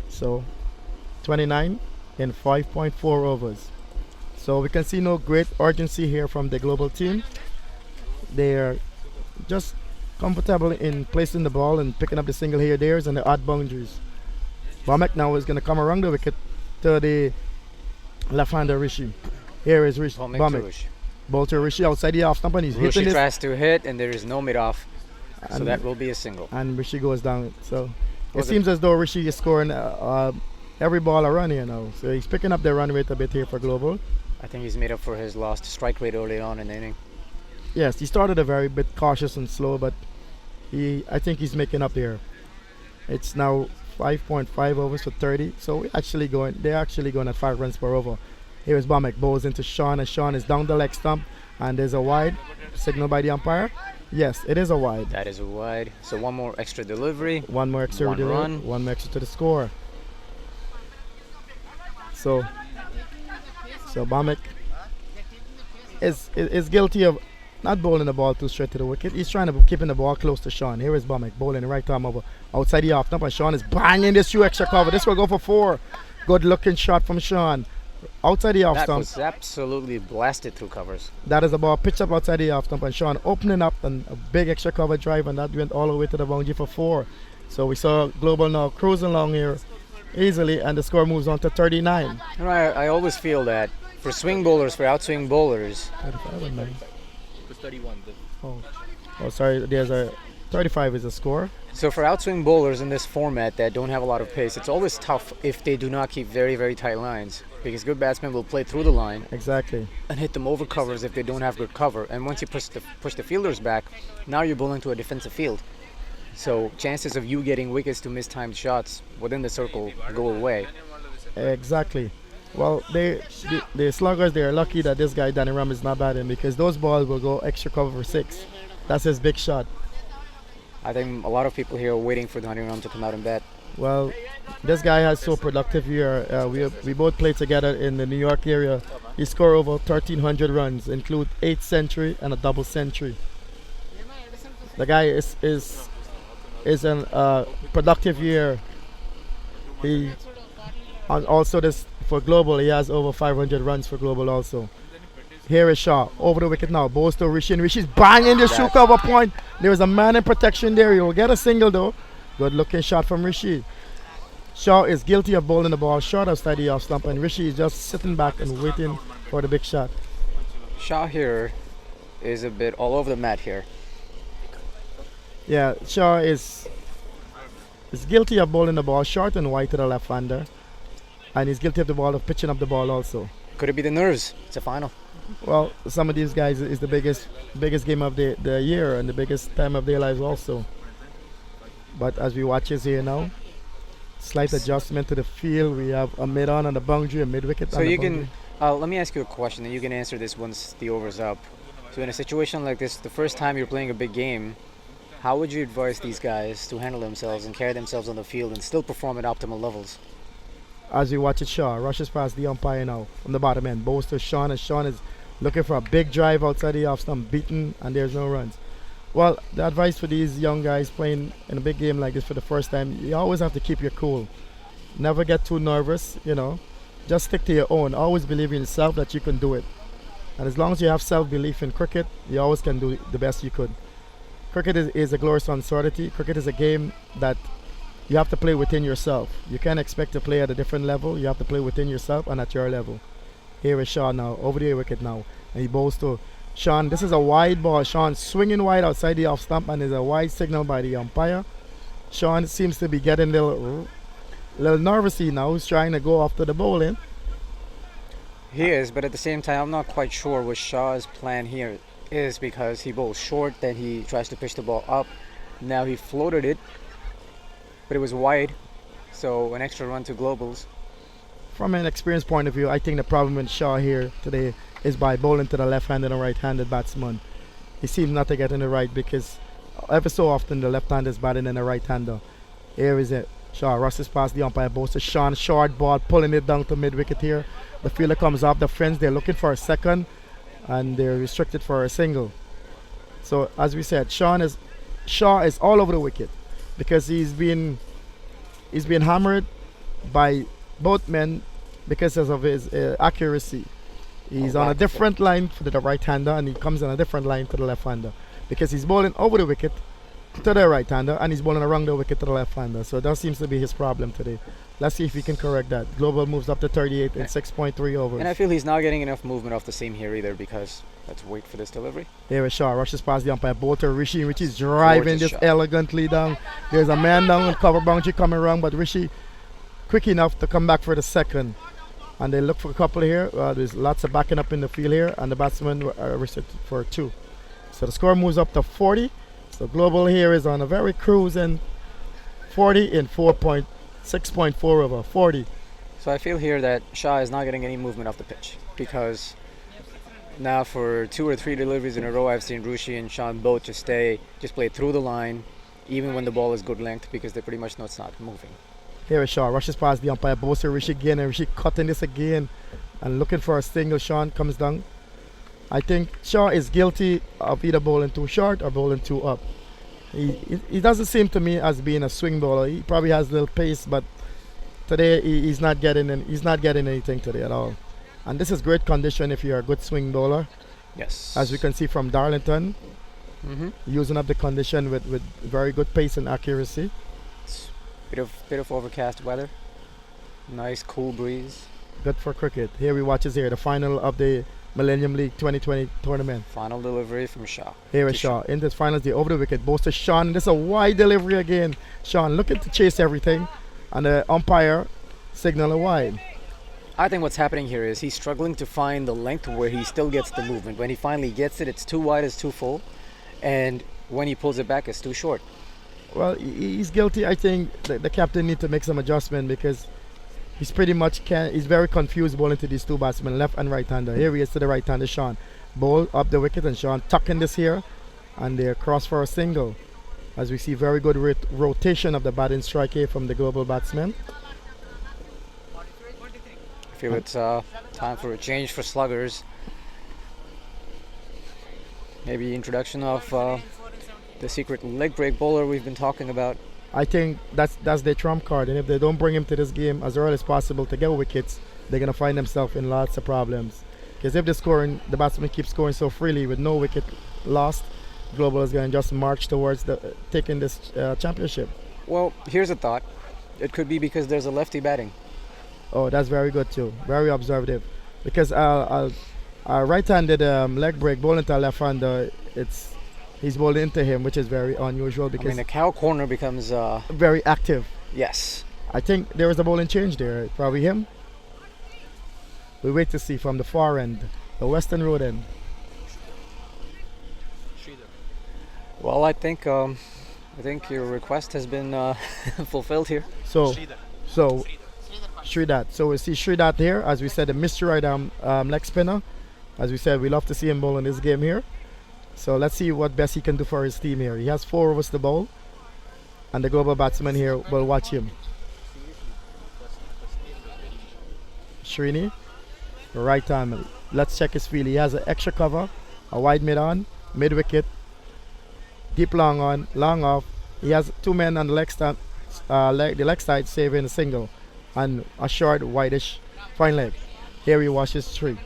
H: So 29 in 5.4 overs. So we can see no great urgency here from the global team. They are just comfortable in placing the ball and picking up the single here, there's, and the odd boundaries. Bhomik now is going to come around the wicket to the left-hander Rishi. Here is Bhomik. Ball to Rishi outside the off stump, and he's hitting this.
E: Tries to hit, and there is no mid-off. So that will be a single.
H: And Rishi goes down. So it seems as though Rishi is scoring every ball a run here now. So he's picking up the run rate a bit here for Global.
E: I think he's made up for his lost strike rate early on in the inning.
H: Yes, he started a very bit cautious and slow, but I think he's making up here. It's now 5.5 overs for 30. So they're actually going at 5 runs per over. Here is Bamek, bowls into Sean, and Sean is down the leg stump, and there's a wide signal by the umpire. Yes, it is a wide.
E: That is a wide. So one more extra delivery.
H: One more extra
E: One
H: delivery,
E: run.
H: one more extra to the score. So Bamek is guilty of not bowling the ball too straight to the wicket. He's trying to keeping the ball close to Sean. Here is Bamek bowling right arm over outside the off stump, and Sean is banging this two extra cover. This will go for 4. Good looking shot from Sean. Outside the off
E: That
H: stump.
E: was absolutely blasted through covers.
H: That is the ball pitched up outside the off stump, and Sean opening up and a big extra cover drive, and that went all the way to the boundary for 4. So we saw Global now cruising along here easily, and the score moves on to 39.
E: You know, I always feel that for swing bowlers, for outswing bowlers,
H: 35 or 9?
D: It was 31.
H: Oh, sorry. There's a 35 is the score.
E: so for outswing bowlers in this format that don't have a lot of pace, it's always tough if they do not keep very, very tight lines, because good batsmen will play through the line
H: Exactly.
E: and hit them over covers if they don't have good cover. And once you push the fielders back, now you're bowling to a defensive field. So chances of you getting wickets to mistimed shots within the circle go away.
H: Exactly. Well, the sluggers, they're lucky that this guy Danny Ram is not batting, because those balls will go extra cover for 6. That's his big shot.
E: I think a lot of people here are waiting for Danny Ram to come out and bat.
H: Well, this guy has so productive year. We both played together in the New York area. He scored over 1,300 runs, include 8 century and a double century. The guy is an productive year. He and also this for Global, he has over 500 runs for Global also. Here is Shaw over the wicket now. Bowls to Rishi, and Rishi's banging the shoe cover point. There is a man in protection there. He will get a single though. Good looking shot from Rishi. Shaw is guilty of bowling the ball short outside the off stump, and Rishi is just sitting back and waiting for the big shot.
E: Shah here is a bit all over the mat here.
H: Yeah, Shaw is guilty of bowling the ball short and wide to the left-hander, and he's guilty of the ball of pitching up the ball also.
E: Could it be the nerves? It's a final.
H: Well, some of these guys is the biggest game of the year and the biggest time of their lives also. But as we watch this here now, slight adjustment to the field. We have a mid-on and a boundary, a mid-wicket.
E: So
H: and a
E: you
H: boundary.
E: can, let me ask you a question, and you can answer this once the over's up. So in a situation like this, the first time you're playing a big game, how would you advise these guys to handle themselves and carry themselves on the field and still perform at optimal levels?
H: As we watch it, Shaw rushes past the umpire now from the bottom end. Bowls to Sean, and Sean is looking for a big drive outside the off stump, beaten, and there's no runs. Well, the advice for these young guys playing in a big game like this for the first time, you always have to keep your cool. Never get too nervous, Just stick to your own. Always believe in yourself that you can do it. And as long as you have self-belief in cricket, you always can do the best you could. Cricket is a glorious uncertainty. Cricket is a game that you have to play within yourself. You can't expect to play at a different level. You have to play within yourself and at your level. Here is Sean now, over the wicket now. And he bowls to Sean. This is a wide ball. Sean swinging wide outside the off stump, and there's a wide signal by the umpire. Sean seems to be getting a little nervousy now. He's trying to go after the bowling.
E: He is, but at the same time, I'm not quite sure what Shah's plan here is, because he bowls short, then he tries to pitch the ball up. Now he floated it, but it was wide, so an extra run to Globals.
H: From an experience point of view, I think the problem with Shaw here today is by bowling to the left-handed and right-handed batsman. He seems not to get in the right, because ever so often the left-hander is batting in the right-hander. Here is it. Shaw rushes past the umpire, bowls to Sean, short ball, pulling it down to mid-wicket here. The fielder comes up, the friends, they're looking for a second, and they're restricted for a single. So as we said, Shaw is all over the wicket, because he's been hammered by both men because of his accuracy. He's on a different line for the right-hander, and he comes on a different line to the left-hander, because he's bowling over the wicket to the right-hander, and he's bowling around the wicket to the left-hander. So that seems to be his problem today. Let's see if he can correct that. Global moves up to 38 in 6.3 overs.
E: And I feel he's not getting enough movement off the seam here either, because let's wait for this delivery.
H: Here is Shaw, rushes past the umpire, ball to Rishi. Rishi's driving
E: Gorgeous
H: this
E: shot.
H: elegantly down. There's a man down on cover boundary coming around, but Rishi quick enough to come back for the second. And they look for a couple here. There's lots of backing up in the field here, and the batsmen are restricted for 2. So the score moves up to 40. So Global here is on a very cruising 40 in 4.6.4 over 40.
E: So I feel here that Shah is not getting any movement off the pitch because now for 2 or 3 deliveries in a row, I've seen Rushi and Sean both just play through the line, even when the ball is good length, because they pretty much know it's not moving.
H: Here is Shaw, rushes past the umpire, bows to Rishi again, and Rishi cutting this again and looking for a single. Sean comes down. I think Shaw is guilty of either bowling too short or bowling too up. He doesn't seem to me as being a swing bowler. He probably has a little pace, but today he's not getting anything today at all. And this is great condition if you're a good swing bowler.
E: Yes.
H: As we can see from Darlington, using up the condition with very good pace and accuracy.
E: Bit of overcast weather. Nice cool breeze.
H: Good for cricket. Here we watch the final of the Millennium League 2020 tournament.
E: Final delivery from Shaw.
H: Here is Shaw in this finals, the over the wicket, bows to Sean. This is a wide delivery again. Sean looking to chase everything, and the umpire signal a wide.
E: I think what's happening here is he's struggling to find the length where he still gets the movement. When he finally gets it, it's too wide, it's too full, and when he pulls it back, it's too short.
H: Well, he's guilty. I think the captain need to make some adjustment because he's pretty much he's very confused bowling to these two batsmen, left and right-hander. Here he is to the right-hander, Sean. Bowl up the wicket, and Sean tucking this here, and they're cross for a single. As we see very good rotation of the batting strike here from the global batsmen.
E: I feel it's time for a change for Sluggers. Maybe introduction of the secret leg break bowler we've been talking about.
H: I think that's their trump card, and if they don't bring him to this game as early as possible to get wickets, they're going to find themselves in lots of problems. Because if the batsman keeps scoring so freely with no wicket lost, Global is going to just march towards taking this championship.
E: Well, here's a thought. It could be because there's a lefty batting.
H: Oh, that's very good too. Very observative. Because right-handed leg break bowling to left-hander, he's bowling into him, which is very unusual because
E: the cow corner becomes
H: very active.
E: Yes.
H: I think there was a bowling change there. Probably him. We wait to see from the far end, the western road end.
E: Well, I think your request has been fulfilled here.
H: So Sridhat. So we see Sridhat here, as we said, a mystery right arm leg spinner. As we said, we love to see him bowl in this game here. So let's see what best he can do for his team here. He has 4 overs to bowl, and the global batsman here will watch him. Srini, right arm. Let's check his feel. He has an extra cover, a wide mid on, mid wicket, deep long on, long off. He has 2 men on the the leg side saving a single, and a short whitish fine leg. Here he washes 3.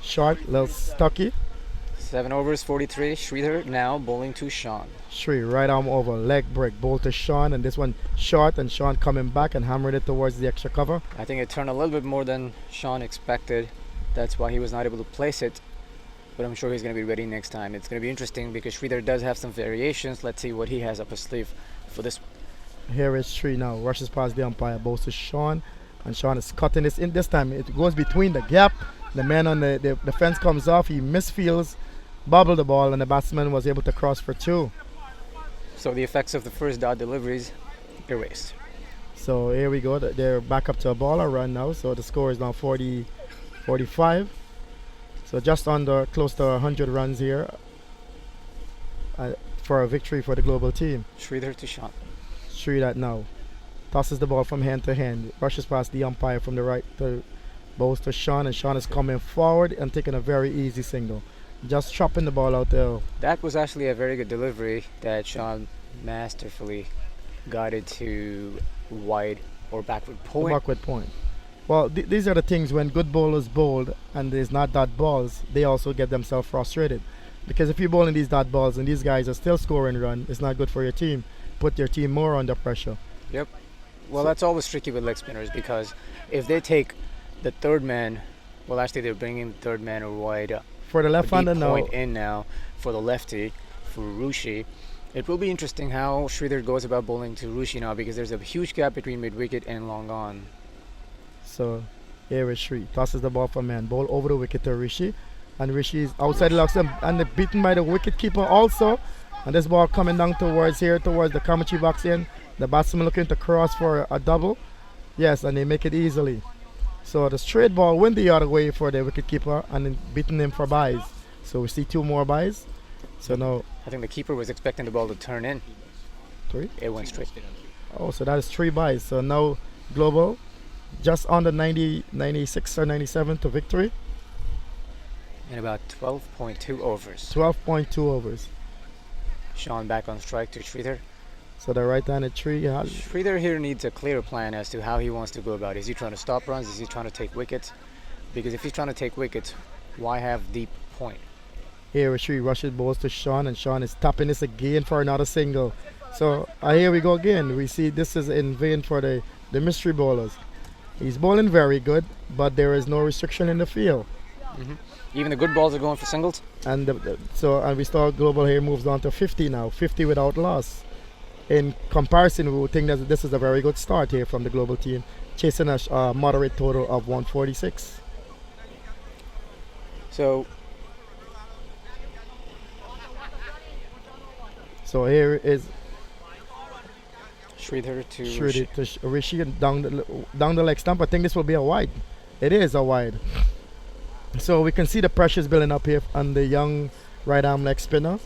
H: Short, little stocky.
E: 7 overs, 43. Sridhar now bowling to Sean.
H: Sri, right arm over, leg break, bowl to Sean, and this one short, and Sean coming back and hammering it towards the extra cover.
E: I think it turned a little bit more than Sean expected. That's why he was not able to place it. But I'm sure he's going to be ready next time. It's going to be interesting because Sridhar does have some variations. Let's see what he has up his sleeve for this.
H: Here is Sri now, rushes past the umpire, bowls to Sean, and Sean is cutting this in. This time it goes between the gap. The man on the fence comes off, he misfields, bobbled the ball, and the batsman was able to cross for 2.
E: So the effects of the first dot deliveries erased.
H: So here we go. They're back up to a baller run now. So the score is now 40-45. So just under, close to 100 runs here for a victory for the global team.
E: Sridhar to Sean.
H: Sridhar now tosses the ball from hand to hand, rushes past the umpire from the right to bows to Sean, and Sean is coming forward and taking a very easy single. Just chopping the ball out there.
E: That was actually a very good delivery that Sean masterfully guided to wide or backward point.
H: Backward point. Well, these are the things when good bowlers bowled and there's not dot balls, they also get themselves frustrated. Because if you're bowling these dot balls and these guys are still scoring run, it's not good for your team. Put your team more under pressure.
E: Yep. Well, that's always tricky with leg spinners because if they take the third man, well, actually they're bringing the third man or wide
H: for the left-hander now.
E: Point in now for the lefty, for Rushi. It will be interesting how Sridhar goes about bowling to Rushi now because there's a huge gap between mid-wicket and long on.
H: So here is Sri. Tosses the ball for man. Bowl over the wicket to Rishi. And Rishi is outside the lock and beaten by the wicket keeper also. And this ball coming down towards here, towards the commentary box in. The batsman looking to cross for a double. Yes, and they make it easily. So the straight ball went the other way for the wicketkeeper and then beating him for byes. So we see 2 more byes. So now
E: I think the keeper was expecting the ball to turn in.
H: 3.
E: It went straight.
H: Oh, so that is 3 byes. So now Global just under 90, 96 or 97 to victory.
E: In about 12.2 overs.
H: 12.2 overs.
E: Sean back on strike to Sridhar.
H: So the right-handed tree has
E: Sridhar here needs a clear plan as to how he wants to go about it. Is he trying to stop runs? Is he trying to take wickets? Because if he's trying to take wickets, why have deep point?
H: here. She rushes balls to Sean, and Sean is tapping this again for another single. So here we go again. We see this is in vain for the mystery bowlers. He's bowling very good, but there is no restriction in the field.
E: Even the good balls are going for singles.
H: And and we saw Global here moves on to 50 now, 50 without loss. In comparison, we would think that this is a very good start here from the Global team, chasing a moderate total of 146.
E: So
H: Here is
E: Sridhar to
H: Rishi down the leg stump. I think this will be a wide. It is a wide. So we can see the pressures building up here on the young right arm leg spinner.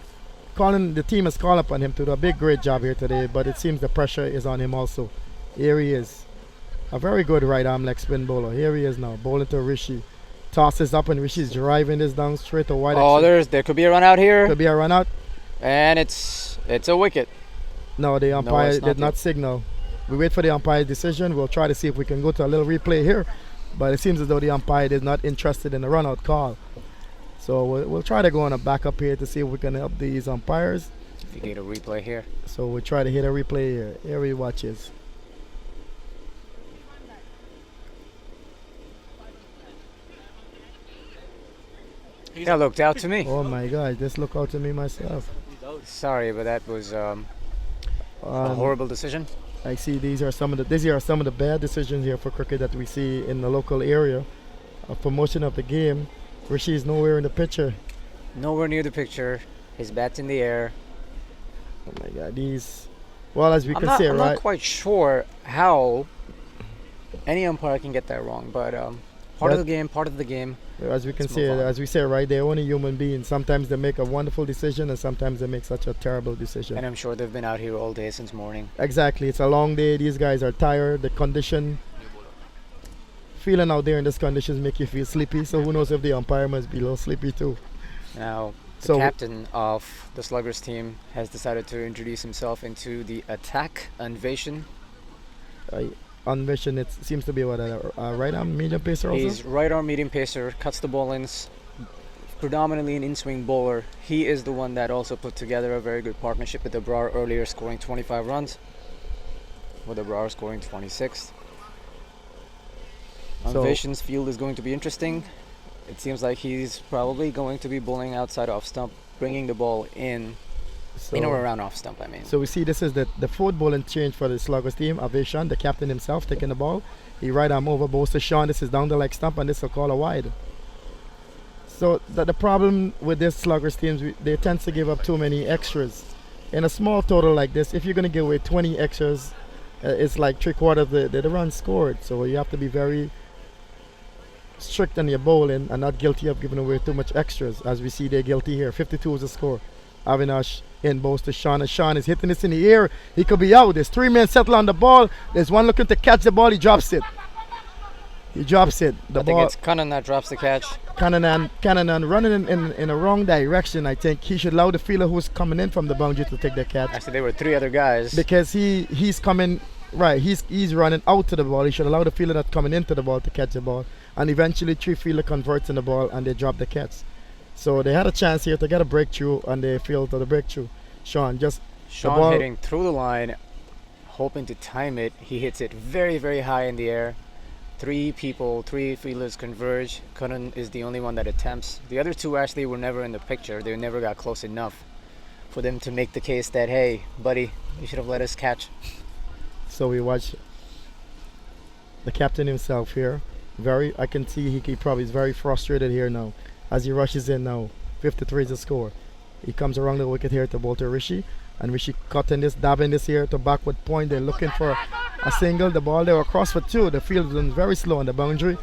H: The team has called upon him to do a great job here today, but it seems the pressure is on him also. Here he is. A very good right arm leg spin bowler. Here he is now, bowling to Rishi. Tosses up and Rishi's driving this down straight to wide.
E: Oh, there could be a run out here.
H: Could be a run out.
E: And it's a wicket.
H: No, the umpire did not signal. We wait for the umpire's decision. We'll try to see if we can go to a little replay here. But it seems as though the umpire is not interested in the run-out call. So we'll try to go on a backup here to see if we can help these umpires.
E: If you get a replay here.
H: So we'll try to hit a replay here. Here he watches.
E: That looked out to me.
H: Oh my God, this looked out to me myself.
E: Sorry, but that was a horrible decision.
H: I see these are some of the bad decisions here for cricket that we see in the local area. A promotion of the game. Rishi is nowhere in the picture.
E: Nowhere near the picture. His bat's in the air.
H: Oh my God, these. Well, as we can see,
E: I'm
H: right?
E: not quite sure how any umpire can get that wrong, but part of the game.
H: As we can
E: Let's
H: see,
E: move on.
H: as we say, right, they're only human beings. Sometimes they make a wonderful decision, and sometimes they make such a terrible decision.
E: And I'm sure they've been out here all day since morning.
H: Exactly, it's a long day. These guys are tired. The condition, feeling out there in these conditions, make you feel sleepy. So who knows if the umpire must be a little sleepy too.
E: Now, the captain of the Sluggers team has decided to introduce himself into the attack invasion.
H: On mission, it seems to be what a right arm medium pacer also.
E: He's right arm medium pacer, cuts the ball in, predominantly an in-swing bowler. He is the one that also put together a very good partnership with Abrar earlier, scoring 25 runs, with Abrar scoring 26. Invasion's field is going to be interesting. It seems like he's probably going to be bowling outside off stump, bringing the ball in or around off stump, I mean.
H: So we see this is the fourth bowling change for the Sluggers team. Aveshan, the captain himself, taking the ball. He right arm over bowls to Sean. This is down the leg stump, and this will call a wide. So the problem with this Sluggers teams, they tend to give up too many extras. In a small total like this, if you're going to give away 20 extras, it's like 3/4 of the run scored. So you have to be very strict on your bowling and not guilty of giving away too much extras. As we see, they're guilty here. 52 is the score. Avinash in bowls to Sean, and Sean is hitting this in the air. He could be out. There's 3 men settle on the ball. There's one looking to catch the ball. He drops it. He drops it.
E: I think it's Cannon that drops the catch.
H: Cannon running in a wrong direction. I think he should allow the fielder who's coming in from the boundary to take the catch.
E: Actually, there were 3 other guys.
H: Because he's coming right. He's running out to the ball. He should allow the fielder that's coming into the ball to catch the ball. And eventually 3 fielder converts in the ball and they drop the catch. So they had a chance here to get a breakthrough, and they failed to the breakthrough. Sean
E: hitting through the line, hoping to time it. He hits it very, very high in the air. 3 fielders converge. Kunun is the only one that attempts. The other 2 actually were never in the picture. They never got close enough for them to make the case that, hey, buddy, you should have let us catch.
H: So we watch the captain himself here. I can see he probably is very frustrated here now as he rushes in now. 53 is the score. He comes around the wicket here to bowl to Rishi. And Rishi cutting this, dabbing this here to backward point. They're looking for a single. The ball, they were crossed for 2. The field was very slow on the boundary.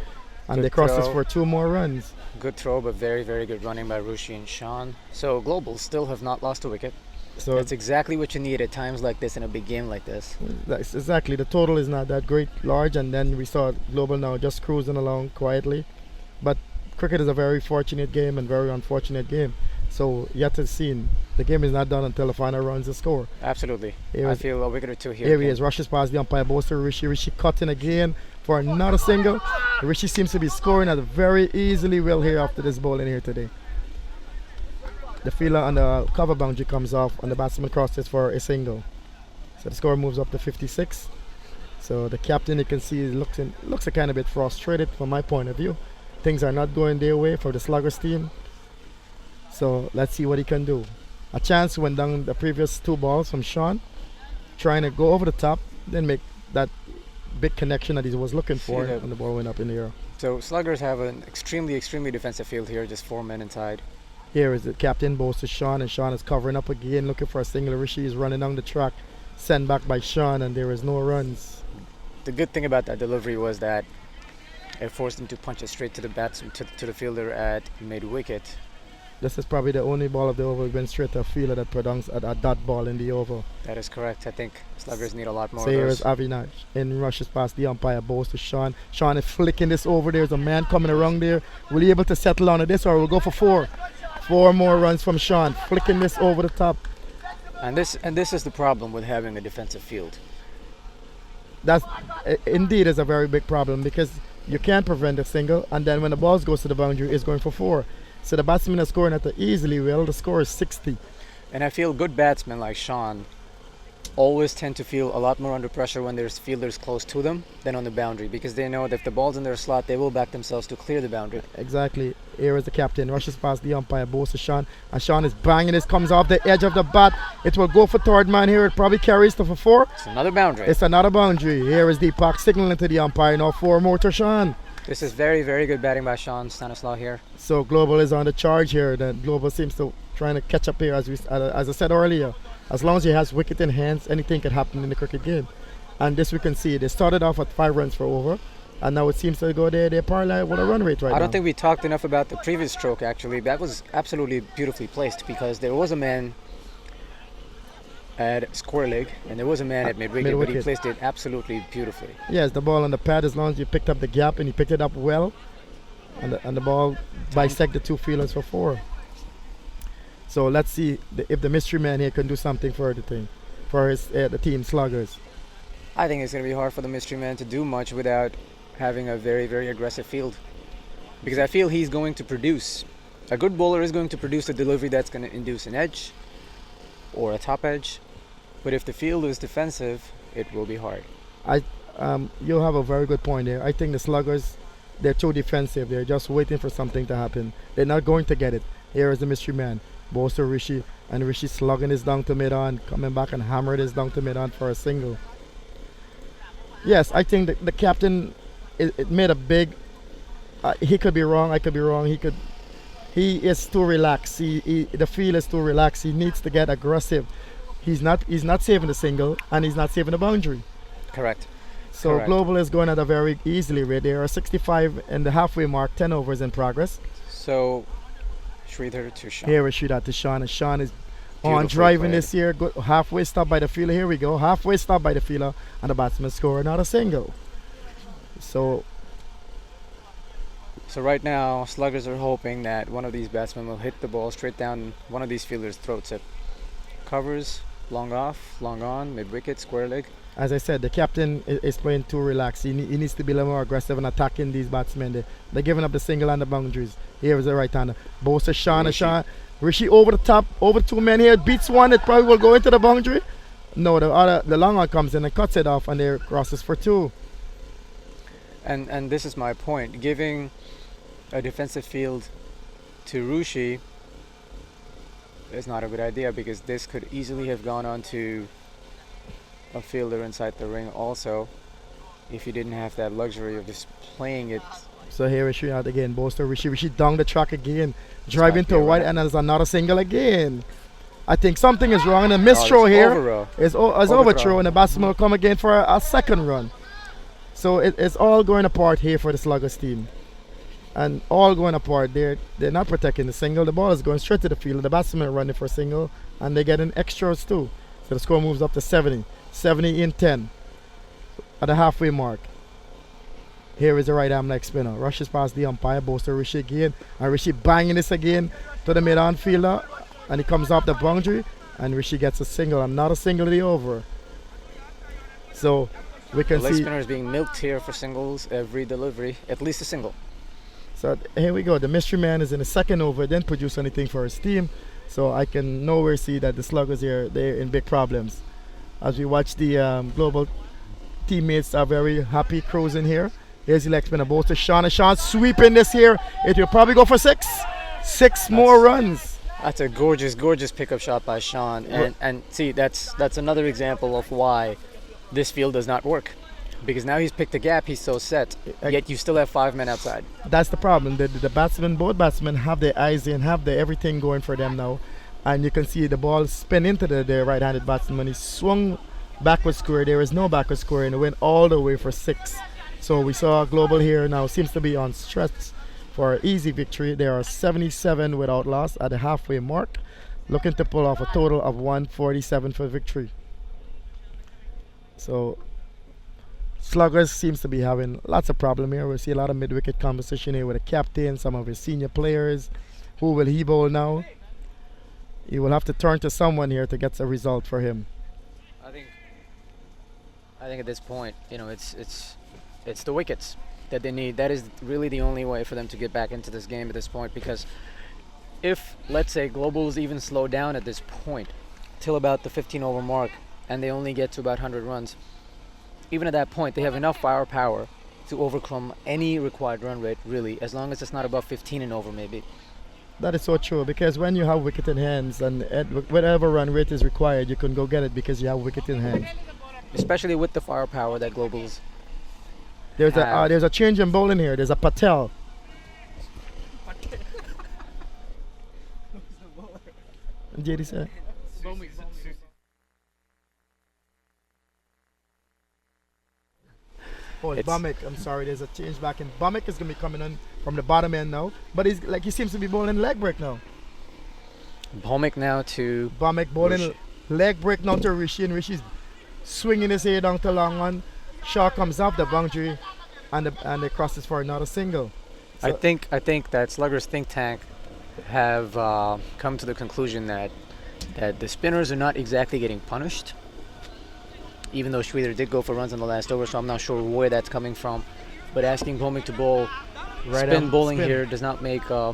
H: And
E: Good
H: they crossed this
E: throw.
H: for 2 more runs.
E: Good throw, but very, very good running by Rushi and Sean. So Global still have not lost a wicket.
H: So
E: That's exactly what you need at times like this in a big game like this.
H: that's exactly. The total is not that great large. And then we saw Global now just cruising along quietly. But cricket is a very fortunate game and very unfortunate game. So yet to see. The game is not done until the final runs the score.
E: Absolutely.
H: Here
E: I
H: is-
E: feel a wicket or two here.
H: Here he
E: Ken.
H: is, rushes past the umpire, bows to Rishi. Rishi cutting again for another single. Rishi seems to be scoring at a very easily well here after this bowling here today. The fielder on the cover boundary comes off and the batsman crosses for a single. So the score moves up to 56. So the captain, you can see, looks a kind of bit frustrated from my point of view. Things are not going their way for the Sluggers team. So let's see what he can do. A chance went down the previous 2 balls from Sean, trying to go over the top, then make that big connection that he was looking for,
E: See that-
H: and the ball went up in the air.
E: So Sluggers have an extremely, extremely defensive field here, just 4 men inside.
H: Here is the captain, bows to Sean, and Sean is covering up again, looking for a single. Rishi is running down the track, sent back by Sean, and there is no runs.
E: The good thing about that delivery was that it forced him to punch it straight to the batsman, to the fielder at mid-wicket.
H: This is probably the only ball of the over went straight to a fielder that pronounced a dot ball in the over.
E: That is correct. I think Sluggers need a lot more
H: So
E: of
H: here
E: those.
H: is Avinash in rushes past the umpire, bows to Sean. Sean is flicking this over. There's a man coming around there. Will he able to settle on this, or will go for 4? 4 more runs from Sean, flicking this over the top.
E: And this is the problem with having a defensive field.
H: That's indeed is a very big problem because you can't prevent a single, and then when the ball goes to the boundary, it's going for 4. So the batsman is scoring at the easily well. The score is 60.
E: And I feel good batsmen like Sean always tend to feel a lot more under pressure when there's fielders close to them than on the boundary, because they know that if the ball's in their slot, they will back themselves to clear the boundary.
H: Exactly. Here is the captain, rushes past the umpire, bows to Sean, and Sean is banging this, comes off the edge of the bat. It will go for 3rd man here. It probably carries to for 4.
E: It's another boundary.
H: It's another boundary. Here is Deepak signaling to the umpire. Now 4 more to Sean.
E: This is very, very good batting by Sean Stanislaw here.
H: So Global is on the charge here. The Global seems to trying to catch up here, as I said earlier. As long as he has wicket in hands, anything could happen in the cricket game. And this we can see. They started off at 5 runs for over, and now it seems to go there. They're parlay with a run rate right now.
E: I don't think we talked enough about the previous stroke, actually. That was absolutely beautifully placed, because there was a man at square leg and there was a man at mid-wicket, but he
H: mid-wicket.
E: placed it absolutely beautifully.
H: Yes, the ball on the pad, as long as you picked up the gap and you picked it up well, and the ball bisected 2 fielders for 4. So let's see if the mystery man here can do something for the team, for his the team Sluggers.
E: I think it's going to be hard for the mystery man to do much without having a very, very aggressive field, because I feel he's going to produce. A good bowler is going to produce a delivery that's going to induce an edge or a top edge, but if the field is defensive, it will be hard.
H: You have a very good point there. I think the Sluggers, they're too defensive. They're just waiting for something to happen. They're not going to get it. Here is the mystery man, bows to Rishi, and Rishi slugging this down to mid-on, coming back and hammer this down to mid-on for a single. Yes, I think the captain it made a big. He could be wrong. I could be wrong. He is too relaxed. The field is too relaxed. He needs to get aggressive. He's not saving the single, and he's not saving the boundary.
E: Correct.
H: So
E: Correct.
H: Global is going at a very easily rate. They are 65 in the halfway mark, 10 overs in progress.
E: So, Sridhar to Sean.
H: Here we shoot out to Sean, and Sean is on
E: Beautifully
H: driving
E: played.
H: this here. Good, halfway stop by the fielder. Here we go. Halfway stop by the fielder, and the batsman score not a single. So
E: right now, Sluggers are hoping that one of these batsmen will hit the ball straight down one of these fielders' throats. It covers, long off, long on, mid-wicket, square leg.
H: as I said, the captain is playing too relaxed. He needs to be a little more aggressive and attacking these batsmen. They're giving up the single and the boundaries. Here is the right-hander. Bows to Sean, and Sean. Rishi over the top, over 2 men here, beats one. It probably will go into the boundary. No, the long one comes in and cuts it off, and there crosses for 2.
E: And this is my point. Giving a defensive field to Rushi is not a good idea, because this could easily have gone on to a fielder inside the ring also, if you didn't have that luxury of just playing it
H: So here Rishi out again, bowls to Rishi. Rishi down the track again, driving to
E: here,
H: right,
E: right?
H: and there's another single again. I think something is wrong, and a misthrow here is overthrow, and the batsman will come again for a second run. So it's all going apart here for the Sluggers team, and all going apart. They're not protecting the single. The ball is going straight to the field. The batsman are running for a single, and they're getting extras too. So the score moves up to 70 in 10 at the halfway mark. Here is the right arm leg spinner. Rushes past the umpire, bows to Rishi again, and Rishi banging this again to the mid-on fielder, and he comes off the boundary, and Rishi gets a single, another single of the over. So we can
E: The leg
H: see.
E: spinner is being milked here for singles every delivery, at least a single.
H: So here we go. The mystery man is in the second over, didn't produce anything for his team. So I can nowhere see that the Sluggers here, they're in big problems. As we watch the global teammates are very happy cruising here. Here's the leg spinner, both to Sean, and Sean sweeping this here. It will probably go for six more runs.
E: That's a gorgeous, gorgeous pickup shot by Sean. And see, that's another example of why this field does not work. Because now he's picked a gap, he's so set, yet you still have 5 men outside.
H: That's the problem. The batsmen, both batsmen have their eyes in, have everything going for them now. And you can see the ball spin into the right-handed batsman. He swung backward square. There is no backward square, and it went all the way for 6. So we saw Global here now seems to be on stretch for an easy victory. They are 77 without loss at the halfway mark, looking to pull off a total of 147 for victory. So Sluggers seems to be having lots of problem here. We see a lot of mid-wicket competition here with the captain, some of his senior players. Who will he bowl now? He will have to turn to someone here to get a result for him.
E: I think at this point, it's the wickets that they need. That is really the only way for them to get back into this game at this point, because if, let's say, Globals even slow down at this point till about the 15 over mark and they only get to about 100 runs, even at that point they have enough firepower to overcome any required run rate, really, as long as it's not above 15 and over maybe.
H: That is so true, because when you have wicket in hands and whatever run rate is required, you can go get it because you have wicket in hand.
E: Especially with the firepower that Globals
H: There's a change in bowling here. There's a Patel. JD said. Oh, it's Bummick. I'm sorry. There's a change back in. Bummick is gonna be coming in from the bottom end now, but he seems to be bowling leg break now.
E: Bummick now to
H: Bummick bowling leg break now to Rishi, and Rishi's swinging his head down to long one. Shaw comes up the boundary, and it crosses for another single. So
E: I think that Sluggers think tank have come to the conclusion that the spinners are not exactly getting punished, even though Schweitzer did go for runs in the last over, so I'm not sure where that's coming from. But asking Bowmick to bowl spin bowling here does not make a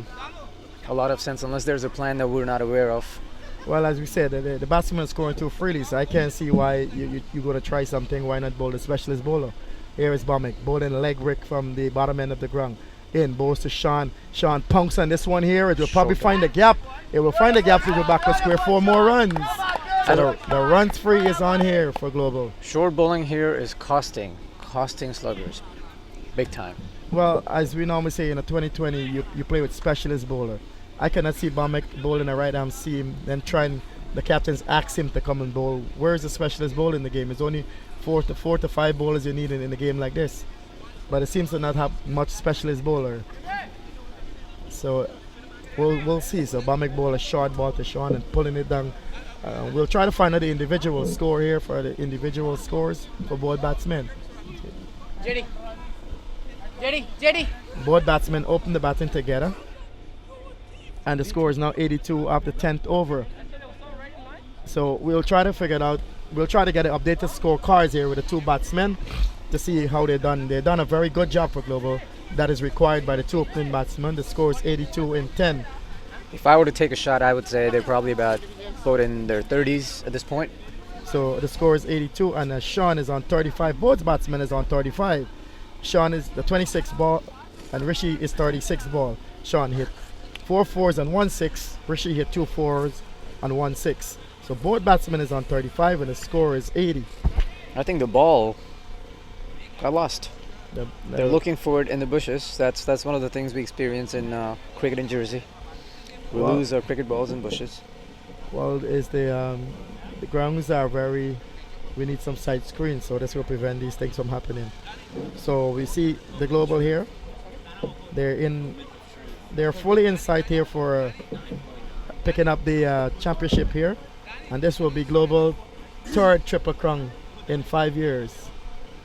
E: lot of sense unless there's a plan that we're not aware of.
H: Well, as we said, the batsman is scoring too freely, so I can't see why you go to try something. Why not bowl the specialist bowler? Here is Bummick, bowling a leg break from the bottom end of the ground. In, bowls to Sean. Sean punks on this one here. It will probably find a gap. It will find a gap to go back to square 4 more runs. So the runs free is on here for Global.
E: Short bowling here is costing Sluggers big time.
H: Well, as we normally say in a 2020, you play with specialist bowler. I cannot see Bummick bowling a right arm seam, then the captains ask him to come and bowl. Where's the specialist bowler in the game? It's only 4 to 5 bowlers you need in a game like this. But it seems to not have much specialist bowler. So we'll see. So Bummick bowl a short ball to Sean and pulling it down. We'll try to find out the individual score here for the individual scores for both batsmen.
C: Jetty.
H: Both batsmen open the batting together. And the score is now 82 after 10th over. So we'll try to figure it out. We'll try to get an updated scorecards here with the two batsmen to see how they've done. They've done a very good job for Global. That is required by the two opening batsmen. The score is 82 in 10.
E: If I were to take a shot, I would say they're probably about both in their 30s at this point.
H: So the score is 82, and Sean is on 35. Both batsmen is on 35. Sean is the 26th ball, and Rishi is 36th ball. Sean hit 4 fours and 1 6. Rishi hit 2 fours and 1 6. So both batsmen is on 35, and the score is 80.
E: I think the ball got lost. They're looking for it in the bushes. That's one of the things we experience in cricket in Jersey. We
H: Well-
E: lose our cricket balls in bushes.
H: Well, is the grounds are very. We need some side screens, so this will prevent these things from happening. So we see the global here. They're fully in sight here for picking up the championship here, and this will be global third triple crown in 5 years.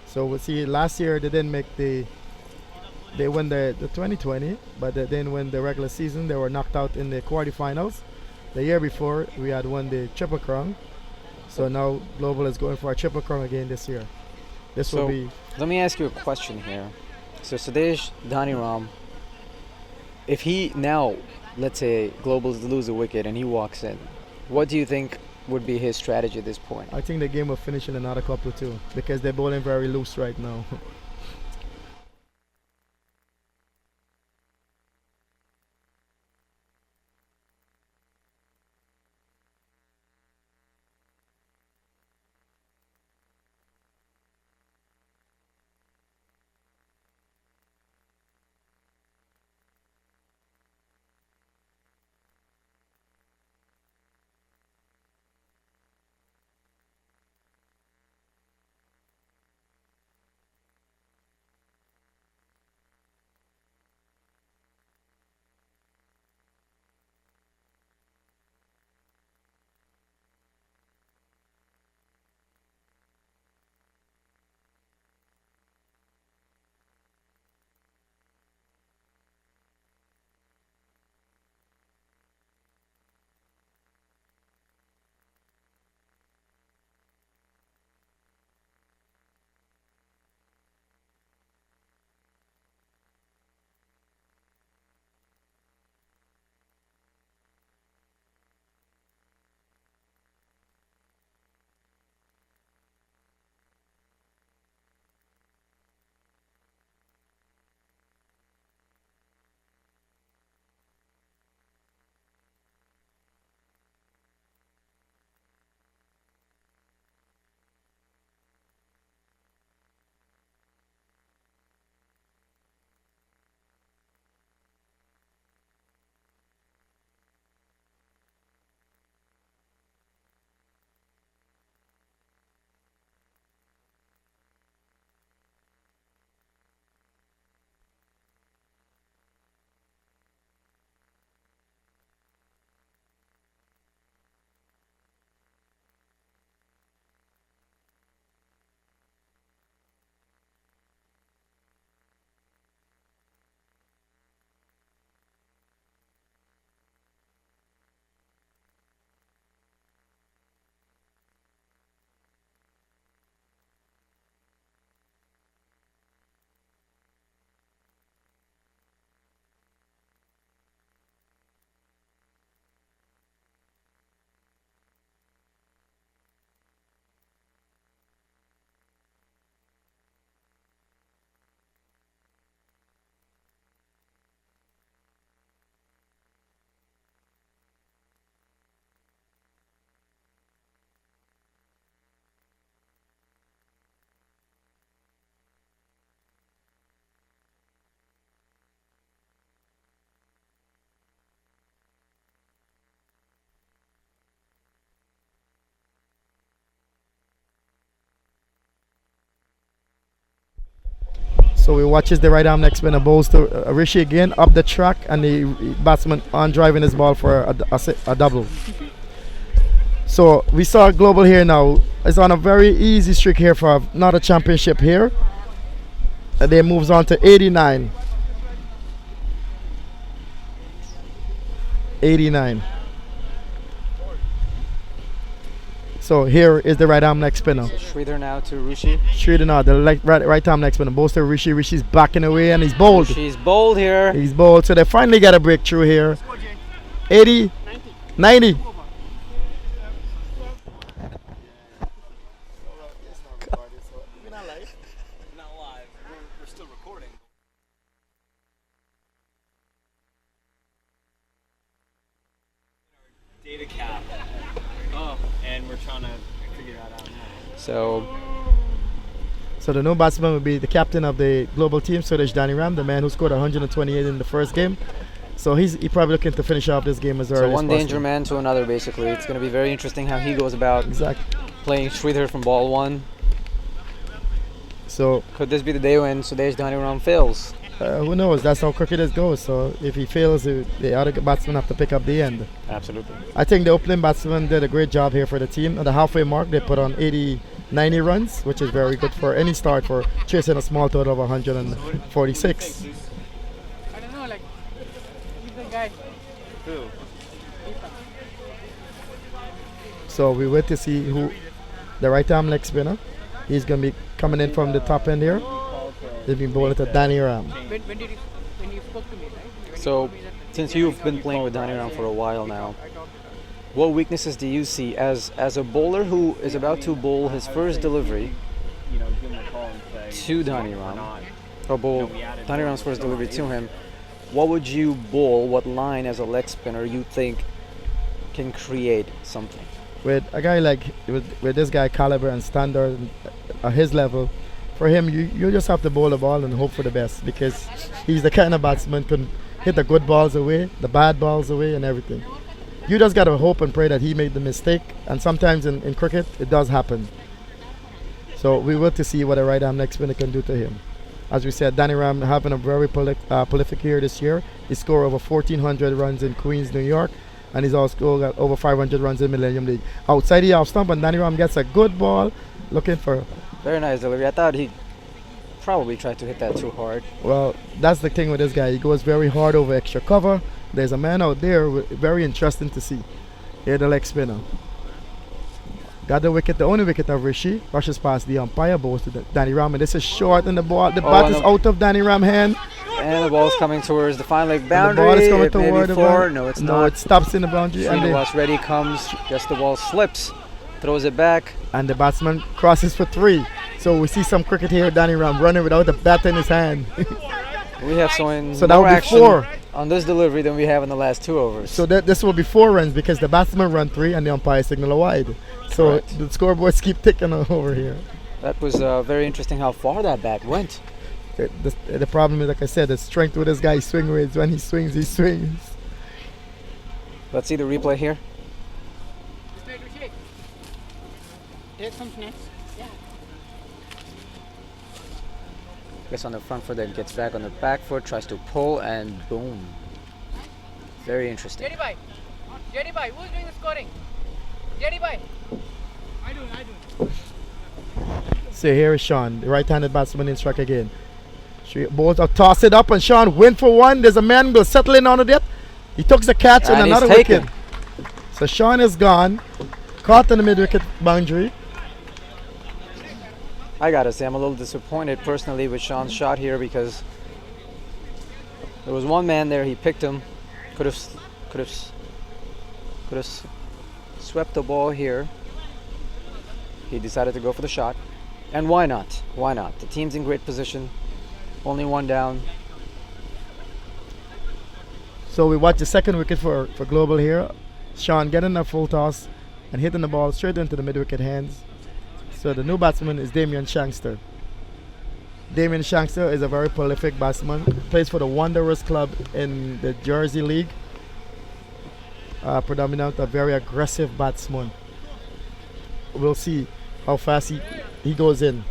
H: So we'll see. Last year they didn't make they won the 2020, but they didn't win the regular season. They were knocked out in the quarterfinals. The year before we had won the triple crown. So now global is going for a triple crown again this year. This will
E: So
H: be.
E: let me ask you a question here. So Sadesh Dhaniram, if he now, let's say, Global lose a wicket and he walks in, what do you think would be his strategy at this point?
H: I think the game will finish in another couple too, because they're bowling very loose right now. So we watches the right arm next spinner bowls to Rishi again up the track, and the batsman on driving his ball for a double. So we saw Global here now. It's on a very easy streak here for not a championship here. And then moves on to 89. 89. So here is the right arm leg spinner.
E: Sridhar now to Rishi.
H: Sridhar now, the right arm leg spinner. Both to Rishi. Rishi's backing away and he's bowled.
E: She's bowled here.
H: He's bowled. So they finally got a breakthrough here. 80, 90.
D: Not live. We're still recording. Data cap. Oh, and we're trying to figure that out now.
E: So
H: So the new batsman will be the captain of the global team, Suresh Daniram, the man who scored 128 in the first game. So he probably looking to finish off this game as early
E: So
H: as
E: one
H: possible.
E: danger man to another, basically. It's going to be very interesting how he goes about playing Sridhar from ball one.
H: So
E: could this be the day when Sudesh Dhaniram fails?
H: Who knows? That's how cricket goes. So if he fails, the other batsmen have to pick up the end.
E: Absolutely.
H: I think the opening batsman did a great job here for the team. At the halfway mark, they put on 90 runs, which is very good for any start for chasing a small total of 146.
C: I don't know, like, he's the guy. Who?
H: So we wait to see who the right arm leg spinner. He's going to be coming in from the top end here. They've been bowling to Danny Ram.
C: When you spoke to me, right?
E: So, since you've been playing with Dhaniram for a while now, what weaknesses do you see as a bowler who is about to bowl his first delivery to Dhaniram, or bowl Dhaniram's first delivery to him? What would you bowl? What line as a leg spinner you think can create something?
H: With a guy like with this guy caliber and standard at his level, for him you just have to bowl the ball and hope for the best, because he's the kind of batsman can hit the good balls away, the bad balls away, and everything. You just gotta hope and pray that he made the mistake, and sometimes in cricket it does happen. So we will to see what a right arm leg spinner can do to him. As we said, Danny Ram having a very prolific year this year. He scored over 1,400 runs in Queens, New York, and he's also got over 500 runs in Millennium League. Outside the off stump, and Danny Ram gets a good ball, looking for.
E: Very nice delivery. I thought he probably tried to hit that too hard.
H: Well, that's the thing with this guy. He goes very hard over extra cover. There's a man out there, very interesting to see. Here the leg spinner. Got the wicket, the only wicket of Rishi. Rushes past the umpire, bowls to Danny Ram, and this is short, and the bat is out of Danny Ram's hand.
E: And the ball's coming towards the fine leg boundary.
H: And the ball is coming toward the boundary.
E: No, it's
H: no,
E: not.
H: It stops in the boundary. And
E: Srinivas ready comes, just the ball slips, throws it back.
H: And the batsman crosses for 3. So we see some cricket here, Danny Ram running without the bat in his hand.
E: We have so
H: that
E: more
H: will be
E: action
H: 4
E: on this delivery than we have in the last 2 overs.
H: So this will be 4 runs, because the batsman run 3 and the umpire signal a wide. So
E: Correct.
H: the scoreboards keep ticking over here.
E: That was very interesting how far that bat went.
H: The problem is, like I said, the strength with this guy's swing rates. When he swings, he swings.
E: Let's see the replay here.
C: Take some snacks. Yeah.
E: Gets on the front foot, then gets back on the back foot, tries to pull, and boom. Very interesting.
C: Jerry bhai, who's doing the scoring? Jerry bhai. I do.
H: So here is Sean, the right-handed batsman in strike again. Balls are toss it up, and Sean win for 1. There's a man will settle in on it. He took the catch and another wicket. So Sean is gone, caught in the mid-wicket boundary.
E: I gotta say, I'm a little disappointed personally with Sean's shot here, because there was one man there. He picked him, could have swept the ball here. He decided to go for the shot, and why not? Why not? The team's in great position. Only 1 down.
H: So we watch the second wicket for Global here. Sean getting a full toss and hitting the ball straight into the mid-wicket hands. So the new batsman is Damien Shankster. Damien Shankster is a very prolific batsman. Plays for the Wanderers club in the Jersey League. Predominant, a very aggressive batsman. We'll see how fast he goes in.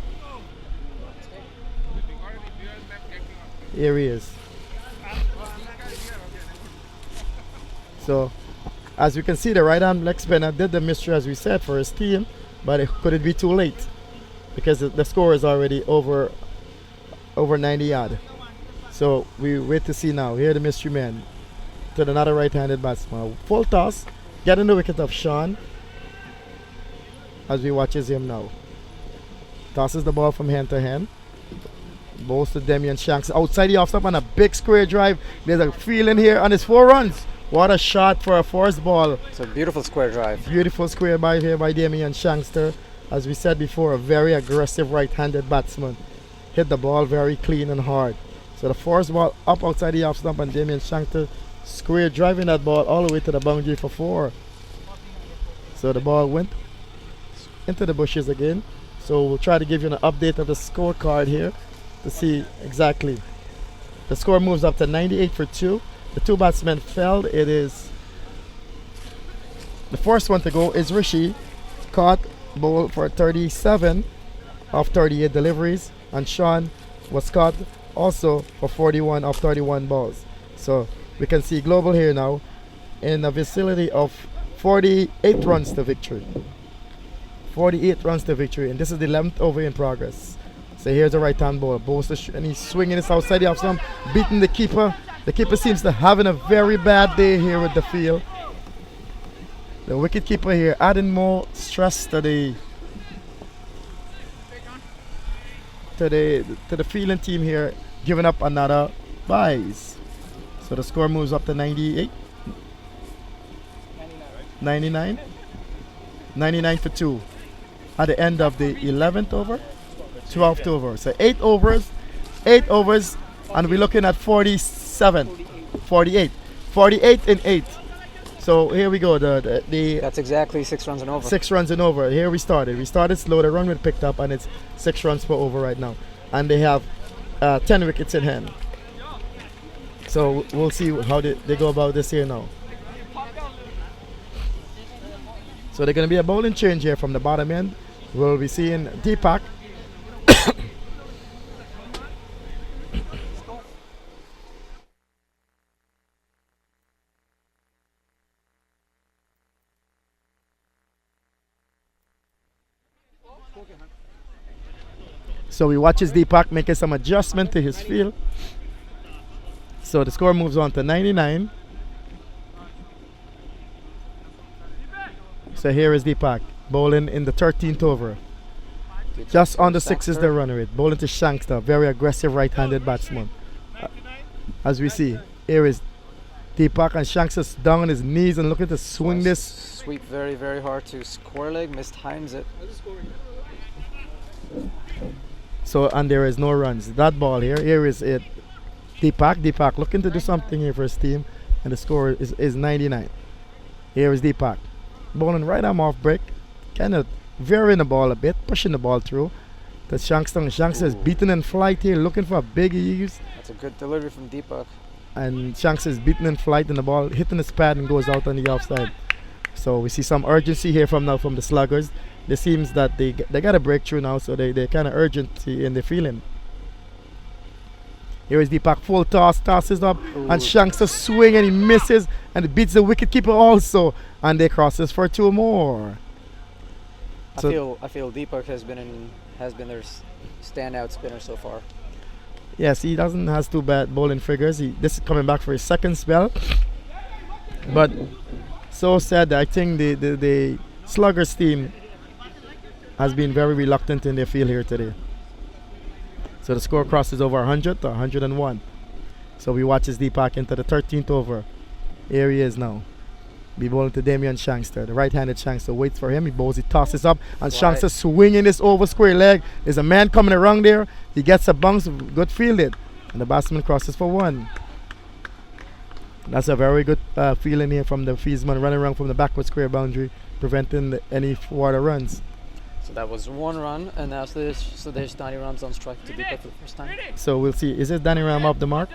H: Here he is. So, as you can see, the right arm leg spinner did the mystery, as we said, for his team, but could it be too late? Because the score is already over 90 yards. So we wait to see now. Here the mystery man to another right-handed batsman. Full toss, getting the wicket of Sean. As we watches him now. Tosses the ball from hand to hand. Bowls to Damien Shanks outside the off stump on a big square drive. There's a feeling here on his 4 runs. What a shot for a forced ball.
E: It's a beautiful square drive.
H: Beautiful square by here by Damien Shankster. As we said before, a very aggressive right-handed batsman. Hit the ball very clean and hard. So the forced ball up outside the off stump, and Damien Shankster square driving that ball all the way to the boundary for 4. So the ball went into the bushes again. So we'll try to give you an update of the scorecard here to see exactly. The score moves up to 98 for 2. The 2 batsmen fell. It is the first one to go is Rishi, caught ball for 37 of 38 deliveries, and Sean was caught also for 41 of 31 balls. So we can see Global here now in a vicinity of 48 runs to victory. 48 runs to victory, and this is the 11th over in progress. So here's the right-hand ball, and he's swinging this outside the off stump, beating the keeper. The keeper seems to having a very bad day here with the field. The wicket keeper here adding more stress to the fielding team here, giving up another buys. So the score moves up to 98. 99 for 2 at the end of the 11th over, 12th over. So 8 overs, and we're looking at 48 in 8. So here we go.
E: That's exactly 6 runs and over.
H: 6 runs and over. Here we started slow. The run rate picked up, and it's 6 runs per over right now, and they have 10 wickets in hand. So we'll see how they go about this here now. So they're going to be a bowling change here from the bottom end. We'll be seeing Deepak. So we watch his Deepak making some adjustment to his field. So the score moves on to 99. So here is Deepak bowling in the 13th over. Just on the 6 is the run rate. Bowling to Shankster, very aggressive right-handed batsman. As we see, here is Deepak, and Shankster's down on his knees and looking to swing this.
E: Sweep very, very hard to square leg, mistimes it.
H: So, and there is no runs. That ball here is it. Deepak looking to do something here for his team, and the score is 99. Here is Deepak. Bowling right arm off break, kind of varying the ball a bit, pushing the ball through. The Shankster is beaten in flight here, looking for a big use.
E: That's a good delivery from Deepak.
H: And Shankster is beaten in flight, and the ball hitting his pad and goes out on the offside. So we see some urgency here from the Sluggers. It seems that they got a breakthrough now, so they're kind of urgency in the feeling. Here is Deepak, full tosses up, and Shankster swing, and he misses, and it beats the wicket keeper also, and they crosses for 2 more.
E: I feel Deepak has been their standout spinner so far.
H: Yes, he has too bad bowling figures. This is coming back for his second spell, but so sad. I think the Sluggers team has been very reluctant in their field here today. So the score crosses over 100 to 101. So we watch his Deepak into the 13th over. Here he is now. Be bowling to Damian Shankster. The right-handed Shankster waits for him. He bowls, he tosses up, and Shankster swinging this over square leg. There's a man coming around there. He gets a bounce, good fielded, and the batsman crosses for 1. That's a very good feeling here from the fieldsman running around from the backward square boundary, preventing any further runs.
E: So that was 1 run, and now there's Danny Ram's on strike to Deepak for the first time.
H: So we'll see. Is this Danny Ram up the mark?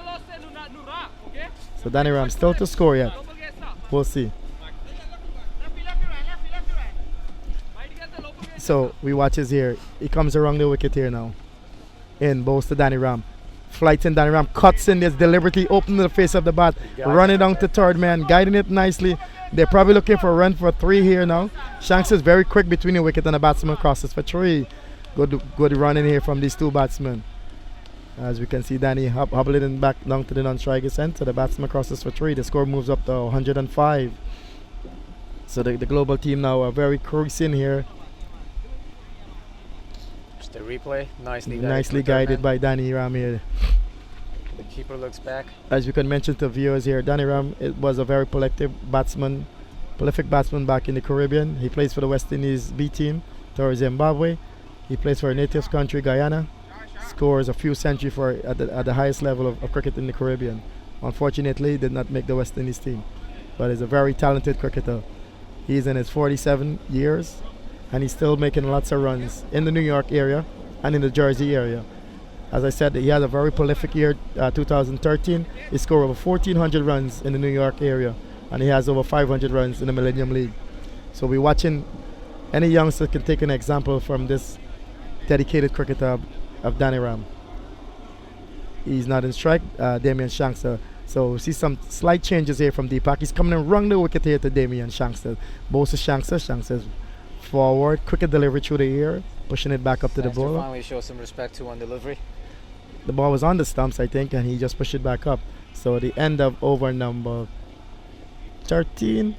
H: So Danny Ram still to score yet. We'll see. So we watch his here. He comes around the wicket here now. In bows to Danny Ram. Flights in Danny Ram. Cuts in this deliberately, opening the face of the bat. Running down to third man. Guiding it nicely. They're probably looking for a run for 3 here now. Shanks is very quick between the wicket, and the batsman crosses for 3. Good running here from these 2 batsmen. As we can see, Danny hobbling back down to the non-striker's end. So the batsman crosses for 3. The score moves up to 105. So the global team now are very cruising here.
E: Just the replay,
H: nicely guided by Danny Ram here.
E: The keeper looks back.
H: As we can mention to viewers here, Danny Ram was a very prolific batsman back in the Caribbean. He plays for the West Indies B team towards Zimbabwe. He plays for a native country, Guyana. Scores a few centuries at the highest level of cricket in the Caribbean. Unfortunately, he did not make the West Indies team, but he's a very talented cricketer. He's in his 47 years, and he's still making lots of runs in the New York area and in the Jersey area. As I said, he had a very prolific year, 2013. He scored over 1,400 runs in the New York area, and he has over 500 runs in the Millennium League. So we're watching any youngster can take an example from this dedicated cricketer of Danny Ram. He's not in strike, Damian Shankster. So see some slight changes here from Deepak. He's coming and rung the wicket here to Damian Shankster. Both to Shankster. Shankster's forward, quicker delivery through the air, pushing it back up to the bowler.
E: Finally show some respect to on delivery.
H: The ball was on the stumps, I think, and he just pushed it back up. So the end of over number 13,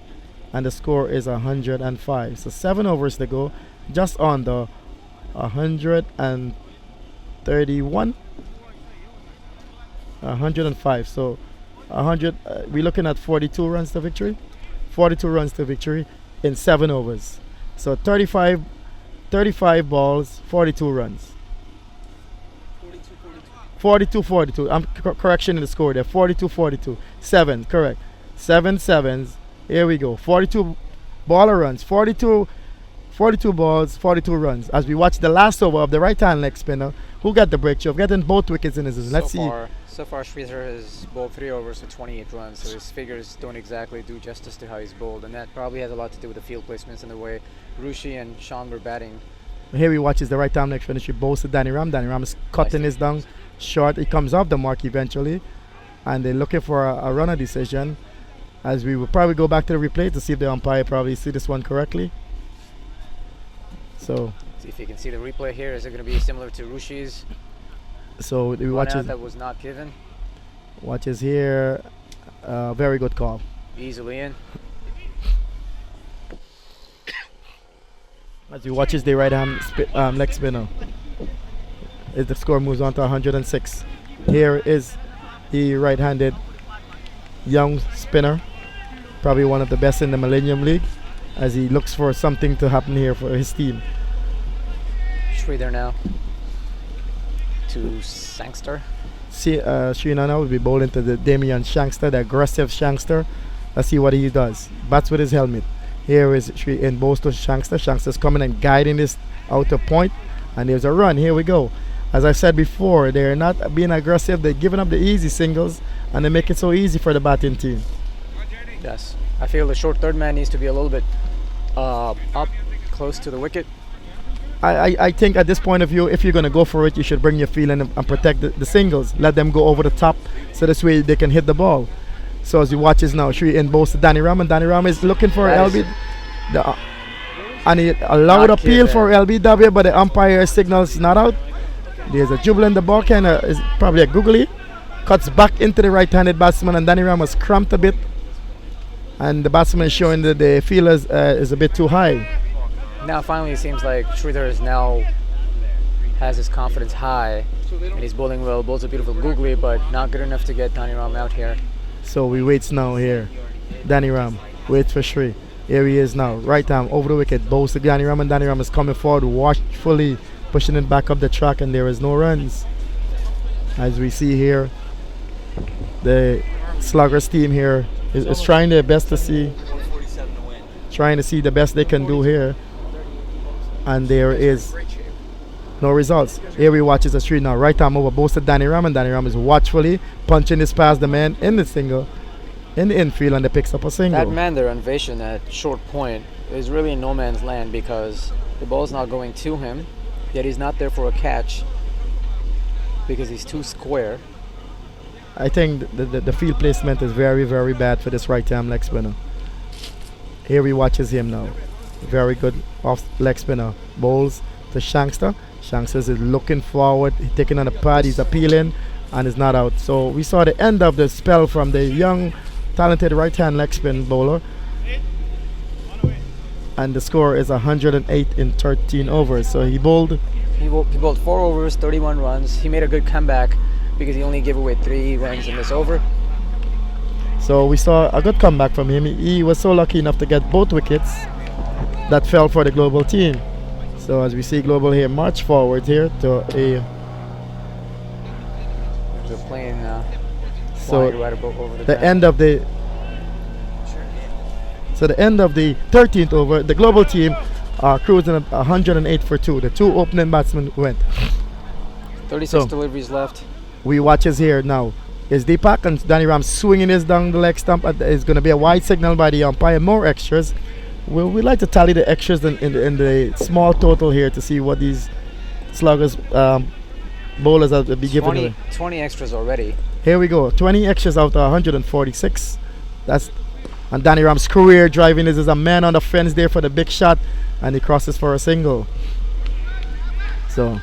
H: and the score is 105. So 7 overs to go, just on the 131, 105. So 100. We're looking at 42 runs to victory. 42 runs to victory in 7 overs. So 35 balls, 42 runs. 42-42. I'm correction in the score there. 42-42. 7, correct. 7 sevens. Here we go. 42 baller runs. 42 balls, 42 runs. As we watch the last over of the right-hand leg spinner, who got the breakthrough of getting both wickets in his. Let's see.
E: So far, Sridhar has bowled 3 overs for 28 runs, so his figures don't exactly do justice to how he's bowled, and that probably has a lot to do with the field placements and the way Rushi and Sean were batting.
H: Here we watch is the right-hand leg spinner. She bowls to Danny Ram. Danny Ram is cutting his down short. He comes off the mark eventually, and they're looking for a runner decision. As we will probably go back to the replay to see if the umpire probably see this one correctly. So
E: see if you can see the replay here. Is it going to be similar to Rushi's?
H: So we watch it.
E: That was not given.
H: Watches here. Very good call.
E: Easily in.
H: As we watches the right hand leg spinner. As the score moves on to 106. Here is the right-handed young spinner, probably one of the best in the Millennium League, as he looks for something to happen here for his team.
E: Sridhar now to Shankster.
H: Sridhar now will be bowling to the Damian Shankster, the aggressive Shankster. Let's see what he does. Bats with his helmet. Here is Sri in bowls to Shankster. Shankster's coming and guiding this outer point, and there's a run. Here we go. As I said before, they're not being aggressive. They're giving up the easy singles, and they make it so easy for the batting team.
E: Yes, I feel the short third man needs to be a little bit up close to the wicket.
H: I think at this point of view, if you're going to go for it, you should bring your field in and protect the singles. Let them go over the top, so this way they can hit the ball. So as you watch this now, Sri in both to Danny Ram, and Danny Ram is looking for LB. And he allowed appeal for LBW, but the umpire signals not out. There's a jubble in the ball, is probably a googly. Cuts back into the right-handed batsman, and Danny Ram was cramped a bit. And the batsman is showing that the field is a bit too high.
E: Now finally it seems like Sridhar has his confidence high, and he's bowling well. Bowls a beautiful googly, but not good enough to get Danny Ram out here.
H: So we waits now here. Danny Ram waits for Sri. Here he is now. Right arm over the wicket. Bowls to Danny Ram, and Danny Ram is coming forward watchfully, pushing it back up the track, and there is no runs. As we see here, the Sluggers team here is trying their best to see, trying to see the best they can do here, and there is no results. Here we watch a street now. Right arm over both to Danny Ram, and Danny Ram is watchfully punching this past the man in the single, in the infield, and they picks up a single.
E: That man there on Vaishon at short point is really in no man's land because the ball's not going to him, yet he's not there for a catch because he's too square.
H: I think the field placement is very, very bad for this right arm leg spinner. Here we watches him now. Very good off leg spinner. Bowls to Shankster. Shankster is looking forward, taking on the pad, he's appealing, and is not out. So we saw the end of the spell from the young, talented right-hand leg spin bowler. And the score is 108 in 13 overs. So he bowled
E: 4 overs, 31 runs. He made a good comeback because he only gave away 3 runs in this over.
H: So we saw a good comeback from him. He was so lucky enough to get both wickets that fell for the global team. So as we see Global here march forward here to a...
E: They're playing
H: so
E: right over
H: the end of the... So the end of the 13th over, the global team are cruising at 108 for 2. The 2 opening batsmen went.
E: 36
H: So-
E: deliveries left.
H: We watches here now. Is Deepak and Danny Ram swinging this down the leg stump. It's going to be a wide signal by the umpire. More extras. We like to tally the extras in the small total here to see what these Sluggers bowlers will be giving away.
E: 20 extras already.
H: Here we go. 20 extras out of 146. And Danny Ram's career driving is a man on the fence there for the big shot, and he crosses for a single. So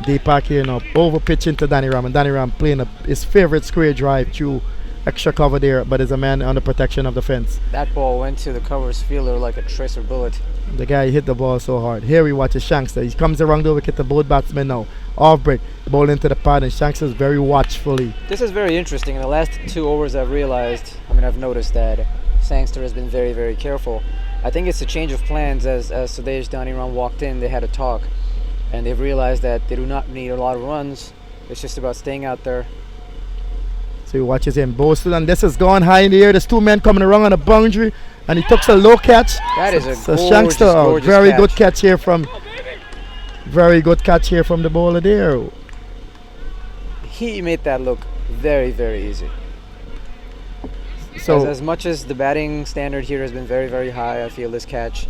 H: Deepak here now over pitching to Danny Ram, and Danny Ram playing his favorite square drive through extra cover there, but there's a man under protection of the fence.
E: That ball went to the covers fielder like a tracer bullet.
H: The guy hit the ball so hard. Here we watch Shankster. He comes around the wicket to both batsmen now. Off break, ball into the pad, and Shankster's very watchfully.
E: This is very interesting. In the last 2 overs, I've noticed that Sangster has been very, very careful. I think it's a change of plans. As Sudesh Dhaniram walked in, they had a talk, and they've realized that they do not need a lot of runs. It's just about staying out there.
H: So he watches him boasted, and this is going high in the air. There's 2 men coming around on the boundary, and he took a low catch.
E: That is a gorgeous,
H: Shankster,
E: gorgeous
H: very
E: catch.
H: good catch here from the bowler there.
E: He made that look very, very easy.
H: So
E: As much as the batting standard here has been very, very high, I feel this catch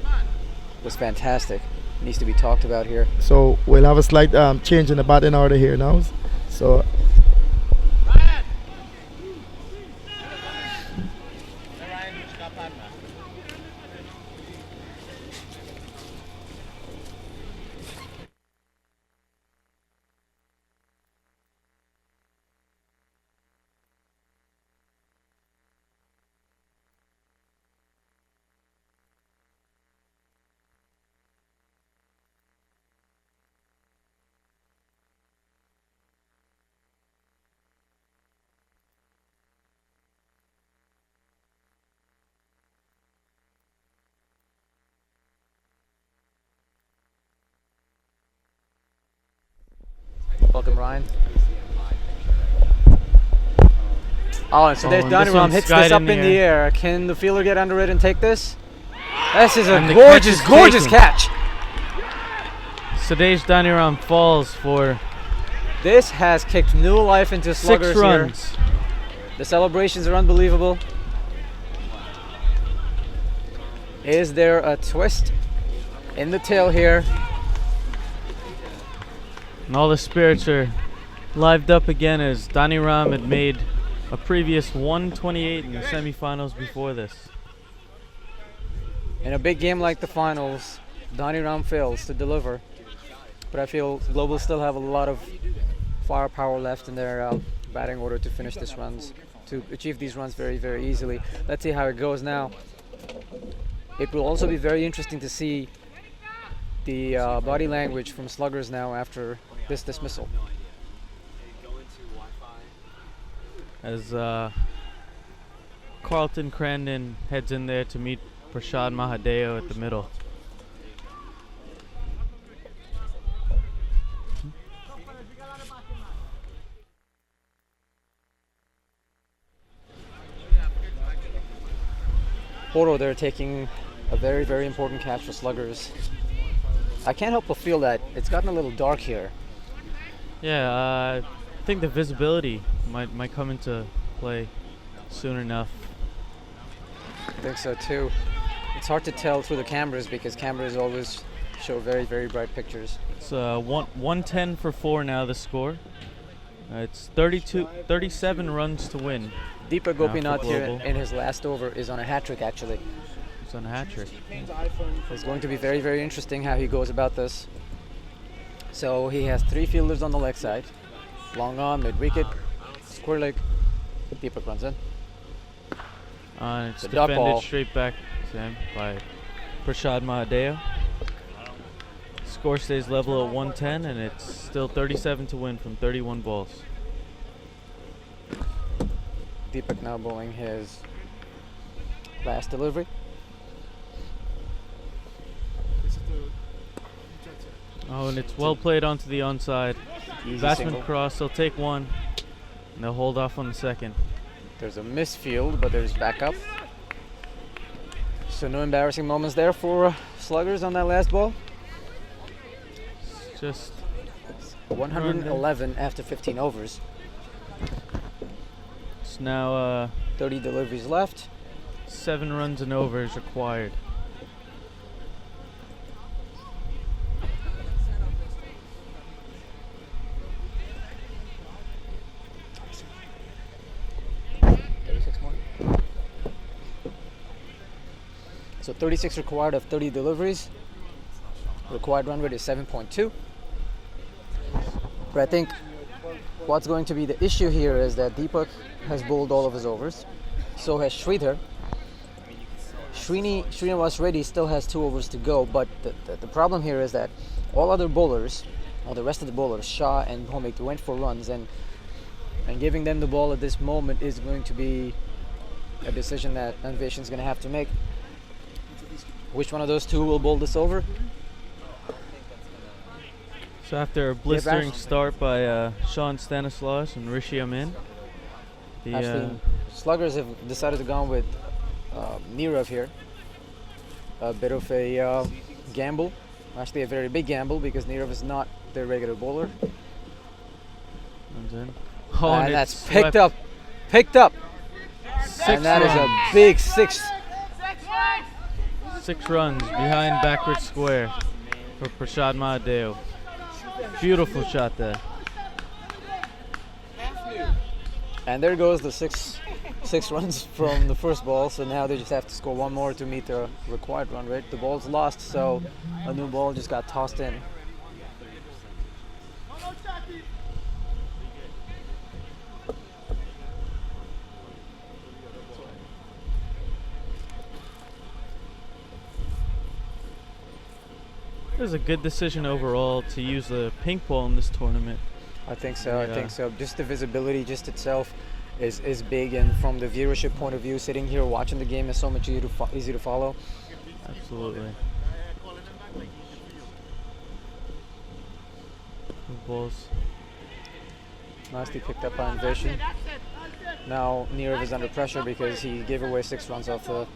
E: was fantastic. It needs to be talked about here.
H: So we'll have a slight change in the batting order here now. So
E: Welcome, Ryan. Oh, and so there's
F: and this
E: Dhaniram
F: one's
E: hits
F: skied
E: this up
F: in
E: in
F: the
E: the air. Can the fielder get under it and take this? This is a
F: And the
E: gorgeous,
F: catch is
E: gorgeous
F: taken.
E: catch.
F: Sudesh Dhaniram falls for
E: This has kicked new life into
F: 6
E: Sluggers here.
F: runs.
E: The celebrations are unbelievable. Is there a twist in the tail here?
F: And all the spirits are lived up again as Dhaniram had made a previous 128 in the semifinals before this.
E: In a big game like the finals, Dhaniram fails to deliver. But I feel Global still have a lot of firepower left in their batting order to finish these runs, to achieve these runs very, very easily. Let's see how it goes now. It will also be very interesting to see the body language from Sluggers now after this dismissal.
F: As Carlton Crandon heads in there to meet Prashad Mahadeo at the middle.
E: Poro, they're taking a very, very important catch for Sluggers. I can't help but feel that it's gotten a little dark here.
F: Yeah, I think the visibility might come into play soon enough.
E: I think so too. It's hard to tell through the cameras because cameras always show very, very bright pictures.
F: It's 110 for 4 now, the score. It's 37 runs to win.
E: Deepak
F: for
E: Gopinath here
F: Global.
E: in his last over is on a hat trick actually.
F: It's on a hat trick.
E: It's going to be very, very interesting how he goes about this. So he has 3 fielders on the leg side. Long on, mid wicket, square leg. Deepak runs in.
F: It's
E: The dot
F: defended
E: ball.
F: straight back to him by Prashad Mahadeo. Score stays level at 110, and it's still 37 to win from 31 balls.
E: Deepak now bowling his last delivery.
F: Oh, and it's well played onto the onside.
E: Easy
F: Batsman
E: single.
F: cross, they'll take one, and they'll hold off on the second.
E: There's a misfield, but there's backup. So no embarrassing moments there for Sluggers on that last ball?
J: Just
E: 111 after 15 overs.
J: it's now
E: 30 deliveries left.
J: 7 runs and over is required.
E: So 36 required of 30 deliveries. Required run rate is 7.2. But I think what's going to be the issue here is that Deepak has bowled all of his overs. So has Sridhar. Srinivas Reddy still has 2 overs to go, but the problem here is that all other bowlers, or the rest of the bowlers, Shah and Bhomik, went for runs, and giving them the ball at this moment is going to be a decision that Anvesh is going to have to make. Which one of those two will bowl this over?
J: So after a blistering start by Sean Stanislaus and Rishi Amin,
E: Actually, Sluggers have decided to go with Nirav here. A bit of a gamble, actually a very big gamble, because Nirav is not their regular bowler.
J: And
E: that's picked up. And that is a big 6.
J: 6 runs behind backward square for Prashad Mahadeo. Beautiful shot there.
E: And there goes the six runs from the first ball. So now they just have to score 1 more to meet the required run rate. The ball's lost, so a new ball just got tossed in.
J: It was a good decision overall to use the pink ball in this tournament.
E: I think so. I think so. Just the visibility, just itself, is big, and from the viewership point of view, sitting here watching the game is so much easy to follow.
J: Absolutely. Good balls.
E: Nicely picked up by Anvesh. Now Nirav is under pressure because he gave away 6 runs off the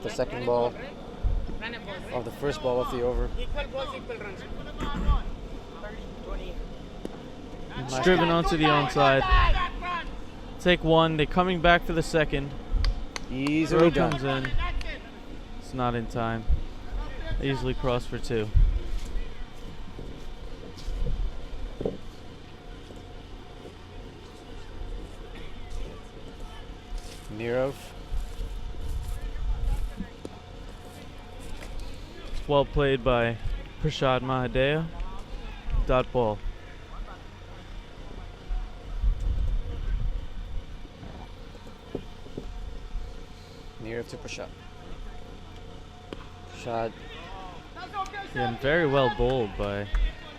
E: second ball, of the first ball of the over.
J: It's driven onto the onside. Take 1. They're coming back for the second.
E: Easily
J: Throw
E: done.
J: comes in. It's not in time. Easily crossed for 2.
E: Nirav.
J: It's well played by Prashad Mahadeo. Dot ball.
E: Nirav to Prashad. Prashad.
J: Yeah, and very well bowled by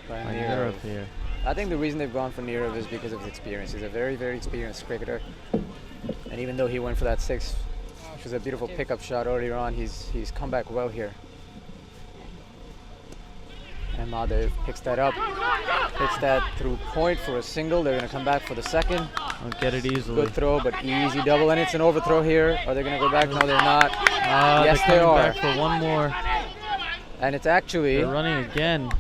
E: Nirav
J: Nirav here.
E: I think the reason they've gone for Nirav is because of his experience. He's a very, very experienced cricketer. And even though he went for that 6, which was a beautiful pickup shot earlier on, he's come back well here. And Mahadev picks that up, hits that through point for a single. They're going to come back for the second.
J: I'll get it easily.
E: Good throw, but easy double, and it's an overthrow here. Are they going to go back? No, they're not. Yes,
J: they're
E: they
J: coming
E: are.
J: back for 1 more.
E: And it's actually...
J: They're running again.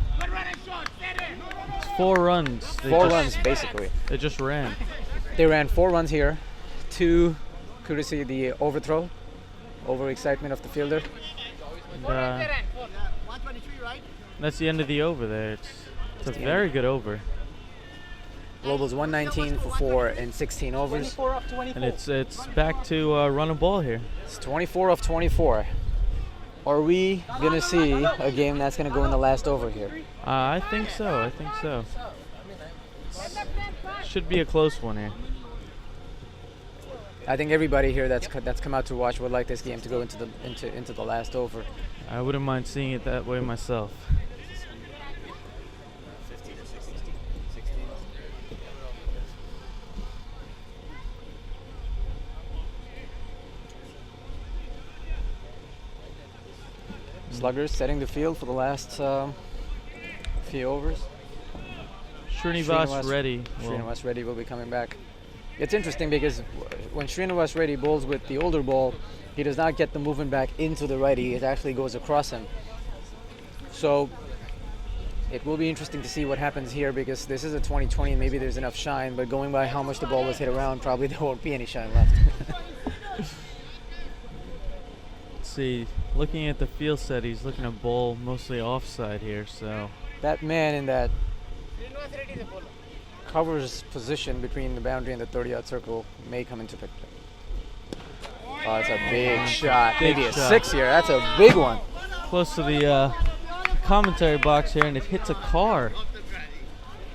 J: It's 4 runs.
E: 4 runs, basically.
J: They just ran.
E: They ran 4 runs here. 2 courtesy of the overthrow, overexcitement of the fielder.
J: And, that's the end of the over there. It's a very good over.
E: Global's 119 for 4 in 16 overs.
J: And it's back to run a ball here.
E: It's 24 of 24. Are we going to see a game that's going to go in the last over here?
J: I think so. I think so. Should be a close one here.
E: I think everybody here that's come out to watch would like this game to go into the last over.
J: I wouldn't mind seeing it that way myself.
E: Sluggers setting the field for the last few overs.
J: Srinivas Reddy.
E: Srinivas Reddy will be coming back. It's interesting because when Srinivas Reddy bowls with the older ball, he does not get the movement back into the righty. It actually goes across him. So it will be interesting to see what happens here, because this is a 2020 and maybe there's enough shine, but going by how much the ball was hit around, probably there won't be any shine left.
J: Let's see, looking at the field set, he's looking to bowl mostly offside here, so.
E: That man in that covers position between the boundary and the 30-yard circle may come into picture. Oh, that's a big shot.
J: Big
E: Maybe a
J: shot.
E: 6 here. That's a big one.
J: Close to the commentary box here, and it hits a car.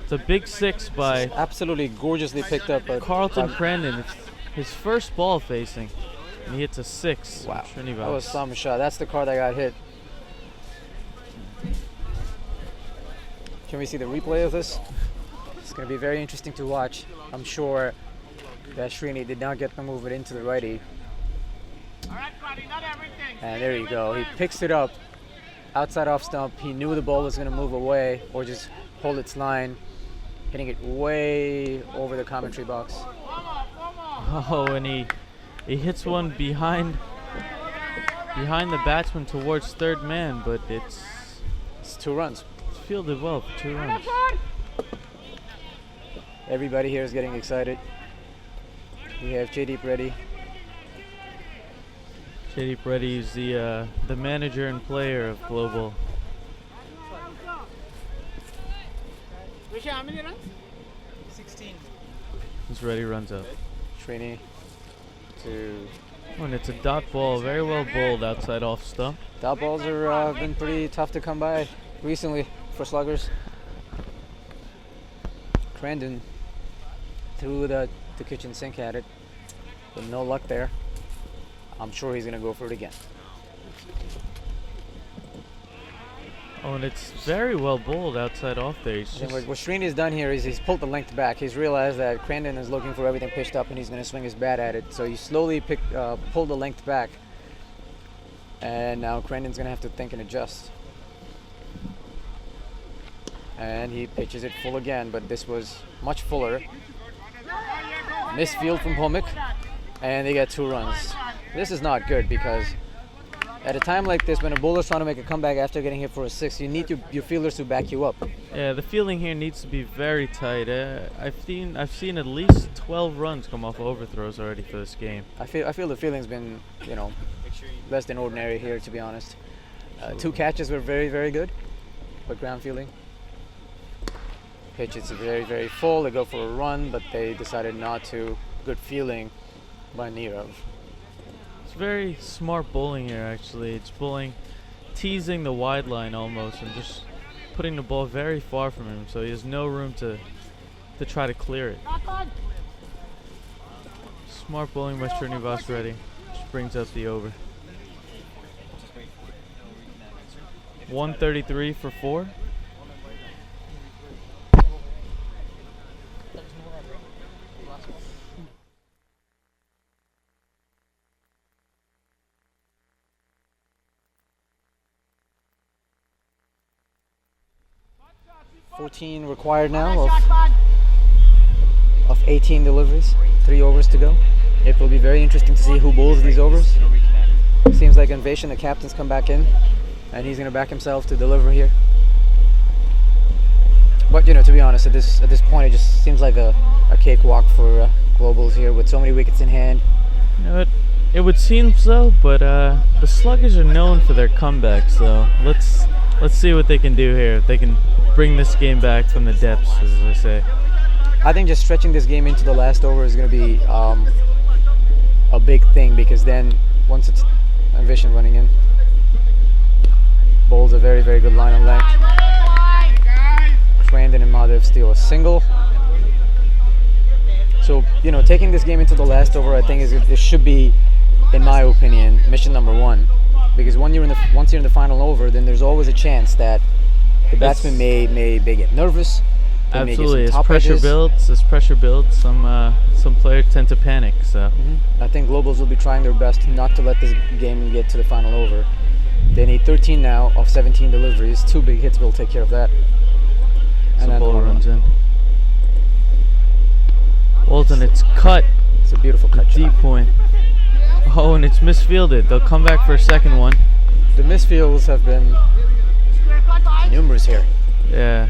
J: It's a big 6 by
E: Absolutely gorgeously picked up.
J: Carlton Crandon. It's his first ball facing, and he hits a 6.
E: Wow,
J: from Trinivas.
E: that was some shot. That's the car that got hit. Can we see the replay of this? It's going to be very interesting to watch. I'm sure that Srini did not get the movement into the righty. And there you go. He picks it up outside off stump. He knew the ball was going to move away or just hold its line, hitting it way over the commentary box.
J: Oh, and he hits one behind the batsman towards third man, but it's
E: 2 runs.
J: It's fielded well for 2 runs.
E: Everybody here is getting excited. We have Jaydeep ready.
J: Jaydeep Reddy is the manager and player of Global.
C: Vishay, how many runs?
D: 16.
J: He's ready, runs up.
E: Srini to...
J: Oh, and it's a dot ball, very well bowled outside off stump.
E: Dot balls are been pretty tough to come by recently for sluggers. Crandon threw the kitchen sink at it, but no luck there. I'm sure he's gonna go for it again.
J: Oh, and it's very well bowled outside off there. He's
E: I think
J: just,
E: what Srini's done here is he's pulled the length back. He's realized that Crandon is looking for everything pitched up and he's gonna swing his bat at it. So he slowly pulled the length back. And now Crandon's gonna have to think and adjust. And he pitches it full again, but this was much fuller. Misfield from Pomik, and they get 2 runs. This is not good, because at a time like this, when a bowler's trying to make a comeback after getting hit for a 6, you need your fielders to back you up.
J: yeah, the fielding here needs to be very tight. I've seen at least 12 runs come off overthrows already for this game.
E: I feel the fielding's been, less than ordinary here, to be honest. 2 catches were very, very good, but ground fielding. Pitch is very, very full. They go for a run, but they decided not to. Good fielding by Nirav.
J: It's very smart bowling here, actually. It's bowling, teasing the wide line almost, and just putting the ball very far from him, so he has no room to try to clear it. Smart bowling by Srinivas Reddy, which brings up the over. 133 for 4.
E: $14 required now of 18 deliveries, 3 overs to go. It will be very interesting to see who bowls these overs. Seems like Invasion, the captain's come back in, and he's going to back himself to deliver here. But to be honest, at this point, it just seems like a cakewalk for Globals here with so many wickets in hand.
J: It would seem so, but the Sluggers are known for their comebacks, so let's see what they can do here. If they can bring this game back from the depths, as I say.
E: I think just stretching this game into the last over is going to be a big thing, because then once it's Invasion running in, bowls a very, very good line on length. Crandon and Madhav steal a single. So, taking this game into the last over, I think it should be, in my opinion, mission number 1. Because once you're in the final over, then there's always a chance that the batsman may get nervous.
J: Absolutely, as pressure builds, some players tend to panic. So
E: I think Globals will be trying their best not to let this game get to the final over. They need 13 now of 17 deliveries. 2 big hits will take care of that.
J: And then ball runs in. Walton, it's cut.
E: It's a beautiful cut.
J: Deep point. Oh, and it's misfielded. They'll come back for a second one.
E: The misfields have been numerous here.
J: Yeah,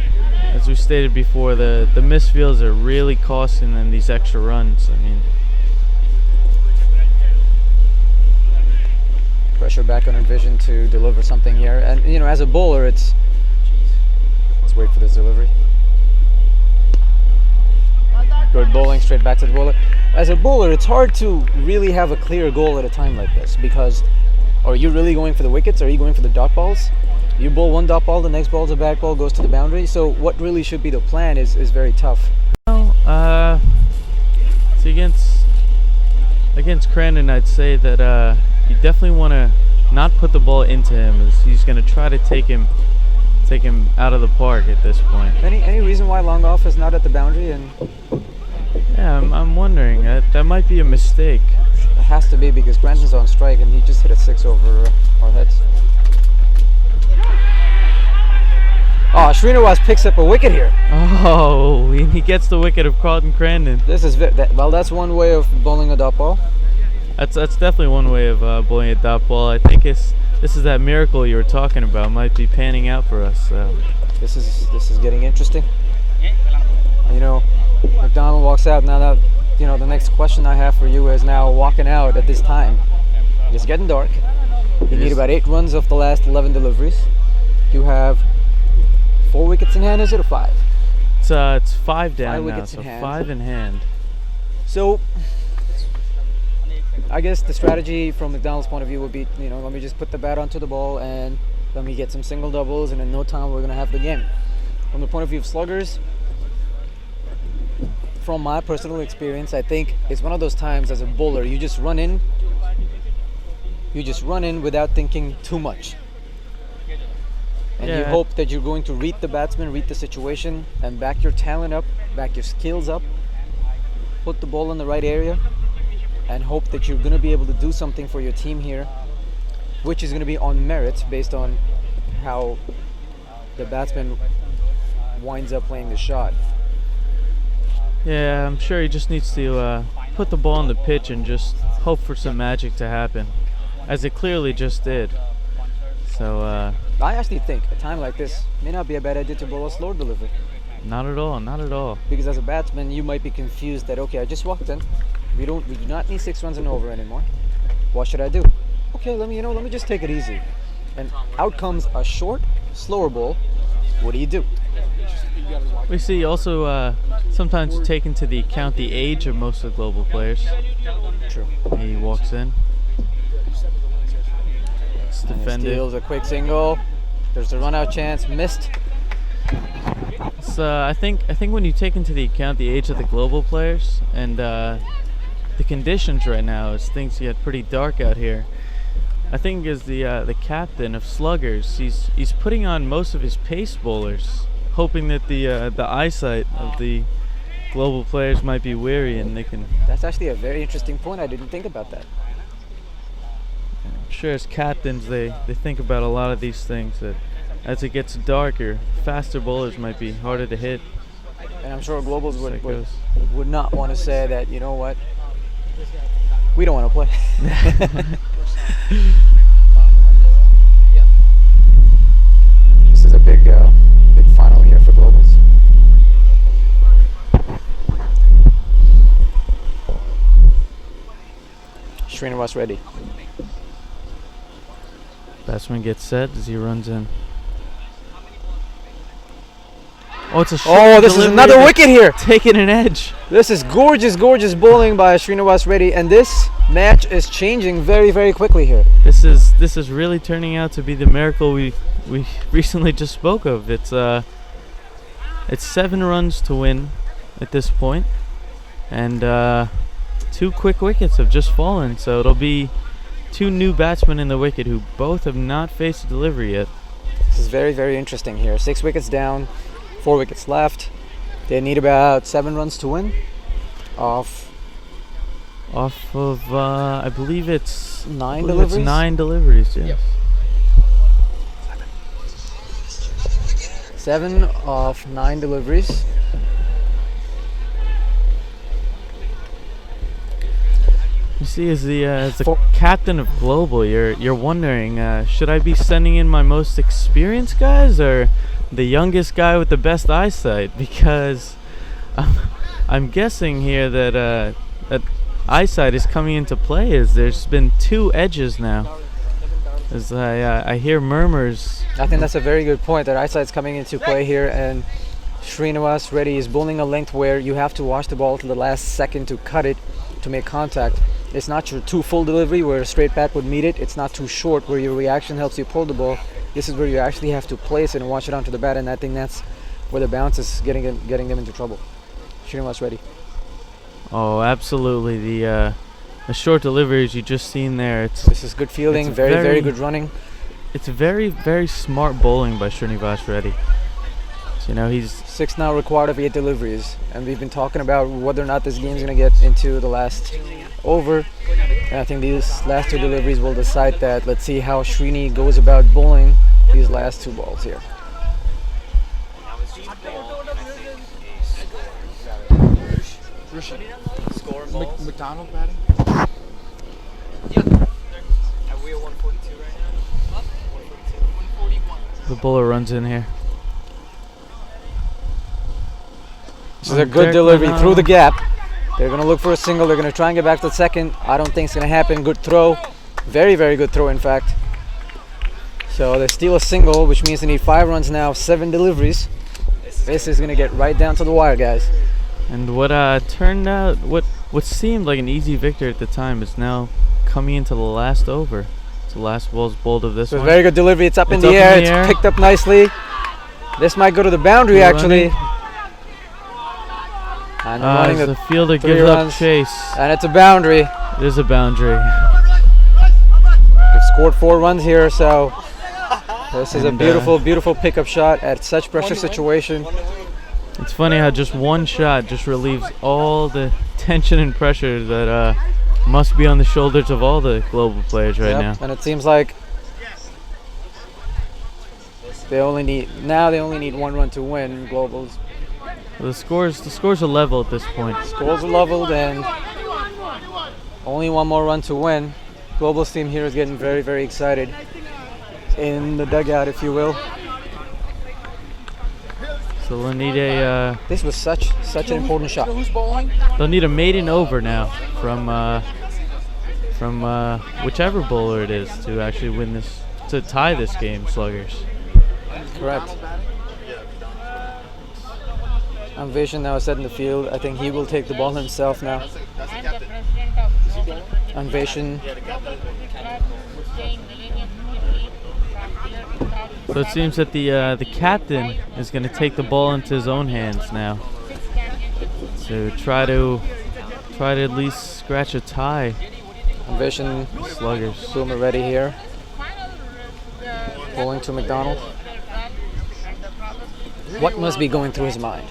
J: as we stated before, the misfields are really costing them these extra runs. I mean,
E: Pressure back on Envision to deliver something here. And, you know, as a bowler, let's wait for this delivery. Good bowling, straight back to the bowler. As a bowler, it's hard to really have a clear goal at a time like this, because are you really going for the wickets? Are you going for the dot balls? You bowl one dot ball, the next ball's a back ball, goes to the boundary. So what really should be the plan is very tough.
J: See, against Crandon, I'd say that you definitely want to not put the ball into him, as he's going to try to take him out of the park at this point.
E: Any reason why long off is not at the boundary? And
J: yeah, I'm wondering. That might be a mistake.
E: It has to be, because Crandon's on strike and he just hit a 6 over our heads. Oh, Srinivas picks up a wicket here.
J: Oh, he gets the wicket of Carlton Crandon.
E: This is well, that's one way of bowling a dot ball.
J: That's definitely one way of bowling a dot ball. I think this is that miracle you were talking about. Might be panning out for us.
E: This is getting interesting. You know, McDonald walks out. Now that, you know, the next question I have for you is now walking out at this time. It's getting dark. You need about 8 runs of the last 11 deliveries. You have 4 wickets in hand. Is it, or 5?
J: It's 5 down
E: 5
J: now,
E: wickets
J: so
E: in hand.
J: 5 in hand.
E: So I guess the strategy from McDonald's point of view would be, you know, let me just put the bat onto the ball and let me get some single doubles, and in no time we're going to have the game. From the point of view of sluggers, from my personal experience, I think it's one of those times as a bowler, you just run in without thinking too much. And you hope that you're going to read the batsman, read the situation, and back your talent up, back your skills up, put the ball in the right area, and hope that you're going to be able to do something for your team here, which is going to be on merit based on how the batsman winds up playing the shot.
J: Yeah, I'm sure he just needs to put the ball on the pitch and just hope for some magic to happen, as it clearly just did. So
E: I actually think a time like this may not be a bad idea to bowl a slower delivery.
J: Not at all, not at all.
E: Because as a batsman, you might be confused that, okay, I just walked in. We do not need 6 runs and over anymore. What should I do? Okay, let me just take it easy. And out comes a short, slower ball. What do?
J: We see also sometimes you take into the account the age of most of the global players.
E: True.
J: He walks in. It's defended.
E: Steals a quick single. There's a run-out chance. Missed.
J: I think when you take into the account the age of the global players and the conditions right now, as things get pretty dark out here, I think as the captain of Sluggers, he's putting on most of his pace bowlers, hoping that the eyesight of the global players might be weary and they can.
E: That's actually a very interesting point. I didn't think about that.
J: I'm sure as captains they think about a lot of these things, that as it gets darker, faster bowlers might be harder to hit.
E: And I'm sure globals would not want to say that, you know what, we don't want to play. This is a big final here for globals. Srinivas ready.
J: Batsman gets set as he runs in. Oh, it's a
E: this is another wicket here.
J: Taking an edge.
E: This is gorgeous bowling by Srinivas Reddy, and this match is changing very, very quickly here.
J: This is really turning out to be the miracle we recently just spoke of. It's 7 runs to win at this point, and 2 quick wickets have just fallen. So it'll be 2 new batsmen in the wicket who both have not faced a delivery yet.
E: This is very, very interesting here. 6 wickets down, 4 wickets left. They need about 7 runs to win. Off of
J: I believe it's
E: 9 deliveries.
J: It's 9 deliveries. Yes.
E: Yep. 7 of 9 deliveries.
J: You see, as the captain of Global, you're wondering, should I be sending in my most experienced guys or the youngest guy with the best eyesight? Because I'm guessing here that that eyesight is coming into play, as there's been 2 edges now. As I hear murmurs.
E: I think that's a very good point, that eyesight's coming into play here, and Srinivas Reddy is bowling a length where you have to watch the ball to the last second to cut it, to make contact. It's not your too full delivery where a straight bat would meet it. It's not too short where your reaction helps you pull the ball. This is where you actually have to place it and watch it onto the bat, and I think that's where the bounce is getting them into trouble. Srinivas Reddy.
J: Oh, absolutely. The short deliveries you just seen there.
E: This is good fielding, very good running.
J: It's very, very smart bowling by Srinivas Reddy. So, you know, he's
E: 6 now required of 8 deliveries, and we've been talking about whether or not this game's going to get into the last over, and I think these last 2 deliveries will decide that. Let's see how Srini goes about bowling these last 2 balls here.
I: McDonald batting.
D: Are we at 142 right now? 141.
J: the bowler runs in here.
E: This is a good delivery through the gap. They're going to look for a single. They're going to try and get back to the second. I don't think it's going to happen. Good throw. Very, very good throw, in fact. So they steal a single, which means they need 5 runs now, 7 deliveries. This is going to get right down to the wire, guys.
J: And what turned out, what seemed like an easy victory at the time is now coming into the last over. It's the last ball's bowled of this
E: So
J: one.
E: very good delivery. It's up in the air. It's picked up nicely. This might go to the boundary, actually. And running
J: the fielder
E: 3
J: gives
E: runs,
J: up chase.
E: and it's a boundary.
J: It is a boundary.
E: They've scored 4 runs here, so this is a beautiful, beautiful pickup shot at such pressure situation.
J: It's funny how just one shot just relieves all the tension and pressure that must be on the shoulders of all the global players right now.
E: And it seems like they only need 1 run to win. Globals.
J: The scores are level at this point.
E: Scores are leveled, and only 1 more run to win. Global's team here is getting very, very excited in the dugout, if you will.
J: So they'll need a.
E: This was such an important shot.
J: They'll need a maiden over now from whichever bowler it is to actually win this, to tie this game, Sluggers.
E: Correct. Anveshan now set in the field. I think he will take the ball himself now. Anveshan.
J: So it seems that the captain is going to take the ball into his own hands now to try to at least scratch a tie.
E: Anveshan.
J: Sluggers.
E: Boomer ready here. Bowling to McDonald. What must be going through his mind?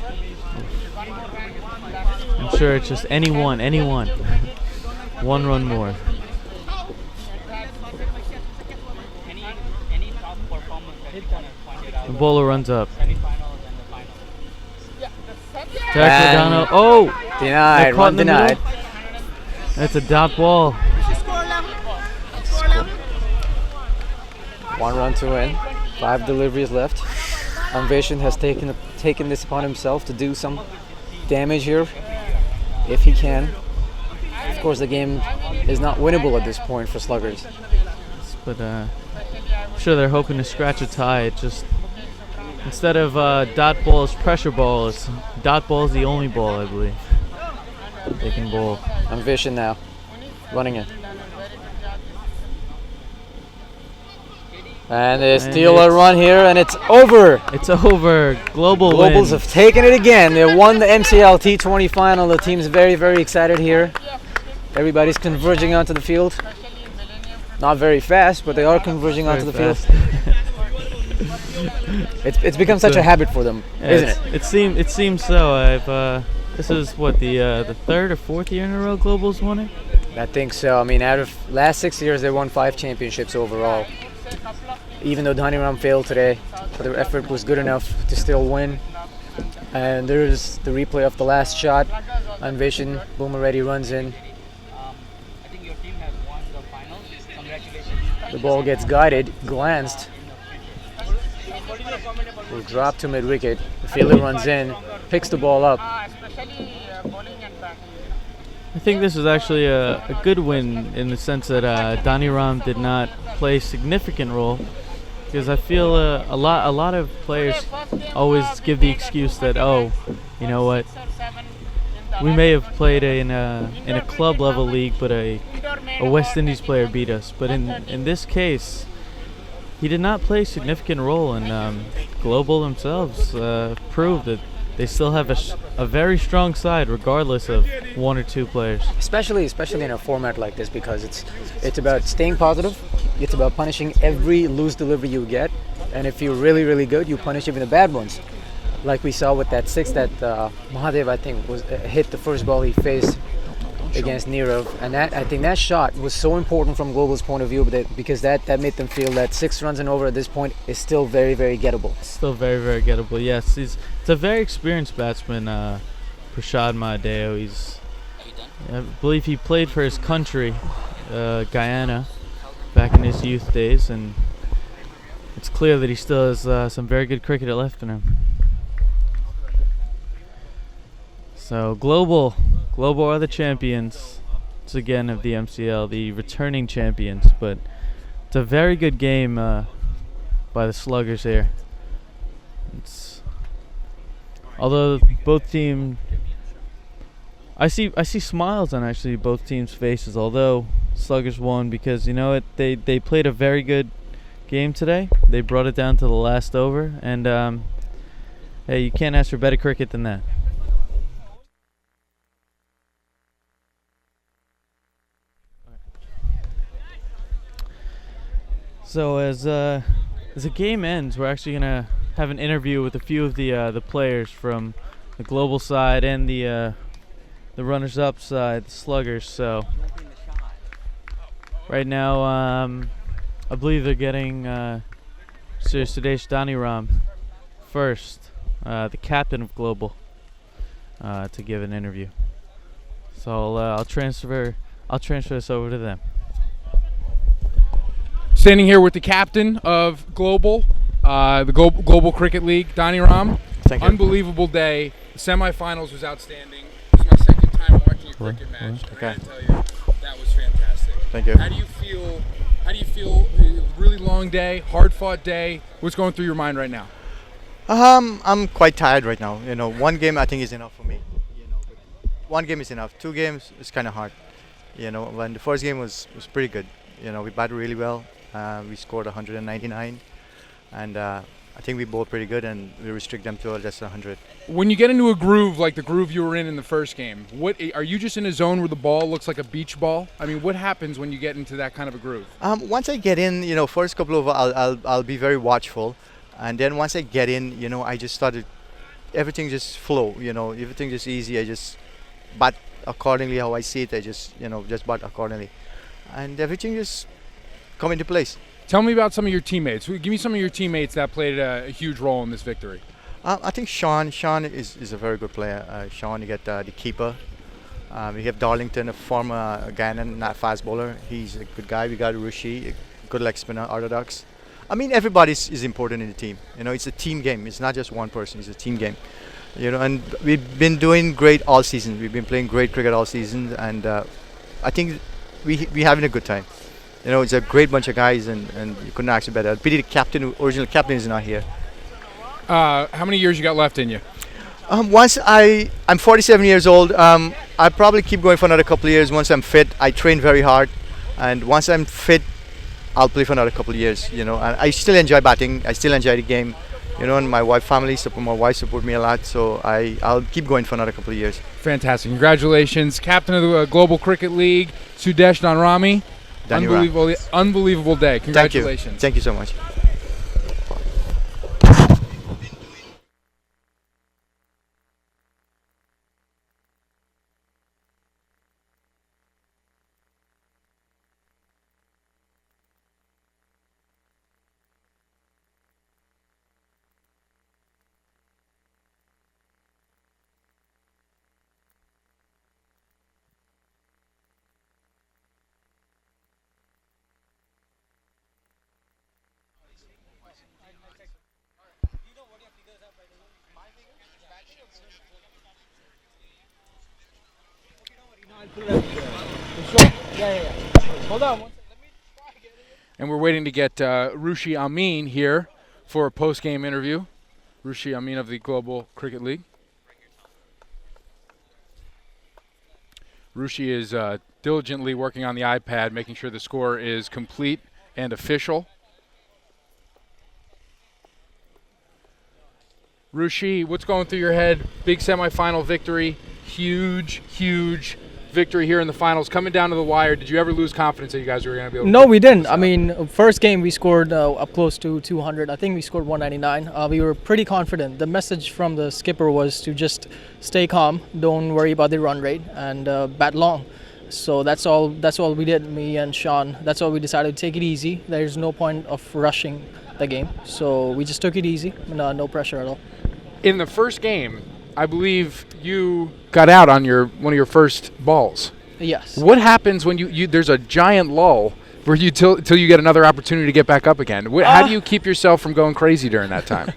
J: I'm sure it's just anyone. 1 run more. The bowler runs up. Dano. Oh!
E: Denied. Run denied.
J: That's a dot ball.
E: 1 run to win. 5 deliveries left. Anveshan has taken this upon himself to do some damage here, if he can. Of course, the game is not winnable at this point for Sluggers.
J: But I'm sure they're hoping to scratch a tie. It just, instead of dot balls, pressure balls, dot ball is the only ball, I believe, they can bowl.
E: Anveshan now, running it. And they steal a run here, and it's over.
J: It's over. Globals
E: wins. Have taken it again. They won the MCL T20 final. The team's very, very excited here. Everybody's converging onto the field. Not very fast, but they are converging onto the field. It's become such a habit for them, isn't it?
J: It seems so. This is what the 3rd or 4th year in a row Globals won it.
E: I think so. I mean, out of last 6 years, they won 5 championships overall. Even though Dhaniram failed today, but their effort was good enough to still win. And there's the replay of the last shot. Anveshan, Boomer ready runs in. Ball gets guided, glanced, will drop to mid-wicket. The fielder runs in, picks the ball up.
J: I think this is actually a good win in the sense that Donnie Ram did not play a significant role, because I feel a lot of players always give the excuse that, oh, you know what, we may have played in a club level league, but a West Indies player beat us. But in this case, he did not play a significant role, and Global themselves proved that they still have a very strong side, regardless of one or two players.
E: Especially in a format like this, because it's about staying positive. It's about punishing every loose delivery you get, and if you're really good, you punish even the bad ones. Like we saw with that six that Mahadev, I think, was hit the first ball he faced against Nirav, and I think that shot was so important from Global's point of view, because that made them feel that 6 runs and over at this point is still very gettable.
J: Still very gettable. Yes, it's a very experienced batsman, Prashad Mahadeo. I believe he played for his country, Guyana, back in his youth days, and it's clear that he still has some very good cricket left in him. So Global are the champions, once again, of the MCL, the returning champions. But it's a very good game by the Sluggers here. Although both teams, I see smiles on actually both teams' faces. Although Sluggers won, because you know what, they played a very good game today. They brought it down to the last over, and hey, you can't ask for better cricket than that. So as the game ends, we're actually gonna have an interview with a few of the players from the Global side and the runners-up side, the Sluggers. So right now, I believe they're getting Sir Sudesh Dhaniram first, the captain of Global, to give an interview. So I'll transfer this over to them.
G: Standing here with the captain of Global, the Global Cricket League, Donnie Ram.
K: Thank you.
G: Unbelievable day. The semifinals was outstanding. This is my second time watching a cricket match.
K: Okay.
G: I gotta tell you, that was fantastic.
K: Thank you.
G: How do you feel? Really long day, hard-fought day. What's going through your mind right now?
K: I'm quite tired right now. You know, one game I think is enough for me. You know, one game is enough. 2 games is kind of hard. You know, when the first game was pretty good. You know, we batted really well. We scored 199, and I think we bowled pretty good, and we restrict them to just 100.
G: When you get into a groove like the groove you were in the first game, what are you just in a zone where the ball looks like a beach ball? I mean, what happens when you get into that kind of a groove?
K: Once I get in, you know, first couple of I'll be very watchful, and then once I get in, you know, I just started, everything just flow. You know, everything just easy. I just bat accordingly how I see it. I just bat accordingly, and everything just come into place.
G: Tell me about some of your teammates. Give me some of your teammates that played a huge role in this victory.
K: I think Sean is a very good player. Sean, you get the keeper. We have Darlington, a former Guyana fast bowler. He's a good guy. We got Rishi, a good leg spinner, orthodox. I mean, everybody is important in the team. You know, it's a team game. It's not just one person. It's a team game. You know, and we've been doing great all season. We've been playing great cricket all season, and I think we're having a good time. You know, it's a great bunch of guys, and you couldn't ask for better. Pity the original captain is not here.
G: How many years you got left in you?
K: Once I'm 47 years old. I probably keep going for another couple of years. Once I'm fit, I train very hard, and once I'm fit, I'll play for another couple of years. You know, and I still enjoy batting. I still enjoy the game. You know, and my wife support me a lot, so I'll keep going for another couple of years.
G: Fantastic! Congratulations, captain of the Global Cricket League, Sudesh Dhanrami. Unbelievable day. Congratulations.
K: Thank you so much.
C: Hold on.
G: And we're waiting to get Rushi Amin here for a post-game interview. Rushi Amin of the Global Cricket League. Rushi is diligently working on the iPad, making sure the score is complete and official. Rushi, what's going through your head? Big semifinal victory, huge victory here in the finals, coming down to the wire. Did you ever lose confidence that you guys were going to be able to?
L: No, we didn't. I mean, first game we scored up close to 200. I think we scored 199. We were pretty confident. The message from the skipper was to just stay calm, don't worry about the run rate, and bat long. So that's all we did, me and Sean. That's all we decided, to take it easy. There's no point of rushing the game. So we just took it easy, no pressure at all.
G: In the first game, I believe you got out on one of your first balls.
L: Yes.
G: What happens when you there's a giant lull where you till you get another opportunity to get back up again? How do you keep yourself from going crazy during that time?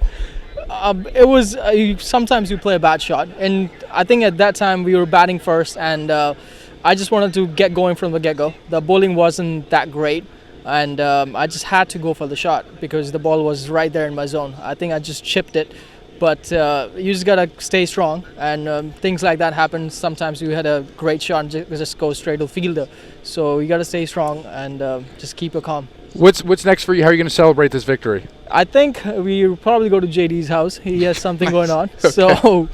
L: It was sometimes you play a bad shot, and I think at that time we were batting first, and I just wanted to get going from the get-go. The bowling wasn't that great, and I just had to go for the shot because the ball was right there in my zone. I think I just chipped it. But you just gotta stay strong, and things like that happen. Sometimes you had a great shot and just go straight to fielder. So you gotta stay strong and just keep it calm.
G: What's next for you? How are you going to celebrate this victory?
L: I think we'll probably go to JD's house. He has something going on.
G: Okay.
L: So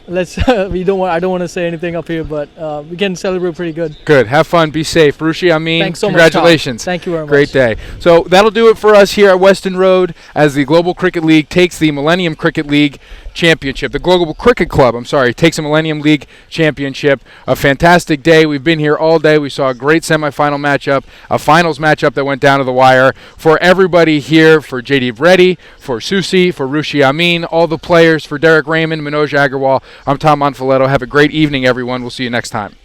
L: let's. I don't want to say anything up here, but we can celebrate pretty good.
G: Good. Have fun. Be safe. Rushi Amin,
L: thanks so
G: congratulations.
L: Much, Tom. Thank you very much.
G: Great day. So that'll do it for us here at Weston Road as the Global Cricket League takes the Millennium Cricket League Championship. The Global Cricket Club, takes the Millennium League Championship. A fantastic day. We've been here all day. We saw a great semifinal matchup, a finals matchup that went down to the wire. For everybody here, for JD Reddy, for Susi, for Rushi Amin, all the players, for Derek Raymond, Manoj Agarwal, I'm Tom Monfiletto. Have a great evening, everyone. We'll see you next time.